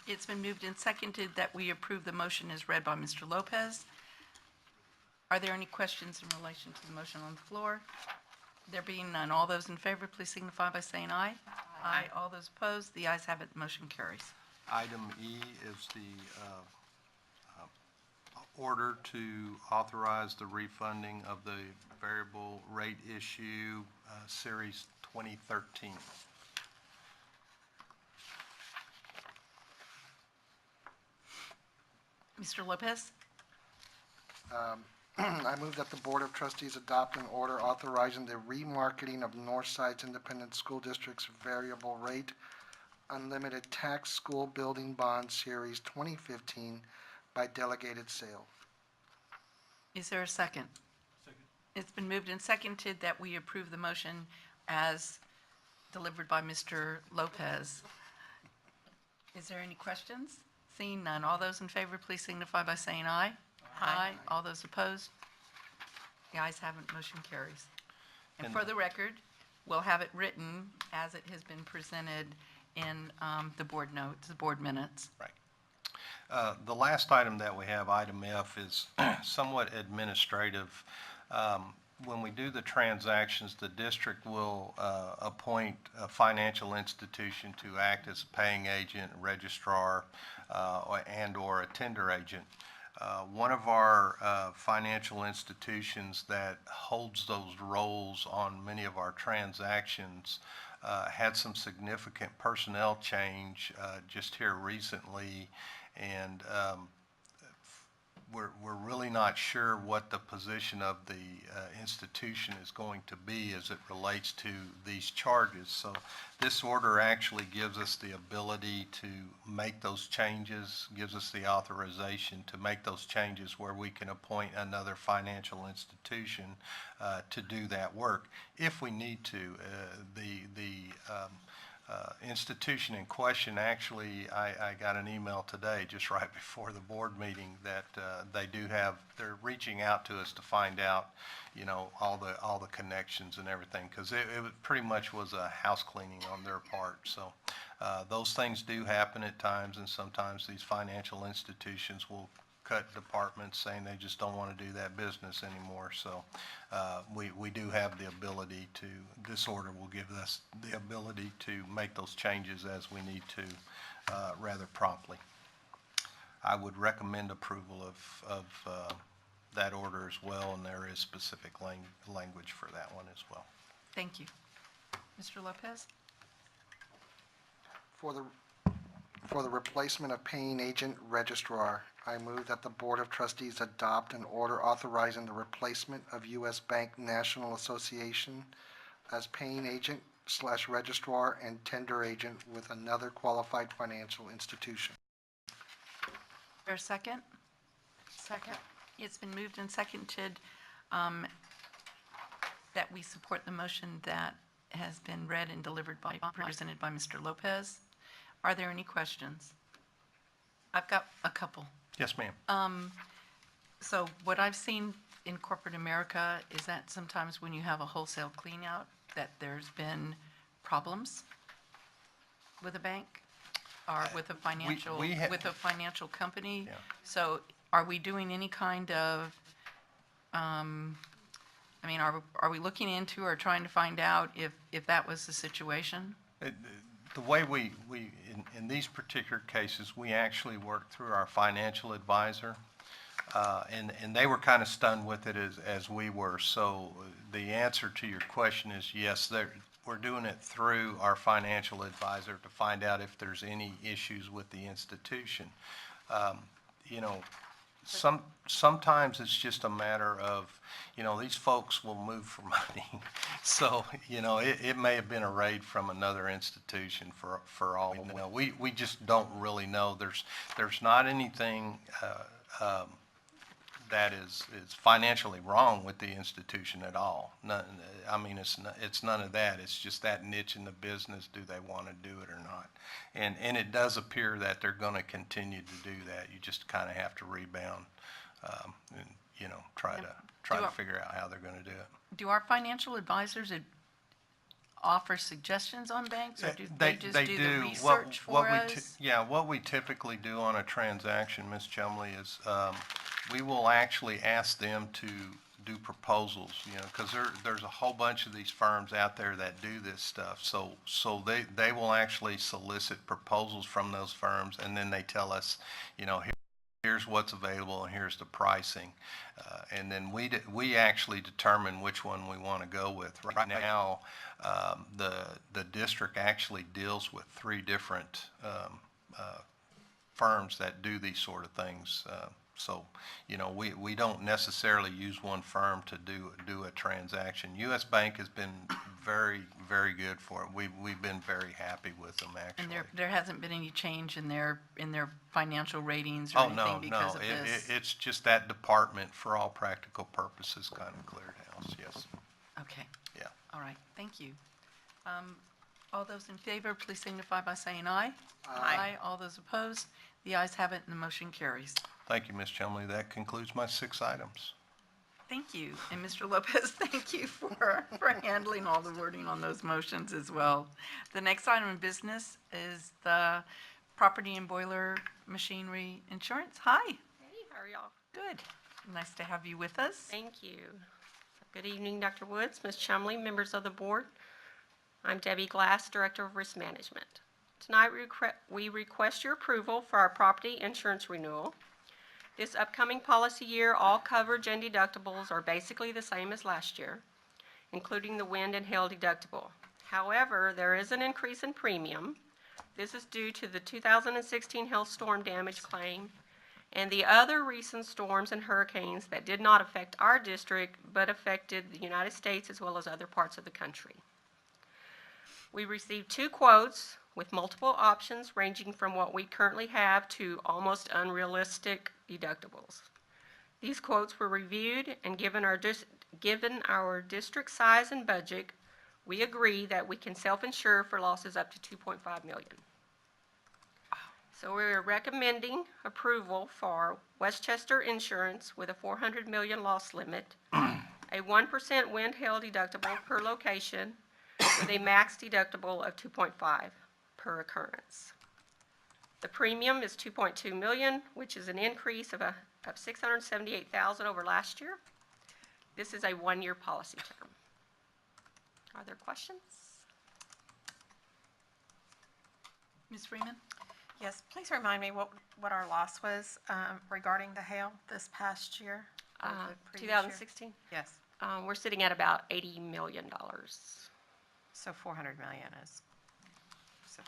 It's been moved and seconded that we approve the motion as read by Mr. Lopez. Are there any questions in relation to the motion on the floor? There being none, all those in favor, please signify by saying aye. Aye. All those opposed, the ayes have it, motion carries. Item E is the order to authorize the refunding of the variable rate issue series 2013. Mr. Lopez? I move that the Board of Trustees adopt an order authorizing the remarketing of Northside's Independent School District's variable rate unlimited tax school building bond series 2015 by delegated sale. Is there a second? Second. It's been moved and seconded that we approve the motion as delivered by Mr. Lopez. Is there any questions? Seeing none, all those in favor, please signify by saying aye. Aye. All those opposed? The ayes have it, motion carries. And for the record, we'll have it written as it has been presented in the board notes, the board minutes. Right. The last item that we have, item F, is somewhat administrative. When we do the transactions, the district will appoint a financial institution to act as a paying agent, registrar, and/or a tender agent. One of our financial institutions that holds those roles on many of our transactions had some significant personnel change just here recently, and we're really not sure what the position of the institution is going to be as it relates to these charges. So this order actually gives us the ability to make those changes, gives us the authorization to make those changes where we can appoint another financial institution to do that work if we need to. Institution in question, actually, I got an email today just right before the board meeting that they're reaching out to us to find out, all the connections and everything, because it pretty much was a house cleaning on their part. So those things do happen at times, and sometimes these financial institutions will cut departments saying they just don't want to do that business anymore. So we do have the ability to, this order will give us the ability to make those changes as we need to rather promptly. I would recommend approval of that order as well, and there is specific language for that one as well. Thank you. Mr. Lopez? For the replacement of paying agent registrar, I move that the Board of Trustees adopt an order authorizing the replacement of U.S. Bank National Association as paying agent / registrar and tender agent with another qualified financial institution. Is there a second? Second. It's been moved and seconded that we support the motion that has been read and presented by Mr. Lopez. Are there any questions? I've got a couple. Yes, ma'am. So what I've seen in corporate America is that sometimes when you have a wholesale clean out, that there's been problems with a bank or with a financial company. Yeah. So are we doing any kind of, are we looking into or trying to find out if that was the situation? The way we in these particular cases, we actually work through our financial advisor, and they were kind of stunned with it as we were. So the answer to your question is yes, we're doing it through our financial advisor to find out if there's any issues with the institution. Sometimes it's just a matter of, these folks will move for money. So, it may have been a raid from another institution for all we know. We just don't really know. There's not anything that is financially wrong with the institution at all. None, it's none of that. It's just that niche in the business. Do they want to do it or not? And it does appear that they're going to continue to do that. You just kind of have to rebound and try to figure out how they're going to do it. Do our financial advisors offer suggestions on banks, or do they just do the research for us? What we typically do on a transaction, Ms. Chumley, is we will actually ask them to do proposals, because there's a whole bunch of these firms out there that do this stuff. So they will actually solicit proposals from those firms, and then they tell us, here's what's available and here's the pricing. And then we actually determine which one we want to go with. Right now, the district actually deals with 3 different firms that do these sort of things. So, we don't necessarily use one firm to do a transaction. U.S. Bank has been very, very good for it. We've been very happy with them, actually. And there hasn't been any change in their financial ratings or anything because of this? It's just that department, for all practical purposes, kind of cleared house, yes. Okay. Yeah. All right, thank you. All those in favor, please signify by saying aye. Aye. All those opposed? The ayes have it and the motion carries. Thank you, Ms. Chumley. That concludes my 6 items. Thank you. And Mr. Lopez, thank you for handling all the wording on those motions as well. The next item of business is the property and boiler machinery insurance. Hi. Hey, how are y'all? Good. Nice to have you with us. Thank you. Good evening, Dr. Woods, Ms. Chumley, members of the board. I'm Debbie Glass, Director of Risk Management. Tonight we request your approval for our property insurance renewal. This upcoming policy year, all coverage and deductibles are basically the same as last year, including the wind and hail deductible. However, there is an increase in premium. This is due to the 2016 hailstorm damage claim and the other recent storms and hurricanes that did not affect our district but affected the United States as well as other parts of the country. We received 2 quotes with multiple options ranging from what we currently have to almost unrealistic deductibles. These quotes were reviewed, and given our district size and budget, we agree that we can self-insure for losses up to $2.5 million. So we are recommending approval for Westchester Insurance with a $400 million loss limit, a 1% wind hail deductible per location with a max deductible of $2.5 per occurrence. The premium is $2.2 million, which is an increase of $678,000 over last year. This is a 1-year policy term. Are there questions? Ms. Freeman? Yes, please remind me what our loss was regarding the hail this past year? or the previous year? 2016? Yes. We're sitting at about $80 million. So 400 million is. So,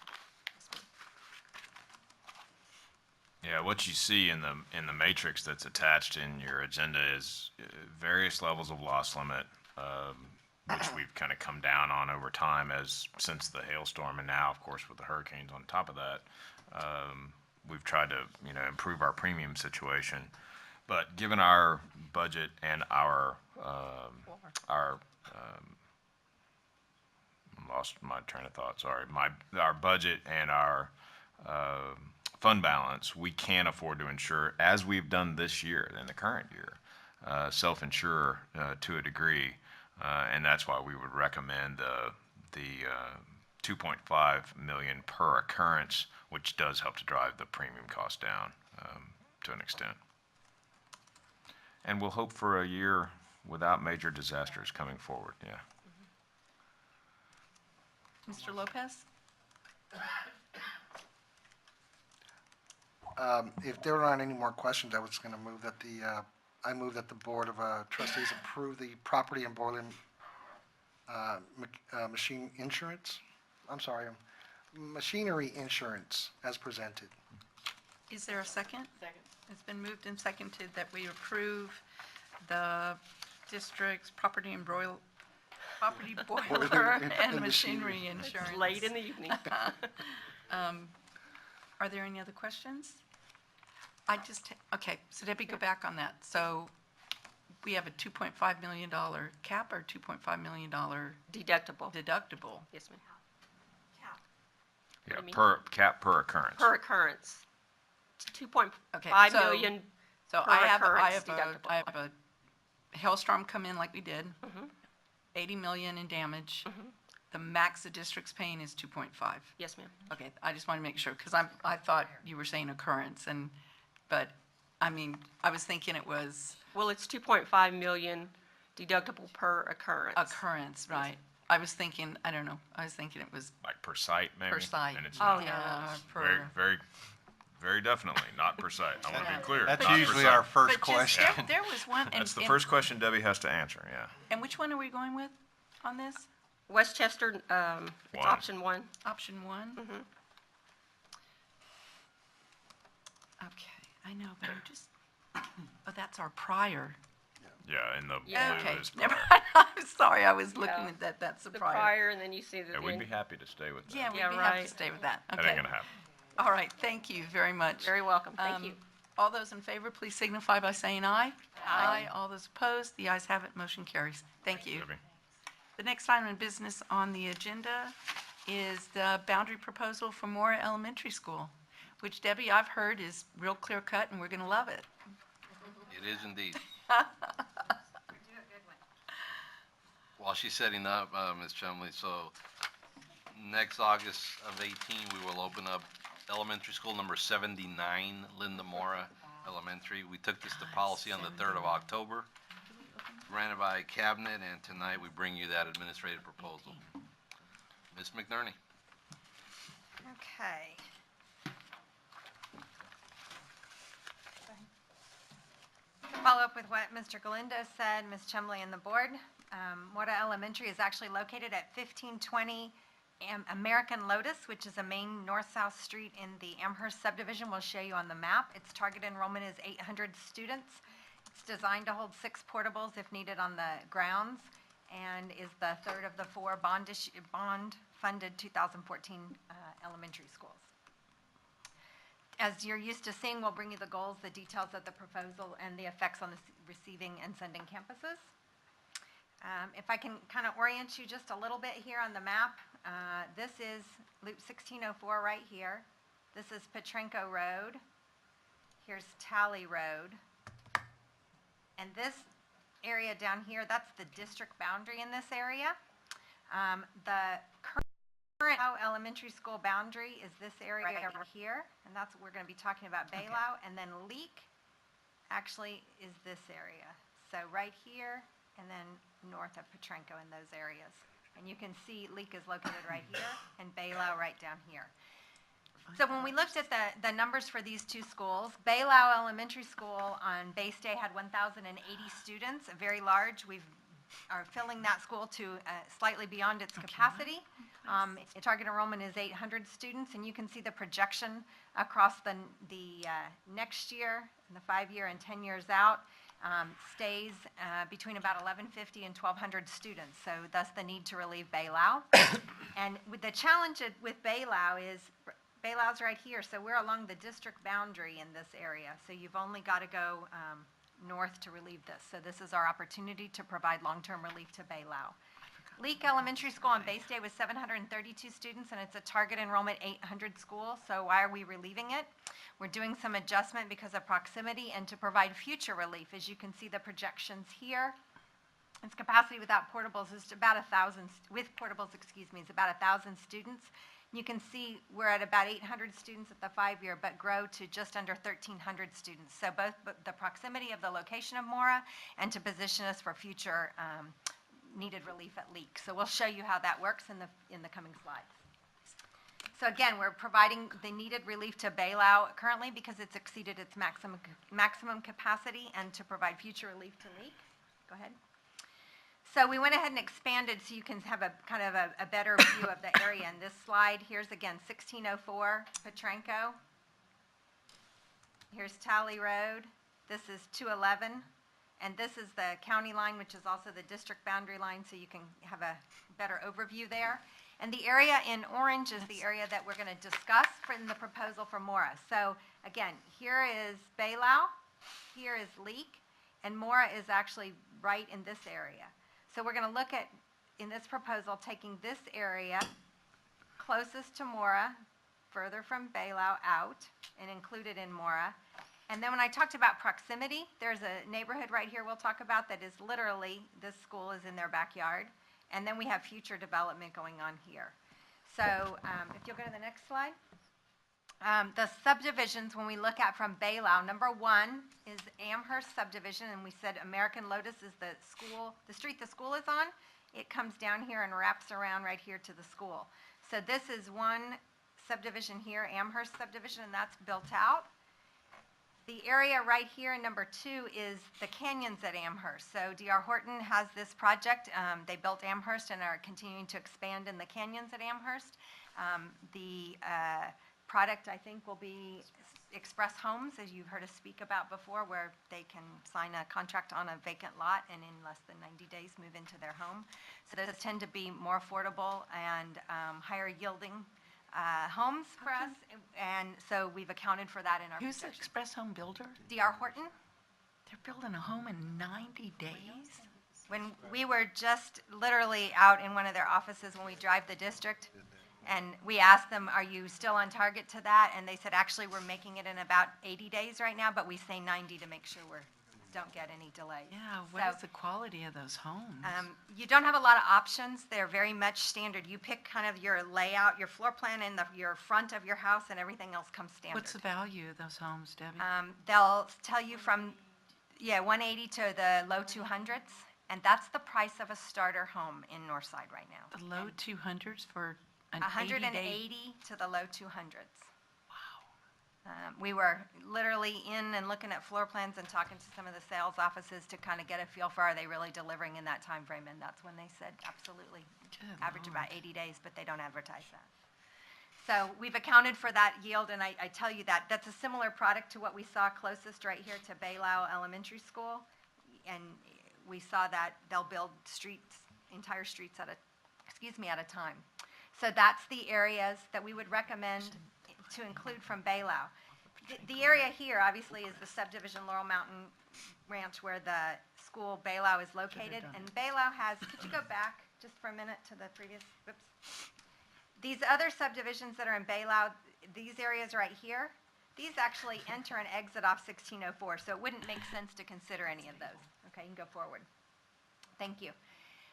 Yeah, what you see in the matrix that's attached in your agenda is various levels of loss limit, which we've kind of come down on over time since the hailstorm, and now, of course, with the hurricanes on top of that, we've tried to improve our premium situation. But given our budget and our lost my train of thought. Sorry, our budget and our fund balance, we can afford to insure, as we've done this year, in the current year, self-insure to a degree, and that's why we would recommend the $2.5 million per occurrence, which does help to drive the premium cost down to an extent. And we'll hope for a year without major disasters coming forward. Yeah. Mr. Lopez? If there aren't any more questions, I was going to move that I move that the Board of Trustees approve the property and boiler machine insurance. I'm sorry, machinery insurance as presented. Is there a second? Second. It's been moved and seconded that we approve the district's property boiler and machinery insurance. It's late in the evening. Are there any other questions? Okay, so Debbie, go back on that. So we have a $2.5 million cap or $2.5 million Deductible. deductible? Yes, ma'am. Yeah, do you mean? per occurrence. Per occurrence. Okay, $2.5 so- million So per I have occurrence a hailstorm come in like we did, Mhm. 80 million in damage. Mhm. The max the district's paying is 2.5. Yes, ma'am. Okay, I just want to make sure, because I thought you were saying occurrence, but, I mean, I was thinking it was Well, it's 2.5 million deductible per occurrence. occurrence, right? I was thinking, I don't know, I was thinking it was Like per site, maybe? per site. And it's Oh, not. Yeah, Very, per, very, very definitely not per site. I want to be clear. That's not per usually site. our first but just, question. there was one, and, That's the first question Debbie has to answer, yeah. and which one are we going with on this? Westchester, it's One. option 1. Option 1? Mhm. Okay, I know, but I'm just, oh, that's our prior. Yeah, in the Yeah. blue Okay, is never prior. mind, I'm sorry, I was looking Yeah. at that, that's the The prior. prior, and then you see the. Yeah, we'd be happy to stay with that. Yeah, we'd Yeah, be happy right. to stay with that, That okay. ain't gonna happen. All right, thank you very much. Very welcome, thank you. All those in favor, please signify by saying aye. Aye. All those opposed, the ayes have it, motion carries. Thank you. Debbie. The next item of business on the agenda is the boundary proposal for Mora Elementary School, which Debbie, I've heard is real clear cut and we're going to love it. It is indeed. While she's setting up, Ms. Chumley, so next August of 18, we will open up elementary school number 79, Linda Mora Elementary. We took this to policy on the 3rd of October, ran it by cabinet, and tonight we bring you that administrative proposal. Ms. McNerney. Okay. Follow up with what Mr. Galindo said, Ms. Chumley and the board. Mora Elementary is actually located at 1520 American Lotus, which is a main north-south street in the Amherst subdivision. We'll show you on the map. Its target enrollment is 800 students. It's designed to hold 6 portables if needed on the grounds, and is the third of the 4 bond-funded 2014 elementary schools. As you're used to seeing, we'll bring you the goals, the details of the proposal, and the effects on the receiving and sending campuses. If I can kind of orient you just a little bit here on the map, this is Loop 1604 right here. This is Petrenko Road. Here's Talley Road. And this area down here, that's the district boundary in this area. The current elementary school boundary is this area right here, and that's what we're going to be talking about, Baylau. And then Leek actually is this area. So right here, and then north of Petrenko in those areas. And you can see Leek is located right here, and Baylau right down here. So when we looked at the numbers for these 2 schools, Baylau Elementary School on base day had 1,080 students, very large. We are filling that school to slightly beyond its capacity. Its target enrollment is 800 students, and you can see the projection across the next year, and the 5-year and 10 years out, stays between about 1,150 and 1,200 students, so thus the need to relieve Baylau. And with the challenge with Baylau is, Baylau's right here, so we're along the district boundary in this area, so you've only got to go north to relieve this. So this is our opportunity to provide long-term relief to Baylau. Leek Elementary School on base day was 732 students, and it's a target enrollment 800 school, so why are we relieving it? We're doing some adjustment because of proximity and to provide future relief. As you can see the projections here, its capacity without portables is about 1,000, with portables, excuse me, is about 1,000 students. You can see we're at about 800 students at the 5-year, but grow to just under 1,300 students. So both the proximity of the location of Mora and to position us for future needed relief at Leek. So we'll show you how that works in the coming slides. So again, we're providing the needed relief to Baylau currently because it's exceeded its maximum capacity, and to provide future relief to Leek. Go ahead. So we went ahead and expanded so you can have a kind of a better view of the area. In this slide, here's again 1604 Petrenko. Here's Talley Road. This is 211. And this is the county line, which is also the district boundary line, so you can have a better overview there. And the area in orange is the area that we're going to discuss in the proposal for Mora. So again, here is Baylau, here is Leek, and Mora is actually right in this area. So we're going to look at, in this proposal, taking this area closest to Mora, further from Baylau out, and include it in Mora. And then when I talked about proximity, there's a neighborhood right here we'll talk about that is literally, this school is in their backyard. And then we have future development going on here. So if you'll go to the next slide. The subdivisions, when we look at from Baylau, number 1 is Amherst subdivision, and we said American Lotus is the school, the street the school is on. It comes down here and wraps around right here to the school. So this is one subdivision here, Amherst subdivision, and that's built out. The area right here in number 2 is the canyons at Amherst. So D.R. Horton has this project. They built Amherst and are continuing to expand in the canyons at Amherst. The product, I think, will be Express Homes, as you've heard us speak about before, where they can sign a contract on a vacant lot and in less than 90 days move into their home. So those tend to be more affordable and higher yielding homes for us, and so we've accounted for that in our Who's the projections. Express Home builder? D.R. Horton. They're building a home in 90 days? When we were just literally out in one of their offices when we drive the district, and we asked them, are you still on target to that? And they said, actually, we're making it in about 80 days right now, but we say 90 to make sure we don't get any delays. Yeah, what is the quality of those homes? You don't have a lot of options. They're very much standard. You pick kind of your layout, your floor plan, and your front of your house, and everything else comes standard. What's the value of those homes, Debbie? They'll tell you from, 180 to the low 200s, and that's the price of a starter home in Northside right now. The low 200s for an 180 80-day? to the low 200s. We were literally in and looking at floor plans and talking to some of the sales offices to kind of get a feel for, are they really delivering in that time frame? And that's when they said, absolutely, average about 80 days, but they don't advertise that. So we've accounted for that yield, and I tell you that that's a similar product to what we saw closest right here to Baylau Elementary School. And we saw that they'll build streets, entire streets at a time. So that's the areas that we would recommend to include from Baylau. The area here, obviously, is the subdivision Laurel Mountain Ranch where the school Baylau is located. And Baylau has, could you go back just for a minute to the previous, whoops. These other subdivisions that are in Baylau, these areas right here, these actually enter and exit off 1604, so it wouldn't make sense to consider any of those. Okay, you can go forward. Thank you.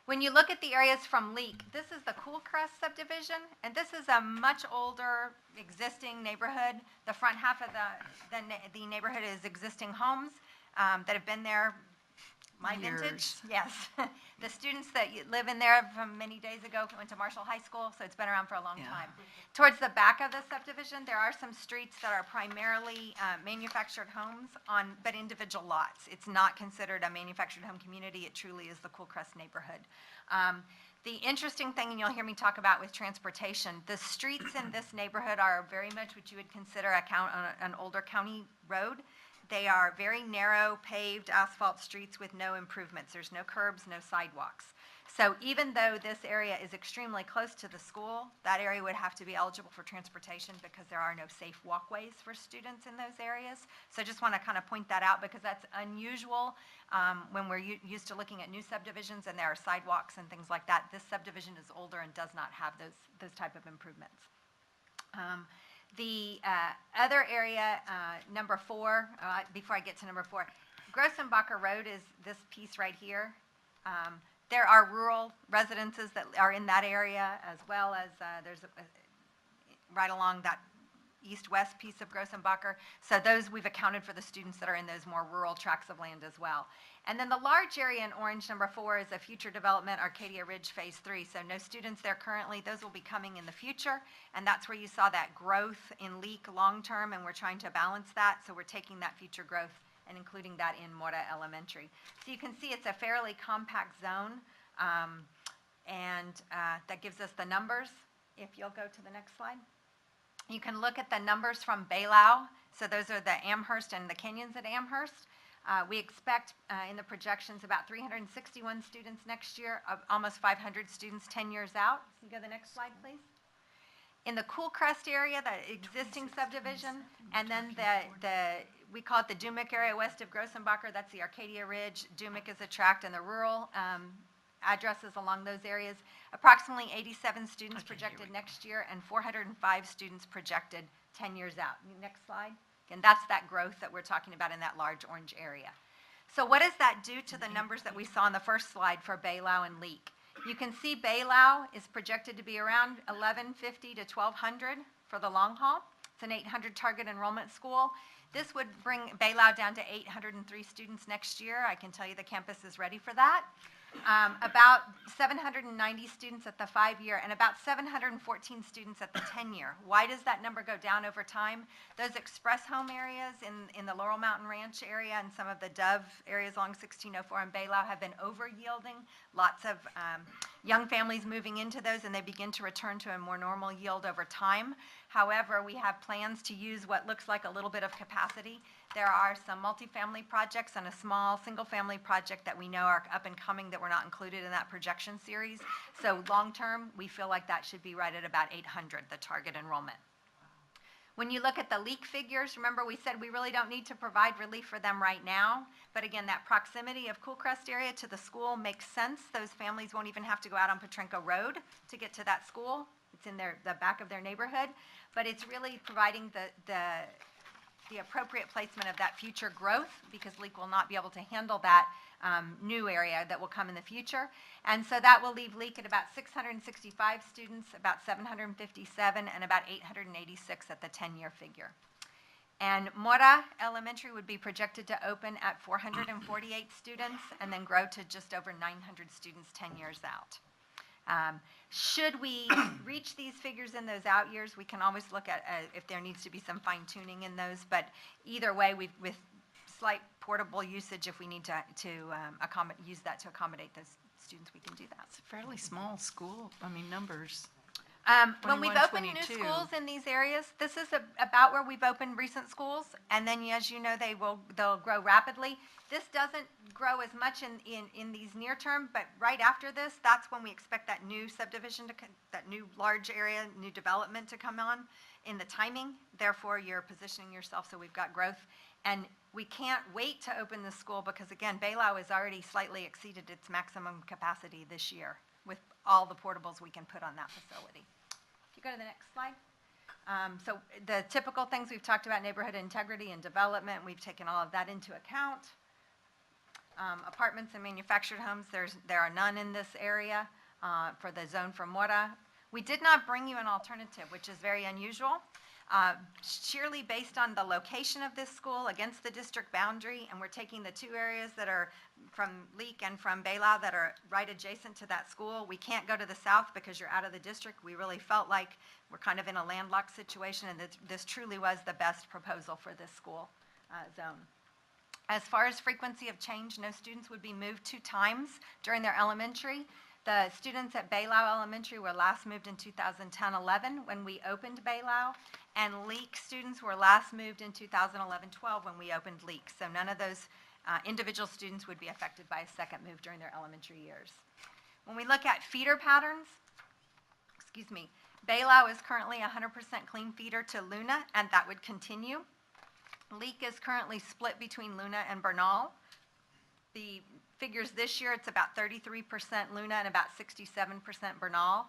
When you look at the areas from Leek, this is the Coolcrest subdivision, and this is a much older existing neighborhood. The front half of the neighborhood is existing homes that have been there my vintage. Yes. The students that live in there from many days ago went to Marshall High School, so it's been around for a long time. Towards the back of the subdivision, there are some streets that are primarily manufactured homes but individual lots. It's not considered a manufactured home community. It truly is the Coolcrest neighborhood. The interesting thing, and you'll hear me talk about with transportation, the streets in this neighborhood are very much what you would consider an older county road. They are very narrow, paved asphalt streets with no improvements. There's no curbs, no sidewalks. So even though this area is extremely close to the school, that area would have to be eligible for transportation because there are no safe walkways for students in those areas. So I just want to kind of point that out because that's unusual when we're used to looking at new subdivisions and there are sidewalks and things like that. This subdivision is older and does not have those type of improvements. The other area, number 4, before I get to number 4, Grossenbacher Road is this piece right here. There are rural residences that are in that area as well as there's right along that east-west piece of Grossenbacher. So those, we've accounted for the students that are in those more rural tracts of land as well. And then the large area in orange, number 4, is a future development, Arcadia Ridge Phase 3. So no students there currently. Those will be coming in the future. And that's where you saw that growth in Leek long-term, and we're trying to balance that. So we're taking that future growth and including that in Mora Elementary. So you can see it's a fairly compact zone, and that gives us the numbers. If you'll go to the next slide. You can look at the numbers from Baylau. So those are the Amherst and the Kenyans at Amherst. We expect in the projections about 361 students next year, almost 500 students 10 years out. Can you go to the next slide, please? In the Coolcrest area, the existing subdivision, and then we call it the Dumick area west of Grossenbacher. That's the Arcadia Ridge. Dumick is a tract, and the rural addresses along those areas. Approximately 87 students projected next year and 405 students projected 10 years out. Next slide. And that's that growth that we're talking about in that large orange area. So what does that do to the numbers that we saw on the first slide for Baylau and Leek? You can see Baylau is projected to be around 1,150 to 1,200 for the long haul. It's an 800 target enrollment school. This would bring Baylau down to 803 students next year. I can tell you the campus is ready for that. About 790 students at the 5-year and about 714 students at the 10-year. Why does that number go down over time? Those express home areas in the Laurel Mountain Ranch area and some of the Dove areas along 1604 and Baylau have been over-yielding. Lots of young families moving into those, and they begin to return to a more normal yield over time. However, we have plans to use what looks like a little bit of capacity. There are some multifamily projects and a small single-family project that we know are up and coming that were not included in that projection series. So long-term, we feel like that should be right at about 800, the target enrollment. When you look at the Leek figures, remember we said we really don't need to provide relief for them right now. But again, that proximity of Coolcrest area to the school makes sense. Those families won't even have to go out on Petrenko Road to get to that school. It's in the back of their neighborhood. But it's really providing the appropriate placement of that future growth because Leek will not be able to handle that new area that will come in the future. And so that will leave Leek at about 665 students, about 757, and about 886 at the 10-year figure. And Mora Elementary would be projected to open at 448 students and then grow to just over 900 students 10 years out. Should we reach these figures in those out years, we can always look at if there needs to be some fine tuning in those, but either way, with slight portable usage, if we need to use that to accommodate those students, we can do that. It's a fairly small school, numbers. When we've 21, opened new 22. schools in these areas, this is about where we've opened recent schools, and then as you know, they'll grow rapidly. This doesn't grow as much in these near term, but right after this, that's when we expect that new subdivision that new large area, new development to come on in the timing. Therefore, you're positioning yourself so we've got growth. And we can't wait to open this school because, again, Baylau has already slightly exceeded its maximum capacity this year with all the portables we can put on that facility. If you go to the next slide. So the typical things we've talked about, neighborhood integrity and development, we've taken all of that into account. Apartments and manufactured homes, there are none in this area for the zone for Mora. We did not bring you an alternative, which is very unusual. Sheerly based on the location of this school against the district boundary, and we're taking the two areas that are from Leek and from Baylau that are right adjacent to that school. We can't go to the south because you're out of the district. We really felt like we're kind of in a landlocked situation, and this truly was the best proposal for this school zone. As far as frequency of change, no students would be moved 2 times during their elementary. The students at Baylau Elementary were last moved in 2010-11 when we opened Baylau, and Leek students were last moved in 2011-12 when we opened Leek. So none of those individual students would be affected by a second move during their elementary years. When we look at feeder patterns, Baylau is currently 100% clean feeder to Luna, and that would continue. Leek is currently split between Luna and Bernal. The figures this year, it's about 33% Luna and about 67% Bernal.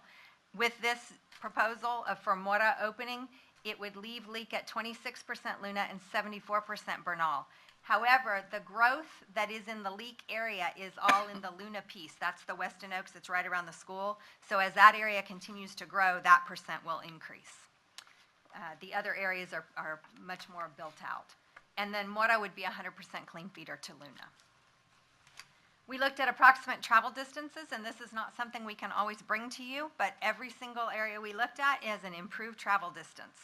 With this proposal for Mora opening, it would leave Leek at 26% Luna and 74% Bernal. However, the growth that is in the Leek area is all in the Luna piece. That's the Weston Oaks that's right around the school. So as that area continues to grow, that percent will increase. The other areas are much more built out. And then Mora would be 100% clean feeder to Luna. We looked at approximate travel distances, and this is not something we can always bring to you, but every single area we looked at is an improved travel distance.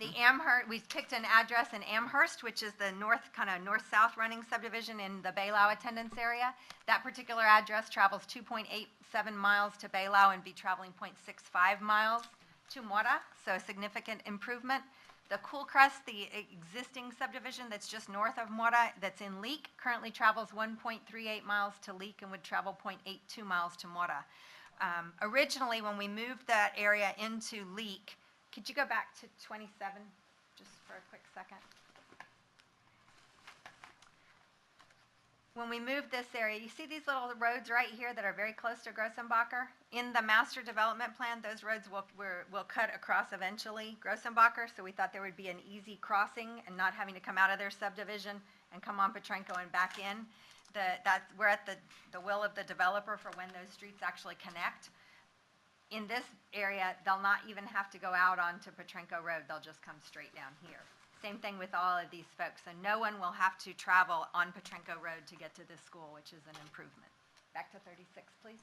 We picked an address in Amherst, which is the north-south running subdivision in the Baylau attendance area. That particular address travels 2.87 miles to Baylau and be traveling 0.65 miles to Mora, so a significant improvement. The Cool Crest, the existing subdivision that's just north of Mora, that's in Leek, currently travels 1.38 miles to Leek and would travel 0.82 miles to Mora. Originally, when we moved that area into Leek, could you go back to 27 just for a quick second? When we moved this area, you see these little roads right here that are very close to Grossenbacher? In the master development plan, those roads will cut across eventually Grossenbacher, so we thought there would be an easy crossing and not having to come out of their subdivision and come on Petrenko and back in. We're at the will of the developer for when those streets actually connect. In this area, they'll not even have to go out onto Petrenko Road, they'll just come straight down here. Same thing with all of these folks, and no one will have to travel on Petrenko Road to get to this school, which is an improvement. Back to 36, please.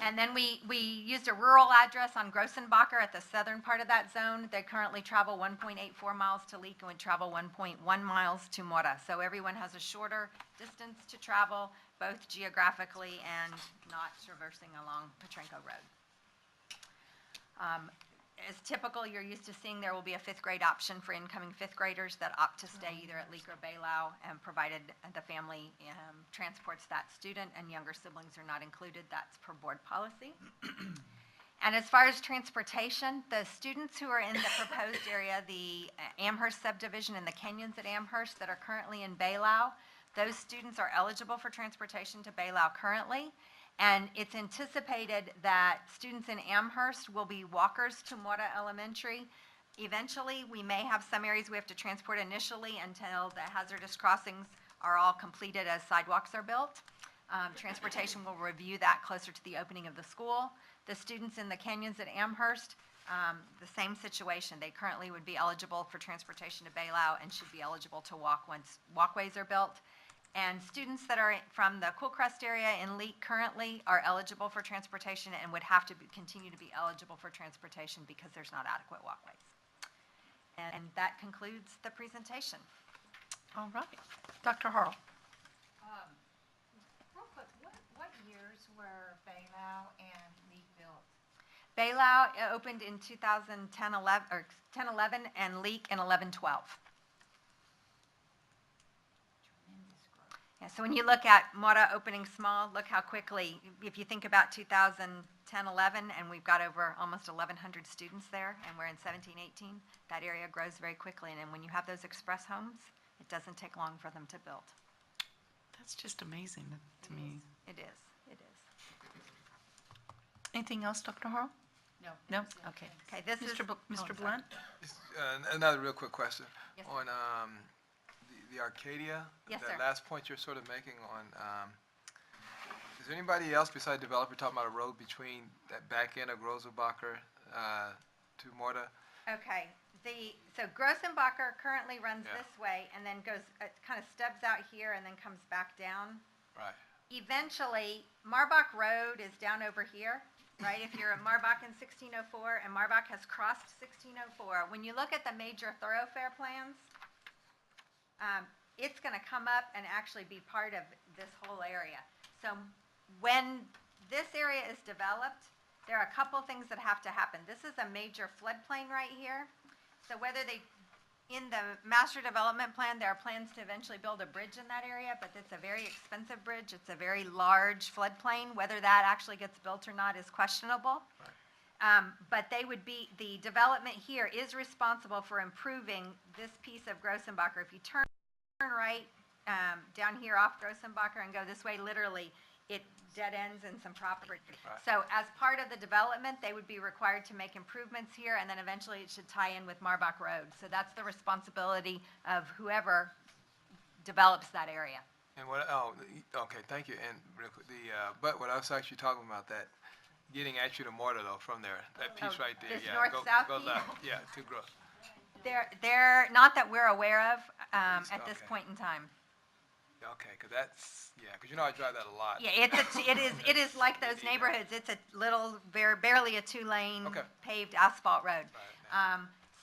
And then we used a rural address on Grossenbacher at the southern part of that zone. They currently travel 1.84 miles to Leek and would travel 1.1 miles to Mora. So everyone has a shorter distance to travel, both geographically and not traversing along Petrenko Road. As typical, you're used to seeing there will be a 5th grade option for incoming 5th graders that opt to stay either at Leek or Baylau, and provided the family transports that student and younger siblings are not included. That's per board policy. And as far as transportation, the students who are in the proposed area, the Amherst subdivision and the Kenyons at Amherst that are currently in Baylau, those students are eligible for transportation to Baylau currently. And it's anticipated that students in Amherst will be walkers to Mora Elementary. Eventually, we may have some areas we have to transport initially until the hazardous crossings are all completed as sidewalks are built. Transportation will review that closer to the opening of the school. The students in the Kenyons at Amherst, the same situation. They currently would be eligible for transportation to Baylau and should be eligible to walk once walkways are built. And students that are from the Cool Crest area in Leek currently are eligible for transportation and would have to continue to be eligible for transportation because there's not adequate walkways. And that concludes the presentation. All right. Dr. Harrell. Real quick, what years were Baylau and Leek built? Baylau opened in 2010, 11, and Leek in 11, 12. Yeah, so when you look at Mora opening small, look how quickly, if you think about 2010, 11, and we've got over almost 1,100 students there, and we're in 17, 18, that area grows very quickly. And when you have those express homes, it doesn't take long for them to build. That's just amazing to me. It is, it is. Anything else, Dr. Harrell? No. No? Okay. Okay, this is. Mr. Blunt? Another real quick question. Yes, on the Arcadia, Yes, that sir. last point you're sort of making on, is there anybody else besides developer talking about a road between that back end of Rosenbacher to Morta? Okay, so Grossenbacher currently runs Yeah. this way and then goes, kind of stubs out here and then comes back down. Right. Eventually, Marbach Road is down over here, right? If you're at Marbach in 1604, and Marbach has crossed 1604. When you look at the major thoroughfare plans, it's going to come up and actually be part of this whole area. So when this area is developed, there are a couple things that have to happen. This is a major floodplain right here. So whether in the master development plan, there are plans to eventually build a bridge in that area, but it's a very expensive bridge. It's a very large floodplain. Whether that actually gets built or not is questionable. But the development here is responsible for improving this piece of Grossenbacher. If you turn right down here off Grossenbacher and go this way, literally, it dead ends in some property. Right. So as part of the development, they would be required to make improvements here, and then eventually it should tie in with Marbach Road. So that's the responsibility of whoever develops that area. And okay, thank you. And real quick, but what I was actually talking about, that getting actually to Morta though, from there, that piece right there, this yeah. north-south go piece? left, yeah, to Gross. They're not that we're aware of at this Okay. point in time. Okay, because I drive that a lot. Yeah, it is like those neighborhoods. It's a little, barely a two-lane Okay. paved asphalt road.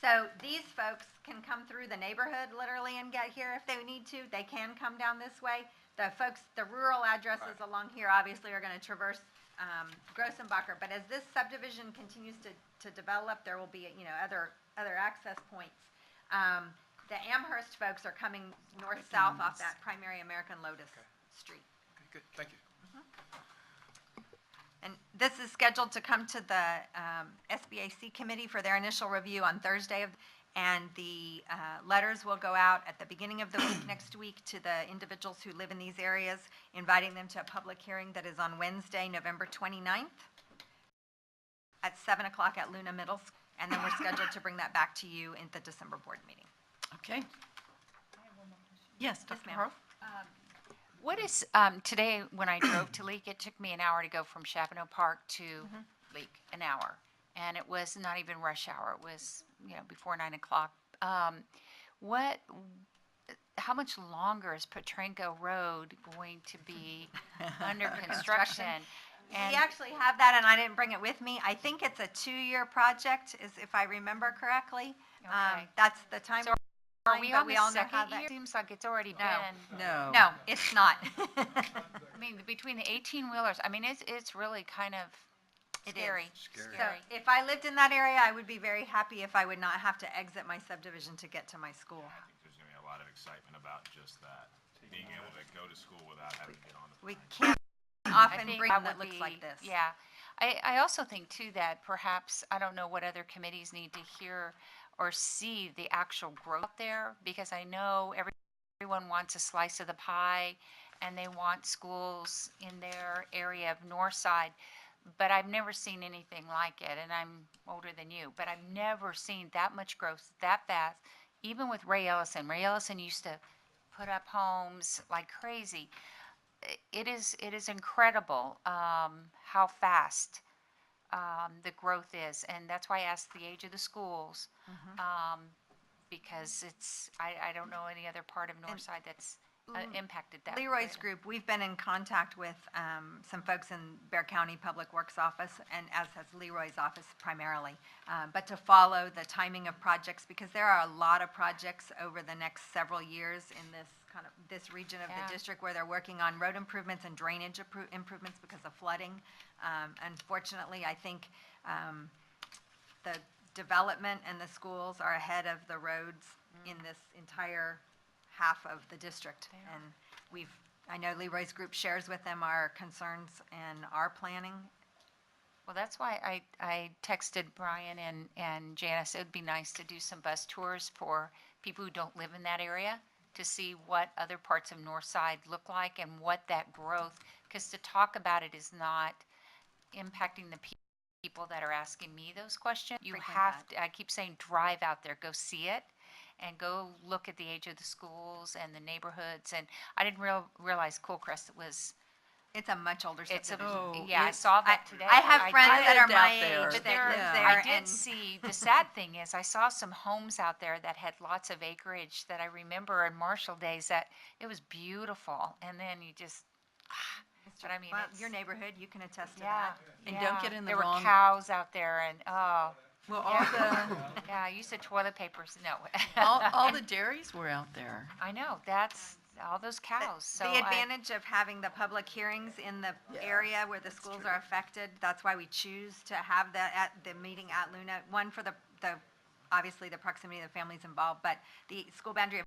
So these folks can come through the neighborhood literally and get here if they need to. They can come down this way. The rural addresses along here obviously are going to traverse Grossenbacher. But as this subdivision continues to develop, there will be, other access points. The Amherst folks are coming north-south off that primary American Lotus Street. Okay, good, thank you. And this is scheduled to come to the SBAC committee for their initial review on Thursday, and the letters will go out at the beginning of the week next week to the individuals who live in these areas, inviting them to a public hearing that is on Wednesday, November 29th at 7 o'clock at Luna Middle School, and then we're scheduled to bring that back to you in the December board meeting. Okay. Yes, Dr. ma'am. Harrell? What is, today when I drove to Leek, it took me an hour to go from Chavano Park to Leek, an hour. And it was not even rush hour. It was, before 9 o'clock. How much longer is Petrenko Road going to be under construction? We actually have that, and I didn't bring it with me. I think it's a 2-year project, if I remember correctly. Okay. That's the time. Are we on we the all know how second that. year? Seems like it's already No. been. No, it's not. I mean, between the 18-wheelers, it's really kind of It scary. is. Scary. So if I lived in that area, I would be very happy if I would not have to exit my subdivision to get to my school. I think there's going to be a lot of excitement about just that, being able to go to school without having to get on the We can't often bring that one that would looks be- like this. Yeah. I also think too that perhaps, I don't know what other committees need to hear or see the actual growth there, because I know everyone wants a slice of the pie and they want schools in their area of Northside, but I've never seen anything like it, and I'm older than you, but I've never seen that much growth that fast, even with Ray Ellison. Ray Ellison used to put up homes like crazy. It is incredible how fast the growth is, and that's why I asked the age of the schools, because I don't know any other part of Northside that's impacted that. Leroy's greatly. group, we've been in contact with some folks in Bear County Public Works Office, and as has Leroy's office primarily, but to follow the timing of projects, because there are a lot of projects over the next several years in this region of Yeah. the district where they're working on road improvements and drainage improvements because of flooding. Unfortunately, I think the development and the schools are ahead of the roads in this entire half of the district. And I know Leroy's group shares with them our concerns and our planning. Well, that's why I texted Brian and Janice, it would be nice to do some bus tours for people who don't live in that area to see what other parts of Northside look like and what that growth, because to talk about it is not impacting the people that are asking me those questions. You have to, I keep saying, drive out there, go see it, and go look at the age of the schools and the neighborhoods. And I didn't realize Coolcrest was. It's a much older subdivision. Yeah, I saw that today. I have friends that are my there. age But that live there. I did and- see, the sad thing is, I saw some homes out there that had lots of acreage that I remember in Marshall days that it was beautiful. And then you just, but I mean, Well, it's. your neighborhood, you can attest to Yeah. that. And don't get in the There wrong- were cows out there and, oh. Well, all yeah. the, Yeah, you said toilet papers, no. all the dairies were out there. I know, that's, all those cows, so The advantage of having the public hearings in the area where the schools are affected, that's why we choose to have that at the meeting at Luna. One, for the obviously the proximity of the families involved, but the school boundary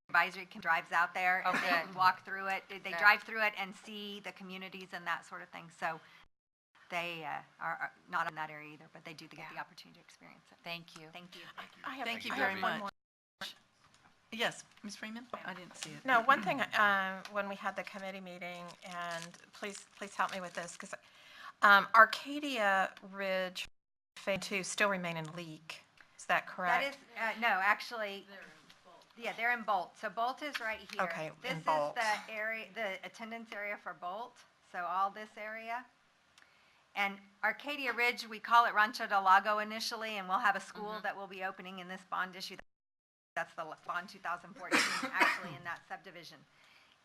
advisory drives out there and they walk through it. They drive through it and see the communities and that sort of thing. So they are not in that area either, but they do get the opportunity to experience it. Thank you. Thank you. Thank you I very have one much. more. Yes, Ms. Freeman? I didn't see it. No, one thing, when we had the committee meeting, and please help me with this, because Arcadia Ridge Phase 2 still remain in leak. Is that correct? That is, no, actually, yeah, they're in Bolt. So Bolt is right here. Okay, This in is Bolt. the area, the attendance area for Bolt, so all this area. And Arcadia Ridge, we call it Rancho del Lago initially, and we'll have a school that will be opening in this bond issue. That's the bond 2014, actually, in that subdivision.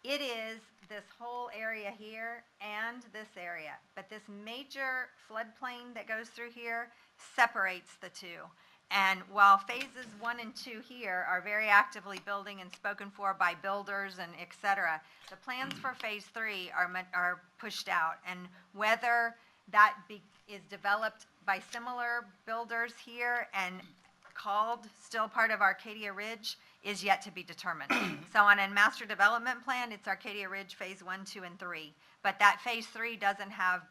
It is this whole area here and this area, but this major floodplain that goes through here separates the two. And while phases 1 and 2 here are very actively building and spoken for by builders and et cetera, the plans for phase 3 are pushed out. And whether that is developed by similar builders here and called still part of Arcadia Ridge is yet to be determined. So on a master development plan, it's Arcadia Ridge Phase 1, 2, and 3. But that Phase 3 doesn't have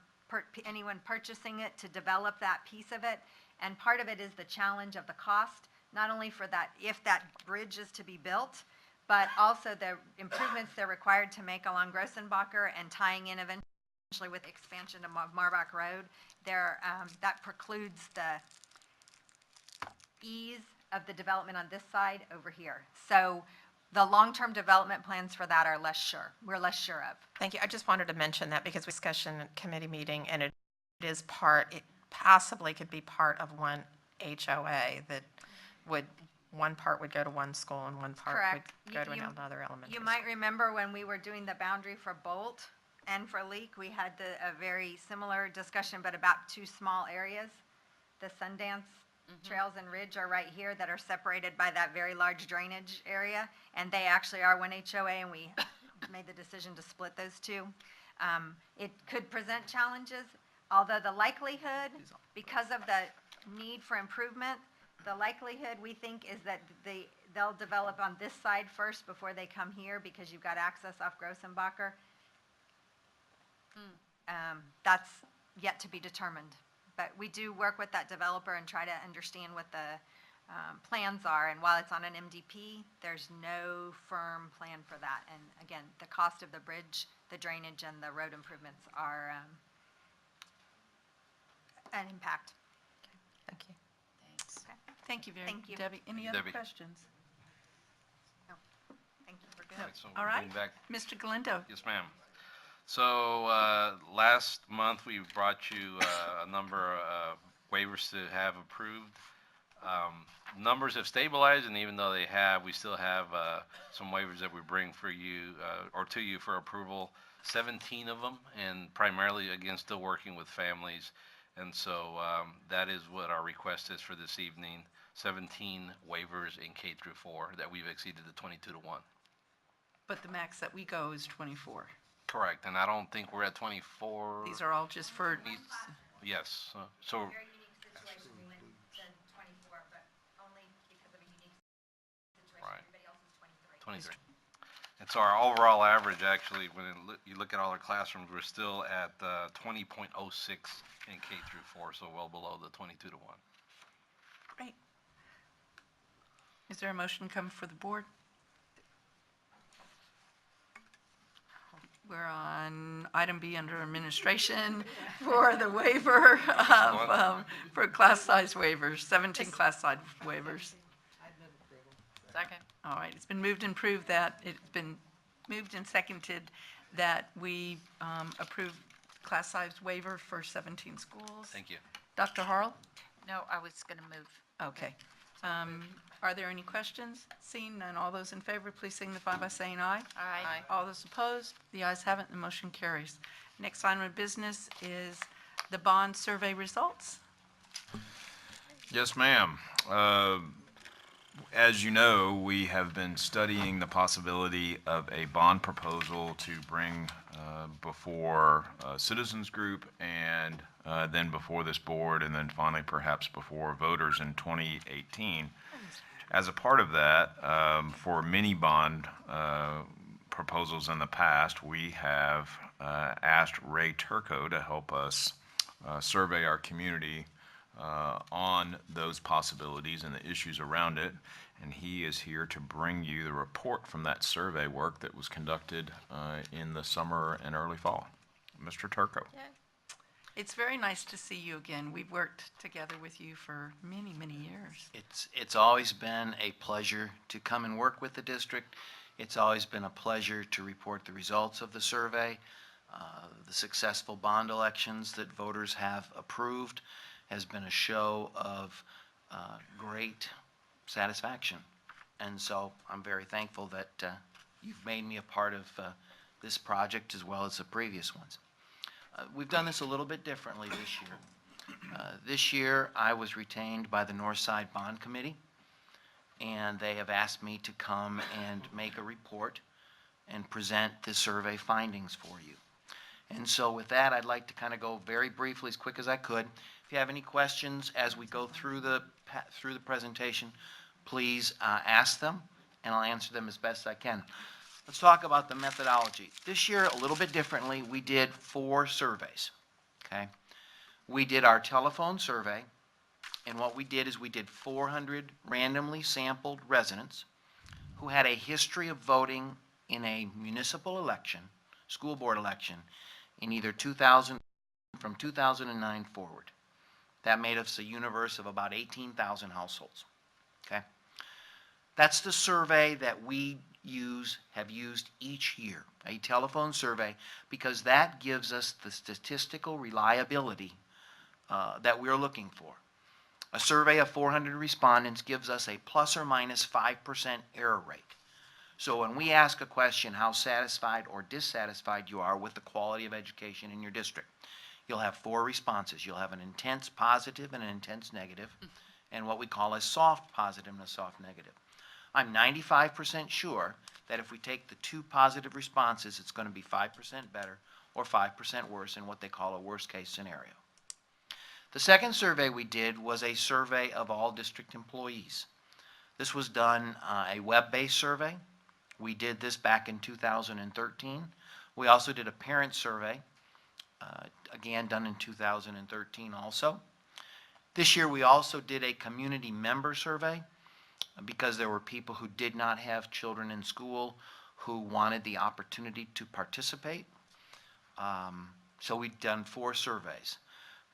anyone purchasing it to develop that piece of it. And part of it is the challenge of the cost, not only for that, if that bridge is to be built, but also the improvements they're required to make along Grossenbacher and tying in eventually with expansion of Marbach Road. That precludes the ease of the development on this side over here. So the long-term development plans for that are less sure. We're less sure of. Thank you. I just wanted to mention that because we discussion at committee meeting, and it possibly could be part of one HOA that one part would go to one school and one part Correct. would go to another elementary You school. might remember when we were doing the boundary for Bolt and for Leak, we had a very similar discussion, but about two small areas. The Sundance Trails and Ridge are right here that are separated by that very large drainage area, and they actually are one HOA, and we made the decision to split those two. It could present challenges, although the likelihood, because of the need for improvement, the likelihood we think is that they'll develop on this side first before they come here because you've got access off Grossenbacher. That's yet to be determined. But we do work with that developer and try to understand what the plans are. And while it's on an MDP, there's no firm plan for that. And again, the cost of the bridge, the drainage, and the road improvements are an impact. Thank you. Thanks. Okay. Thank you very Thank much, you. Debbie. Any other Debbie. questions? No. Thank you. We're good. All right, so All right. moving back. Mr. Galindo? Yes, ma'am. So last month, we brought you a number of waivers to have approved. Numbers have stabilized, and even though we still have some waivers that we bring for you, or to you for approval, 17 of them, and primarily, again, still working with families. And so that is what our request is for this evening, 17 waivers in K through 4 that we've exceeded the 22 to 1. But the max that we go is 24. Correct, and I don't think we're at 24. These are all just for, Yes, so, Very unique situation, we went to 24, but only because of a unique situation. Right. Everybody else is 23. 23. And so our overall average, actually, when you look at all our classrooms, we're still at 20.06 in K through 4, so well below the 22 to 1. great. Is there a motion come for the board? We're on item B under administration for the waiver of, for class size waivers, 17 class size waivers. Second. All right, it's been moved and approved that, it's been moved and seconded that we approve class size waiver for 17 schools. Thank you. Dr. Harrell? No, I was going to move. Okay. Are there any questions? Seeing none, all those in favor, please signify by saying aye. Aye. All those opposed, the ayes have it, and the motion carries. Next item of business is the bond survey results. Yes, ma'am. As you know, we have been studying the possibility of a bond proposal to bring before a citizens group and then before this board, and then finally perhaps before voters in 2018. As a part of that, for many bond proposals in the past, we have asked Ray Turco to help us survey our community on those possibilities and the issues around it. And he is here to bring you the report from that survey work that was conducted in the summer and early fall. Mr. Turco. It's very nice to see you again. We've worked together with you for many, many years. It's always been a pleasure to come and work with the district. It's always been a pleasure to report the results of the survey. The successful bond elections that voters have approved has been a show of great satisfaction. And so I'm very thankful that you've made me a part of this project as well as the previous ones. We've done this a little bit differently this year. This year, I was retained by the Northside Bond Committee, and they have asked me to come and make a report and present the survey findings for you. And so with that, I'd like to kind of go very briefly, as quick as I could. If you have any questions as we go through the presentation, please ask them, and I'll answer them as best I can. Let's talk about the methodology. This year, a little bit differently, we did 4 surveys, okay? We did our telephone survey, and what we did is we did 400 randomly sampled residents who had a history of voting in a municipal election, school board election, in either from 2009 forward. That made us a universe of about 18,000 households, okay? That's the survey that we have used each year, a telephone survey, because that gives us the statistical reliability that we're looking for. A survey of 400 respondents gives us a plus or minus 5% error rate. So when we ask a question, how satisfied or dissatisfied you are with the quality of education in your district, you'll have 4 responses. You'll have an intense positive and an intense negative, and what we call a soft positive and a soft negative. I'm 95% sure that if we take the 2 positive responses, it's going to be 5% better or 5% worse in what they call a worst-case scenario. The second survey we did was a survey of all district employees. This was done a web-based survey. We did this back in 2013. We also did a parent survey, again done in 2013 also. This year we also did a community member survey, because there were people who did not have children in school who wanted the opportunity to participate. So we've done 4 surveys.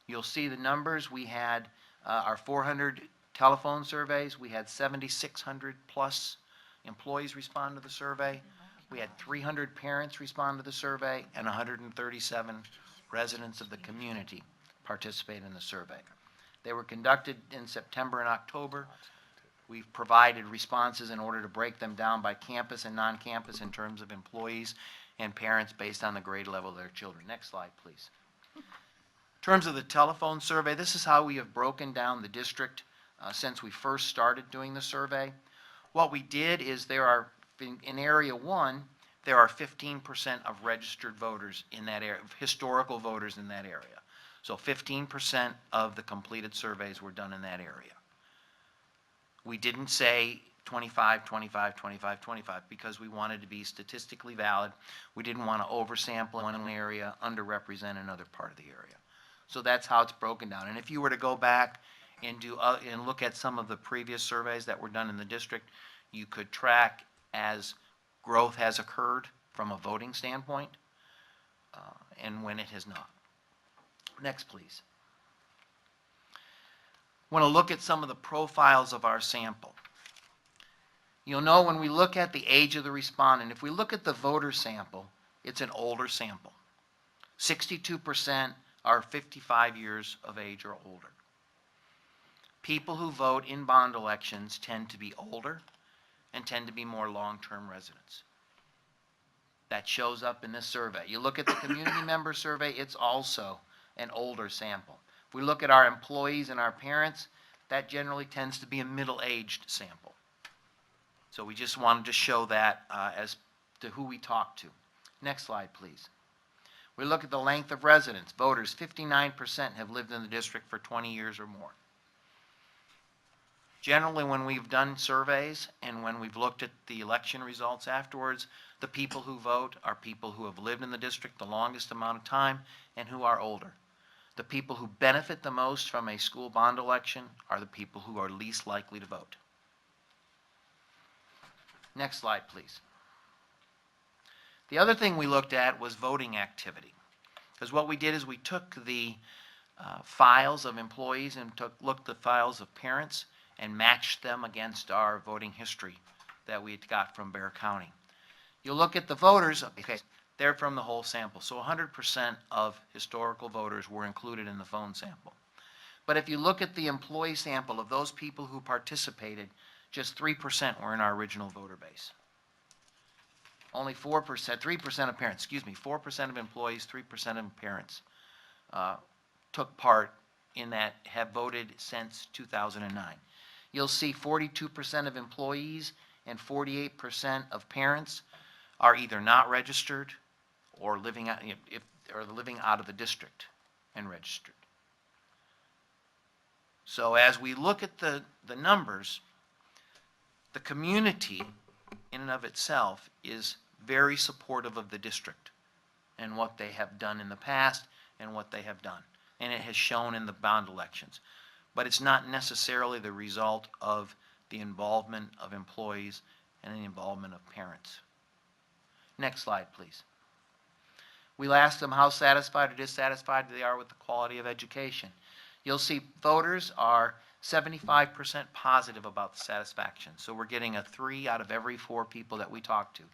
You'll see the numbers. We had our 400 telephone surveys. We had 7,600 plus employees respond to the survey. We had 300 parents respond to the survey, and 137 residents of the community participate in the survey. They were conducted in September and October. We've provided responses in order to break them down by campus and non-campus in terms of employees and parents based on the grade level of their children. Next slide, please. In terms of the telephone survey, this is how we have broken down the district since we first started doing the survey. What we did is there are, in Area 1, there are 15% of registered voters in that area, historical voters in that area. So 15% of the completed surveys were done in that area. We didn't say 25, 25, 25, 25 because we wanted to be statistically valid. We didn't want to oversample in one area, underrepresent another part of the area. So that's how it's broken down. And if you were to go back and and look at some of the previous surveys that were done in the district, you could track as growth has occurred from a voting standpoint and when it has not. Next, please. I want to look at some of the profiles of our sample. You'll know when we look at the age of the respondent, if we look at the voter sample, it's an older sample. 62% are 55 years of age or older. People who vote in bond elections tend to be older and tend to be more long-term residents. That shows up in this survey. You look at the community member survey, it's also an older sample. If we look at our employees and our parents, that generally tends to be a middle-aged sample. So we just wanted to show that as to who we talk to. Next slide, please. We look at the length of residence. Voters, 59% have lived in the district for 20 years or more. Generally, when we've done surveys and when we've looked at the election results afterwards, the people who vote are people who have lived in the district the longest amount of time and who are older. The people who benefit the most from a school bond election are the people who are least likely to vote. Next slide, please. The other thing we looked at was voting activity. Because what we did is we took the files of employees and looked at the files of parents and matched them against our voting history that we got from Bexar County. You'll look at the voters, okay, they're from the whole sample. So 100% of historical voters were included in the phone sample. But if you look at the employee sample of those people who participated, just 3% were in our original voter base. Only 4%, 3% of parents, 4% of employees, 3% of parents took part in that, have voted since 2009. You'll see 42% of employees and 48% of parents are either not registered or living out, living out of the district and registered. So as we look at the numbers, the community in and of itself is very supportive of the district and what they have done in the past and what they have done. And it has shown in the bond elections. But it's not necessarily the result of the involvement of employees and the involvement of parents. Next slide, please. We'll ask them how satisfied or dissatisfied they are with the quality of education. You'll see voters are 75% positive about the satisfaction. So we're getting a 3 out of every 4 people that we talk to.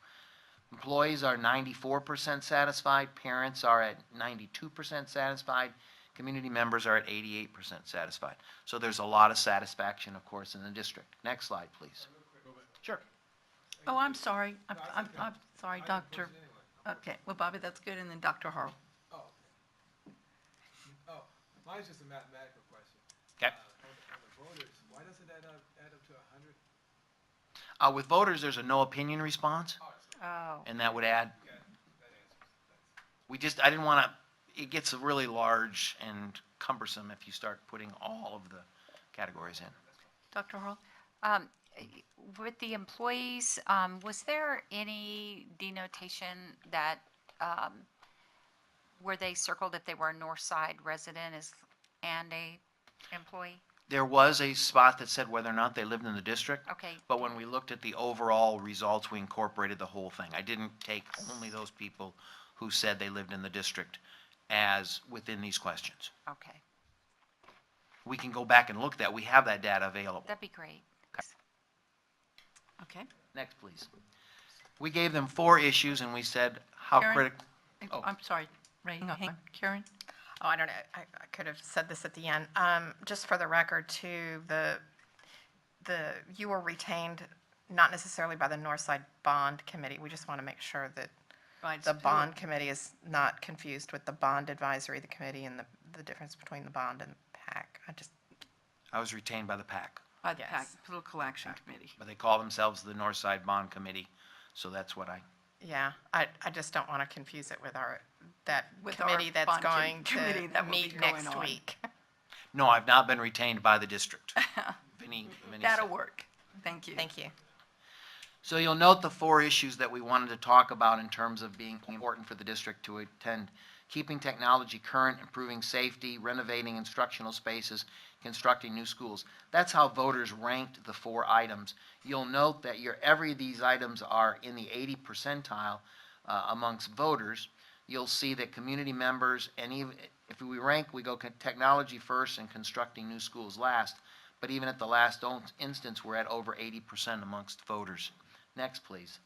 Employees are 94% satisfied. Parents are at 92% satisfied. Community members are at 88% satisfied. So there's a lot of satisfaction, of course, in the district. Next slide, please. Sure. Oh, I'm sorry. I'm sorry, Doctor. Okay, well, Bobby, that's good, and then Dr. Harrell. Oh, mine's just a mathematical question. Okay. On the voters, why doesn't that add up to 100? With voters, there's a no opinion response, Oh. and that would add. I didn't want to. It gets really large and cumbersome if you start putting all of the categories in. Dr. Harrell? With the employees, was there any denotation that, where they circled if they were a Northside resident and a employee? There was a spot that said whether or not they lived in the district. Okay. But when we looked at the overall results, we incorporated the whole thing. I didn't take only those people who said they lived in the district as within these questions. Okay. We can go back and look at that. We have that data available. That'd be great. Okay. Next, please. We gave them 4 issues, and we said how Karen? critical. I'm sorry, Ray. Hang on. Karen? Oh, I don't know, I could have said this at the end. Just for the record, too, you were retained, not necessarily by the Northside Bond Committee. We just want to make sure that Right, the so- Bond Committee is not confused with the Bond Advisory, the committee, and the difference between the bond and the PAC. I was retained by the PAC, By the PAC, Yes. Political Action Committee. but they call themselves the Northside Bond Committee, so that's what I, Yeah, I just don't want to confuse it with that With our committee that's bond going committee to that will be meet going next on. week. no, I've not been retained by the district. Vinnie That'll said. work. Thank you. Thank you. So you'll note the 4 issues that we wanted to talk about in terms of being important for the district to attend: keeping technology current, improving safety, renovating instructional spaces, constructing new schools. That's how voters ranked the 4 items. You'll note that every of these items are in the 80 percentile amongst voters. You'll see that community members, and even if we rank, we go technology first and constructing new schools last. But even at the last instance, we're at over 80% amongst voters. Next, please.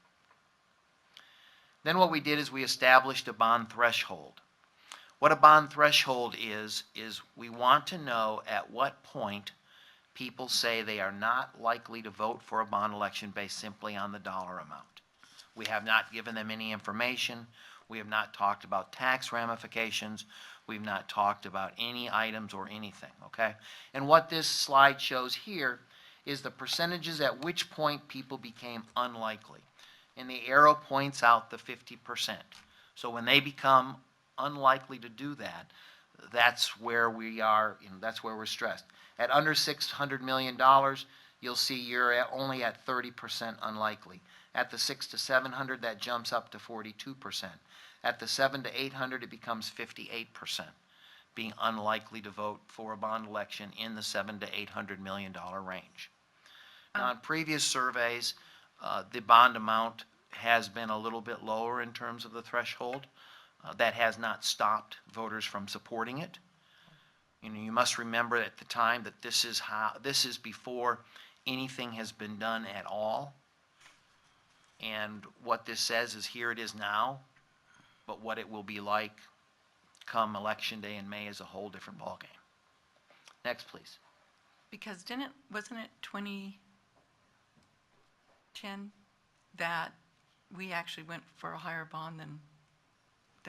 Then what we did is we established a bond threshold. What a bond threshold is we want to know at what point people say they are not likely to vote for a bond election based simply on the dollar amount. We have not given them any information. We have not talked about tax ramifications. We've not talked about any items or anything, okay? And what this slide shows here is the percentages at which point people became unlikely. And the arrow points out the 50%. So when they become unlikely to do that, that's where we are, that's where we're stressed. At under $600 million, you'll see you're only at 30% unlikely. At the 600 to 700, that jumps up to 42%. At the 700 to 800, it becomes 58%, being unlikely to vote for a bond election in the $700 to $800 million range. Now, in previous surveys, the bond amount has been a little bit lower in terms of the threshold. That has not stopped voters from supporting it. You must remember at the time that this is before anything has been done at all. And what this says is here it is now, but what it will be like come Election Day in May is a whole different ballgame. Next, please. Because wasn't it 2010 that we actually went for a higher bond than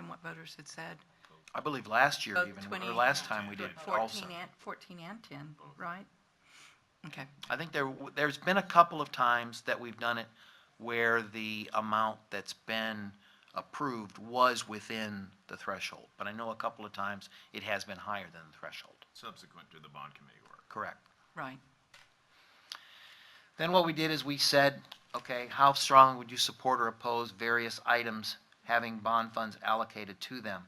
what voters had said? I believe last year Both even, 20 or last time we did also. 14 and 10, right? Okay. I think there's been a couple of times that we've done it where the amount that's been approved was within the threshold. But I know a couple of times it has been higher than the threshold. Subsequent to the bond committee work. Correct. Right. Then what we did is we said, okay, how strong would you support or oppose various items having bond funds allocated to them?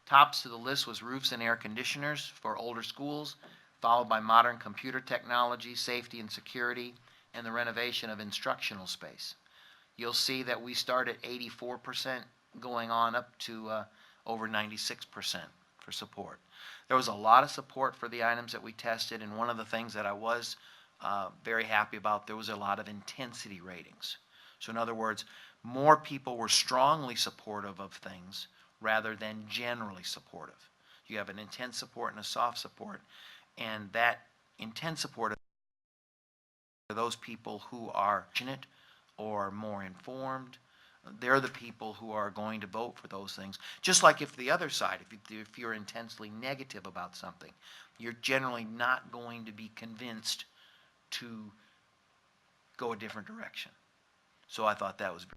Tops to the list was roofs and air conditioners for older schools, followed by modern computer technology, safety and security, and the renovation of instructional space. You'll see that we start at 84% going on up to over 96% for support. There was a lot of support for the items that we tested, and one of the things that I was very happy about, there was a lot of intensity ratings. So in other words, more people were strongly supportive of things rather than generally supportive. You have an intense support and a soft support, and that intense support are those people who are passionate or more informed. They're the people who are going to vote for those things. Just like if the other side, if you're intensely negative about something, you're generally not going to be convinced to go a different direction. So I thought that was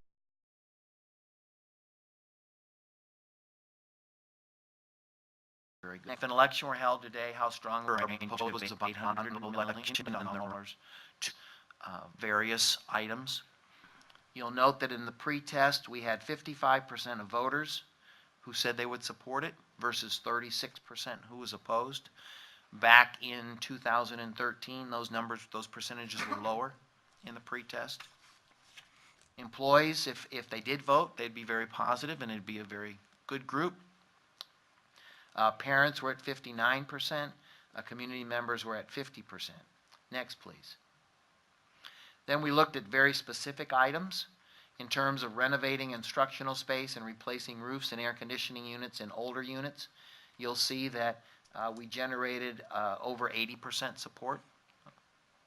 very good. If an election were held today, how strong are proposals of $800 million to various items? You'll note that in the pre-test, we had 55% of voters who said they would support it versus 36% who was opposed. Back in 2013, those percentages were lower in the pre-test. Employees, if they did vote, they'd be very positive and it'd be a very good group. Parents were at 59%. Community members were at 50%. Next, please. Then we looked at very specific items in terms of renovating instructional space and replacing roofs and air conditioning units in older units. you'll see that we generated over 80% support.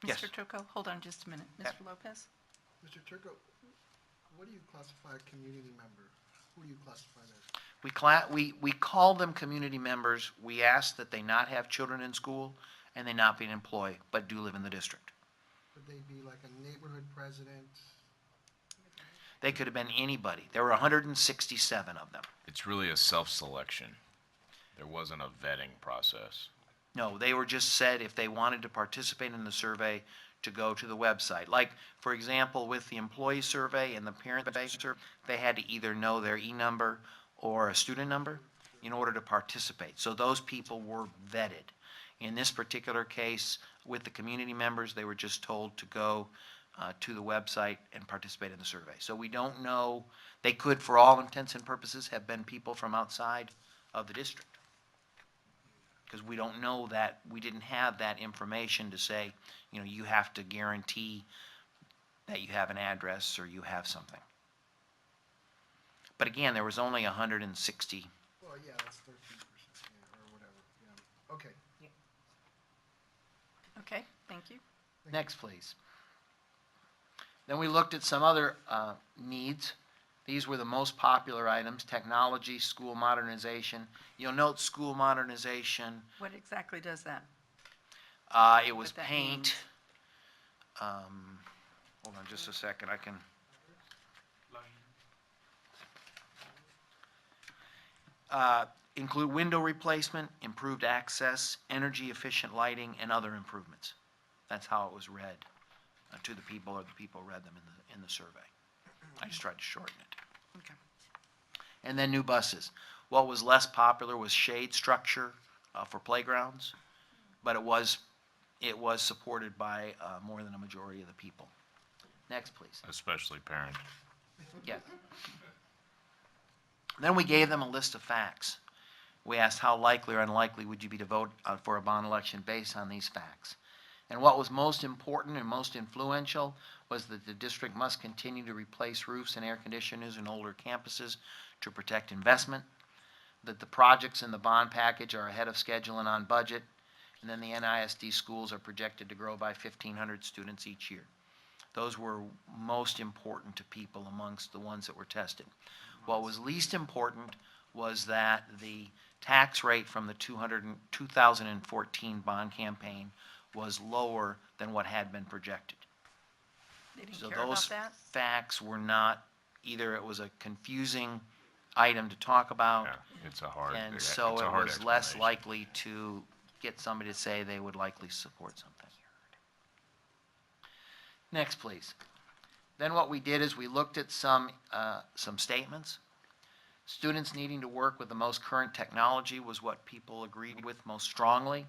Yes. Mr. Turco, hold on just a minute. Yep. Mr. Lopez? Mr. Turco, what do you classify a community member? Who do you classify that? We call them community members. We ask that they not have children in school and they not be an employee, but do live in the district. Would they be like a neighborhood president? They could have been anybody. There were 167 of them. It's really a self-selection. There wasn't a vetting process. No, they were just said if they wanted to participate in the survey to go to the website. Like, for example, with the employee survey and the parent survey, they had to either know their E-number or a student number in order to participate. So those people were vetted. In this particular case, with the community members, they were just told to go to the website and participate in the survey. So we don't know, they could, for all intents and purposes, have been people from outside of the district. Because we don't know that, we didn't have that information to say, you know, you have to guarantee that you have an address or you have something. But again, there was only 160. Well, yeah, that's 13%, yeah, or whatever, yeah. Okay. Okay, thank you. Next, please. Then we looked at some other needs. These were the most popular items: technology, school modernization. You'll note school modernization. What exactly does that? It was What that paint. means. Hold on just a second. I can. Include window replacement, improved access, energy efficient lighting, and other improvements. That's how it was read to the people, or the people read them in the survey. I just tried to shorten it. Okay. And then new buses. What was less popular was shade structure for playgrounds, but it was supported by more than a majority of the people. Next, please. Especially parent. Yeah. Then we gave them a list of facts. We asked how likely or unlikely would you be to vote for a bond election based on these facts. And what was most important and most influential was that the district must continue to replace roofs and air conditioners in older campuses to protect investment, that the projects in the bond package are ahead of schedule and on budget, and then the NISD schools are projected to grow by 1,500 students each year. Those were most important to people amongst the ones that were tested. What was least important was that the tax rate from the 2014 bond campaign was lower than what had been projected. They didn't So care about those that? facts were not, either it was a confusing item to talk about, Yeah, it's a hard, and it's so a it hard was less explanation. likely to get somebody to say they would likely support something. Next, please. Then what we did is we looked at some statements. Students needing to work with the most current technology was what people agreed with most strongly,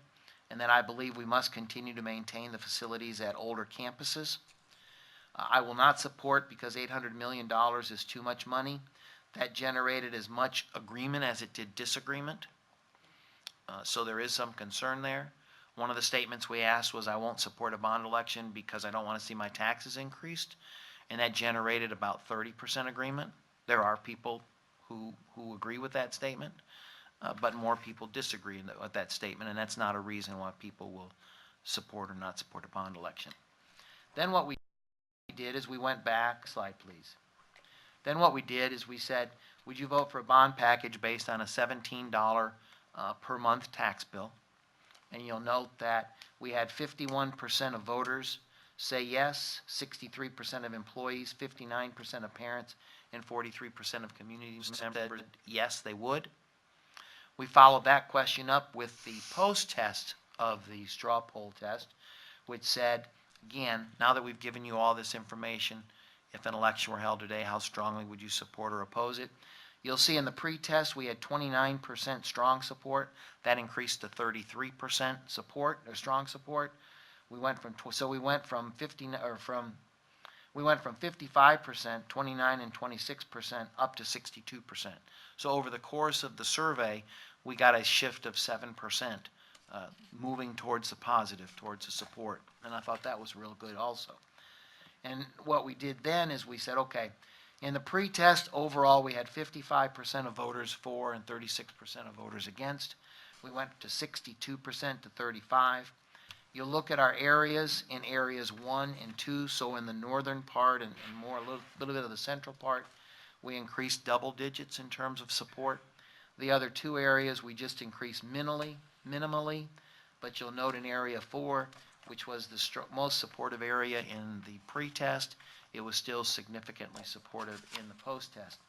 and that I believe we must continue to maintain the facilities at older campuses. I will not support because $800 million is too much money. That generated as much agreement as it did disagreement. So there is some concern there. One of the statements we asked was, I won't support a bond election because I don't want to see my taxes increased. And that generated about 30% agreement. There are people who agree with that statement, but more people disagree with that statement, and that's not a reason why people will support or not support a bond election. Then what we did is we went back, slide please. Then what we did is we said, would you vote for a bond package based on a $17 per month tax bill? And you'll note that we had 51% of voters say yes, 63% of employees, 59% of parents, and 43% of community members said yes, they would. We followed that question up with the post-test of the straw poll test, which said, again, now that we've given you all this information, if an election were held today, how strongly would you support or oppose it? You'll see in the pre-test we had 29% strong support. That increased to 33% support or strong support. We went from 55%, 29 and 26% up to 62%. So over the course of the survey, we got a shift of 7%, moving towards the positive, towards the support. And I thought that was real good also. And what we did then is we said, okay, in the pre-test overall we had 55% of voters for and 36% of voters against. We went to 62% to 35. You'll look at our areas in areas 1 and 2, so in the northern part and more a little bit of the central part, we increased double digits in terms of support. The other two areas, we just increased minimally, but you'll note in area 4, which was the most supportive area in the pre-test, it was still significantly supportive in the post-test.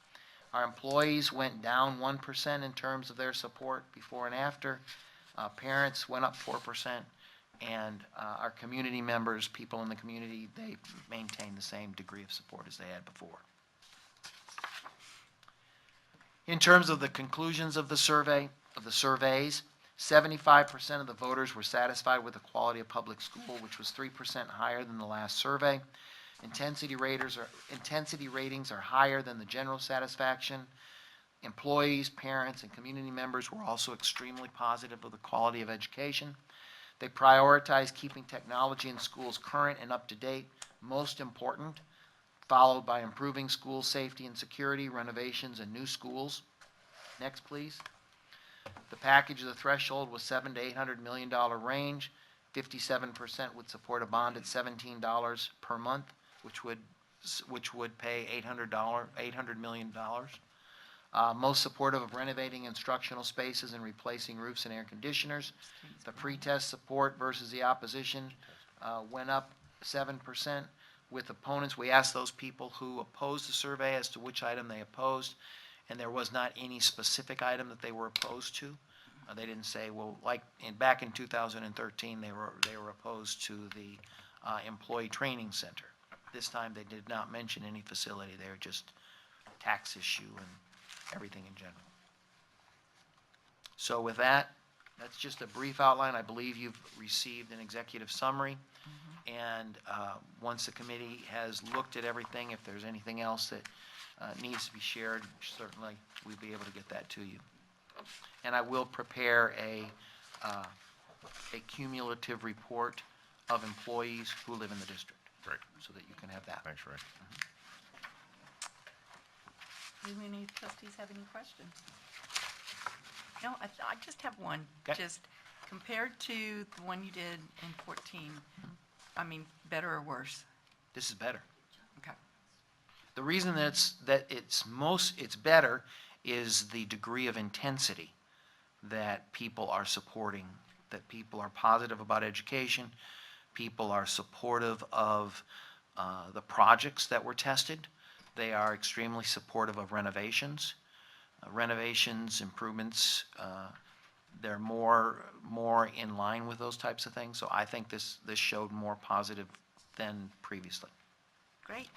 Our employees went down 1% in terms of their support before and after. Parents went up 4%, and our community members, people in the community, they maintained the same degree of support as they had before. In terms of the conclusions of the surveys, 75% of the voters were satisfied with the quality of public school, which was 3% higher than the last survey. Intensity ratings are higher than the general satisfaction. Employees, parents, and community members were also extremely positive of the quality of education. They prioritize keeping technology in schools current and up to date, most important, followed by improving school safety and security, renovations, and new schools. Next, please. The package of the threshold was $700 to $800 million range. 57% would support a bond at $17 per month, which would pay $800 million. Most supportive of renovating instructional spaces and replacing roofs and air conditioners. The pretest support versus the opposition went up 7%. With opponents, we asked those people who opposed the survey as to which item they opposed, and there was not any specific item that they were opposed to. They didn't say, well, like back in 2013, they were opposed to the employee training center. This time, they did not mention any facility. They were just tax issue and everything in general. So with that, that's just a brief outline. I believe you've received an executive summary. And once the committee has looked at everything, if there's anything else that needs to be shared, certainly we'll be able to get that to you. And I will prepare a cumulative report of employees who live in the district. Great. So that you can have that. Thanks, Ray. Do any trustees have any questions? No, I just have one. Okay. Just compared to the one you did in 14, I mean, better or worse? This is better. Okay. The reason that it's better is the degree of intensity that people are supporting, that people are positive about education, people are supportive of the projects that were tested. They are extremely supportive of renovations. Renovations, improvements, they're more in line with those types of things. So I think this showed more positive than previously. Great.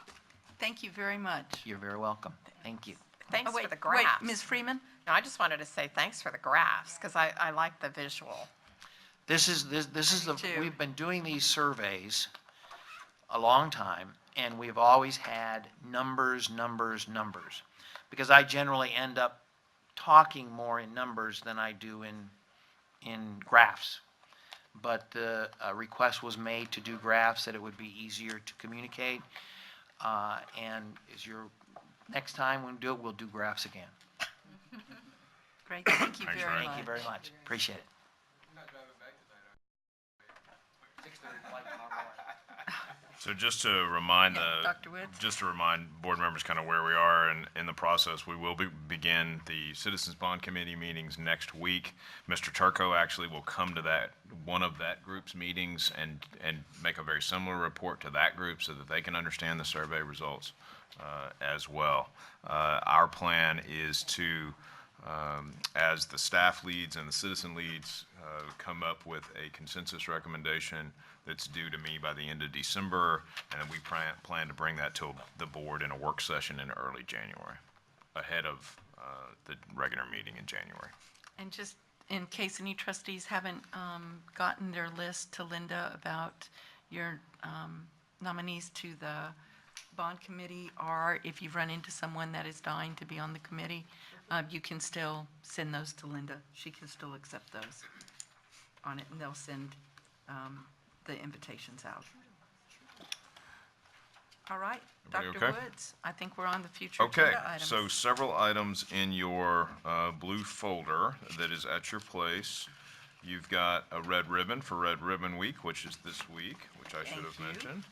Thank you very much. You're very welcome. Thank you. Thanks wait, for the graphs. Wait, Ms. Freeman? No, I just wanted to say thanks for the graphs, because I like the visual. This is too. we've been doing these surveys a long time, and we've always had numbers, because I generally end up talking more in numbers than I do in graphs. But the request was made to do graphs, that it would be easier to communicate. And next time when we do it, we'll do graphs again. Great, thank you Thanks, very Ray. much. Thank you very much. Appreciate it. So just to remind Dr. Woods? just to remind board members kind of where we are in the process, we will begin the Citizens Bond Committee meetings next week. Mr. Turco actually will come to one of that group's meetings and make a very similar report to that group so that they can understand the survey results as well. Our plan is to, as the staff leads and the citizen leads come up with a consensus recommendation that's due to me by the end of December, and then we plan to bring that to the board in a work session in early January, ahead of the regular meeting in January. And just in case any trustees haven't gotten their list to Linda about your nominees to the bond committee, or if you've run into someone that is dying to be on the committee, you can still send those to Linda. She can still accept those on it, and they'll send the invitations out. All right, Everybody Dr. okay? Woods, I think we're on the future Okay, agenda items. so several items in your blue folder that is at your place. You've got a red ribbon for Red Ribbon Week, which is this week, which I should have mentioned.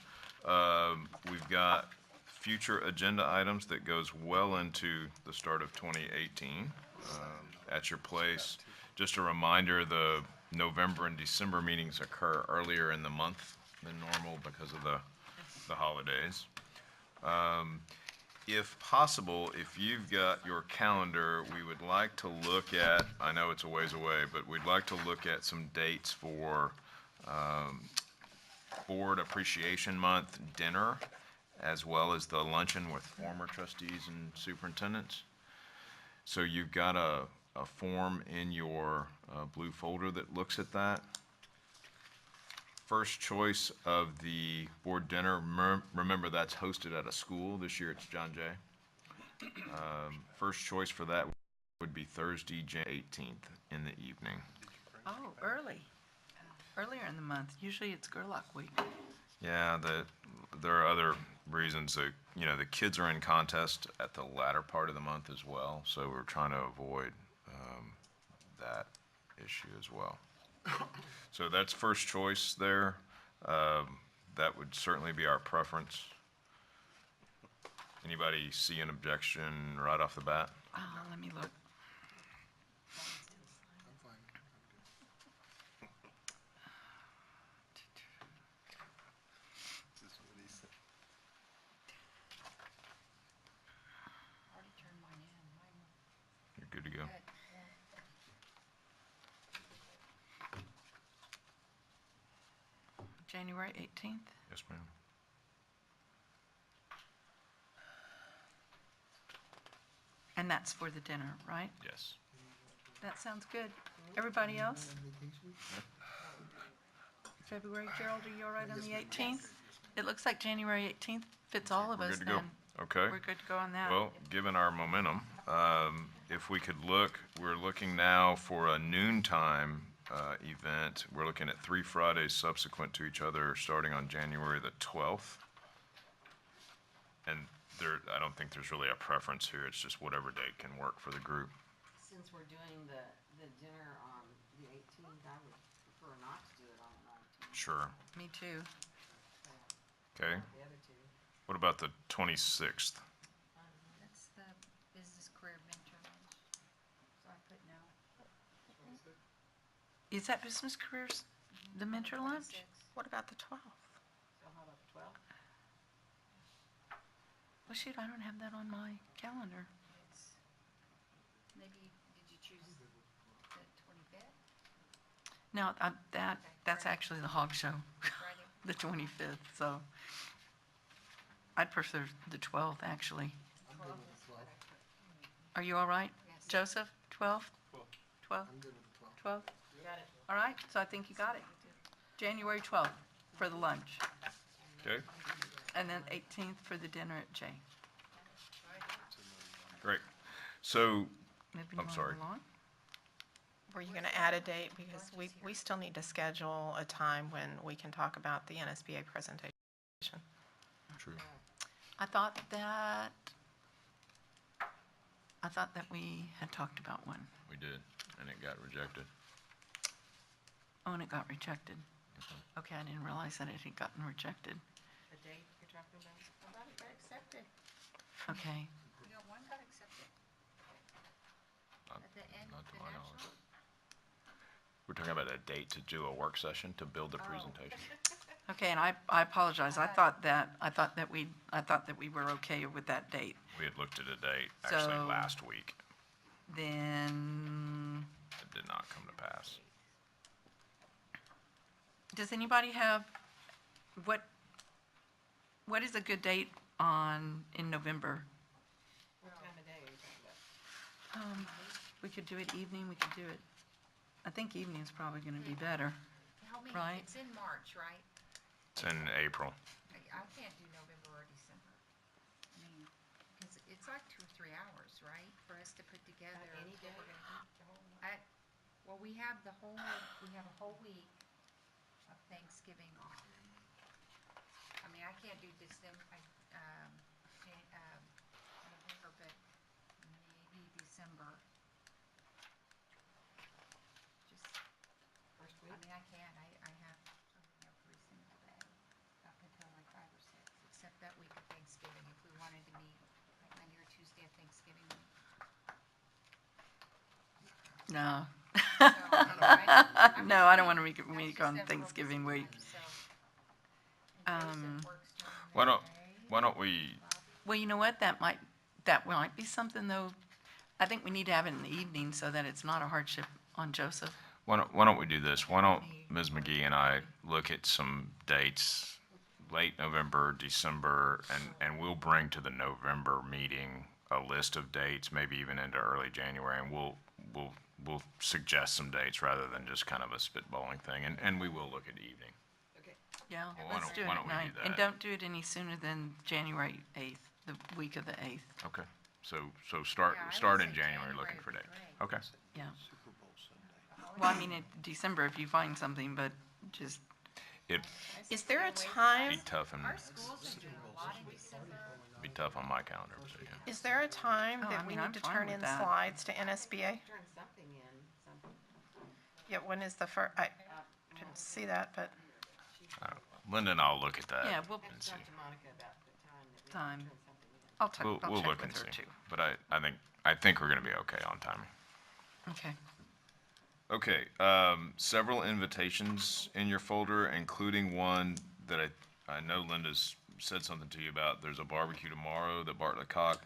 We've got future agenda items that goes well into the start of 2018 at your place. Just a reminder, the November and December meetings occur earlier in the month than normal because of the holidays. If possible, if you've got your calendar, we would like to look at, I know it's a ways away, but we'd like to look at some dates for Board Appreciation Month dinner, as well as the luncheon with former trustees and superintendents. So you've got a form in your blue folder that looks at that. First choice of the board dinner, remember that's hosted at a school. This year it's John Jay. First choice for that would be Thursday, January 18th in the evening. Oh, earlier in the month. Usually it's Gerlach Week. Yeah, there are other reasons that, you know, the kids are in contest at the latter part of the month as well, so we're trying to avoid that issue as well. So that's first choice there. That would certainly be our preference. Anybody see an objection right off the bat? Let me look. You're good to go. January 18th? Yes, ma'am. And that's for the dinner, right? Yes. That sounds good. Everybody else? February, Gerald, are you all right on the 18th? It looks like January 18th fits all of We're us good to go. then. Okay. We're good to go on that. Well, given our momentum, if we could look, we're looking now for a noontime event. We're looking at 3 Fridays subsequent to each other, starting on January the 12th. And I don't think there's really a preference here. It's just whatever date can work for the group. Since we're doing the dinner on the 18th, I would prefer not to do it on the 19th. Sure. Me too. Okay. The other two. What about the 26th? That's the business career mentor lunch. So I put no. Is that business careers, the mentor lunch? What about the 12th? So how about the 12th? Well, shoot, I don't have that on my calendar. Maybe, did you choose the 25th? No, that's actually the hog show, the 25th, so I'd prefer the 12th, actually. Are you all right? Joseph, 12th? 12th? I'm good with the 12th. 12th? All right, so I think you got it. January 12th for the lunch, Okay. and then 18th for the dinner at J. Great. So, Moving I'm right sorry. along. Were you going to add a date? Because we still need to schedule a time when we can talk about the NSBA presentation. True. I thought that we had talked about one. We did, and it got rejected. Oh, and it got rejected. Okay, I didn't realize that it had gotten rejected. The date you're talking about? How about it got accepted? Okay. You got one got accepted. Not- At the end, not to the my national? knowledge. We're talking about a date to do a work session to build the presentation. Okay, and I apologize. I thought that we were okay with that date. We had looked at a date actually So- last week. Then, It did not come to pass. does anybody have, what is a good date in November? What time of day are you talking about? We could do it evening, we could do it, I think evening's probably gonna be better. Help me, Right. it's in March, right? It's in April. I can't do November or December. I mean, because it's like 2 or 3 hours, right, for us to put together. Any day? what we're gonna do, the whole month. Well, we have a whole week of Thanksgiving off. I mean, mean, I can't do December, November, but maybe December. Just, First I week? mean, I can, I have something every single day, up until like 5 or 6, except that week of Thanksgiving, if we wanted to meet like Monday or Tuesday of Thanksgiving week. No. So, I'm No, just I don't want to being- meet that's week just on a Thanksgiving focus week. time, so. And Joseph works during the Why don't, day. why don't we, Well, you know what, that might be something, though. I think we need to have it in the evening so that it's not a hardship on Joseph. why don't we do this? Why don't Ms. McGee and I look at some dates, late November, December, and we'll bring to the November meeting a list of dates, maybe even into early January, and we'll suggest some dates rather than just kind of a spitballing thing, and we will look at evening. Yeah, Well, why let's don't- do it why at don't we do night. And that? don't do it any sooner than January 8th, the week of the 8th. Okay, so start Yeah, I would in say January looking for would be dates. great. Okay. Yeah. Well, I mean, in December if you find something, but just, It'd Is there a time, be tough and, Our schools are doing a lot in December. be tough on my calendar, so yeah. is there a time Oh, I that we mean, need I'm to fine turn with in that. slides to NSBA? Turn something in, something. Yeah, when is the first, I didn't see that, but. Linda and I'll look at that yeah, we'll, and see. Talk to Monica about the time that we Time. turn something in. I'll We'll check look with and her see. too. But I think we're gonna be okay on timing. Okay. Okay, several invitations in your folder, including one that I know Linda's said something to you about. There's a barbecue tomorrow that Bartlett Cock,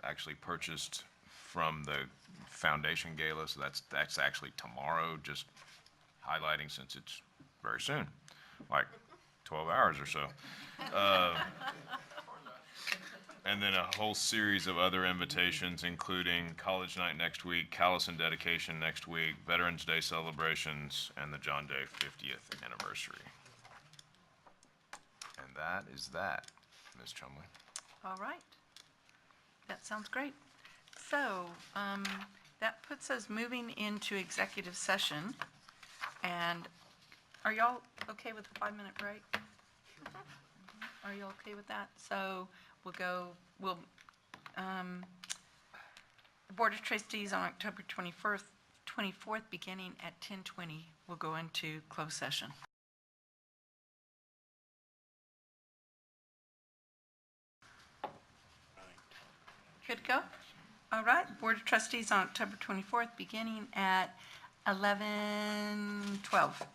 actually purchased from the Foundation Gala, so that's actually tomorrow, just highlighting since it's very soon, like 12 hours or so. And then a whole series of other invitations, including College Night next week, Callison Dedication next week, Veterans Day celebrations, and the John Day 50th anniversary. And that is that, Ms. Chumley. All right. That sounds great. So, that puts us moving into executive session. And are y'all okay with a 5-minute break? Are you okay with that? So the Board of Trustees on October 24th, beginning at 10:20, will go into closed session. Good to go? All right, Board of Trustees on October 24th, beginning at 11:12.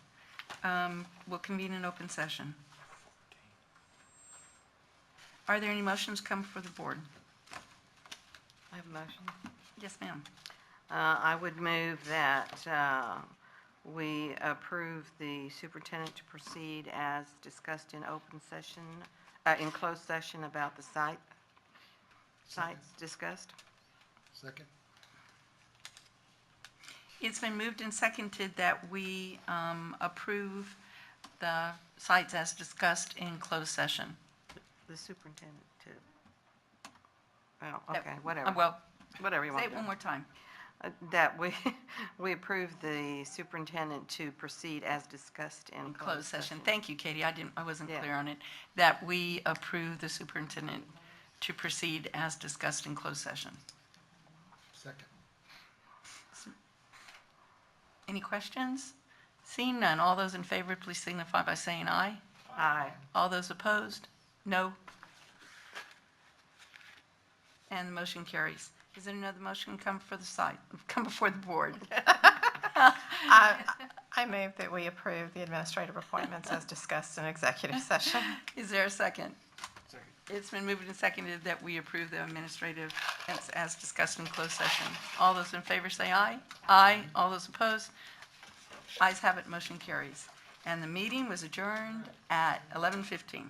We'll convene an open session. Are there any motions come for the board? I have a motion. Yes, ma'am. I would move that we approve the superintendent to proceed as discussed in open session, in closed session about the sites discussed. Second? It's been moved and seconded that we approve the sites as discussed in closed session. The superintendent to, well, okay, whatever. Whatever you want Say to it do. one more time. That we approve the superintendent to proceed as discussed in Closed session. Thank you, Katie. I wasn't Yeah. clear on it. That we approve the superintendent to proceed as discussed in closed session. Second. Any questions? Seeing none, all those in favor, please signify by saying aye. Aye. All those opposed? No. And the motion carries. Is there another motion come before the board? I move that we approve the administrative appointments as discussed in executive session. Is there a second? Second. It's been moved and seconded that we approve the administrative as discussed in closed session. All those in favor say aye. Aye. All those opposed? Ayes have it, motion carries. And the meeting was adjourned at 11:15.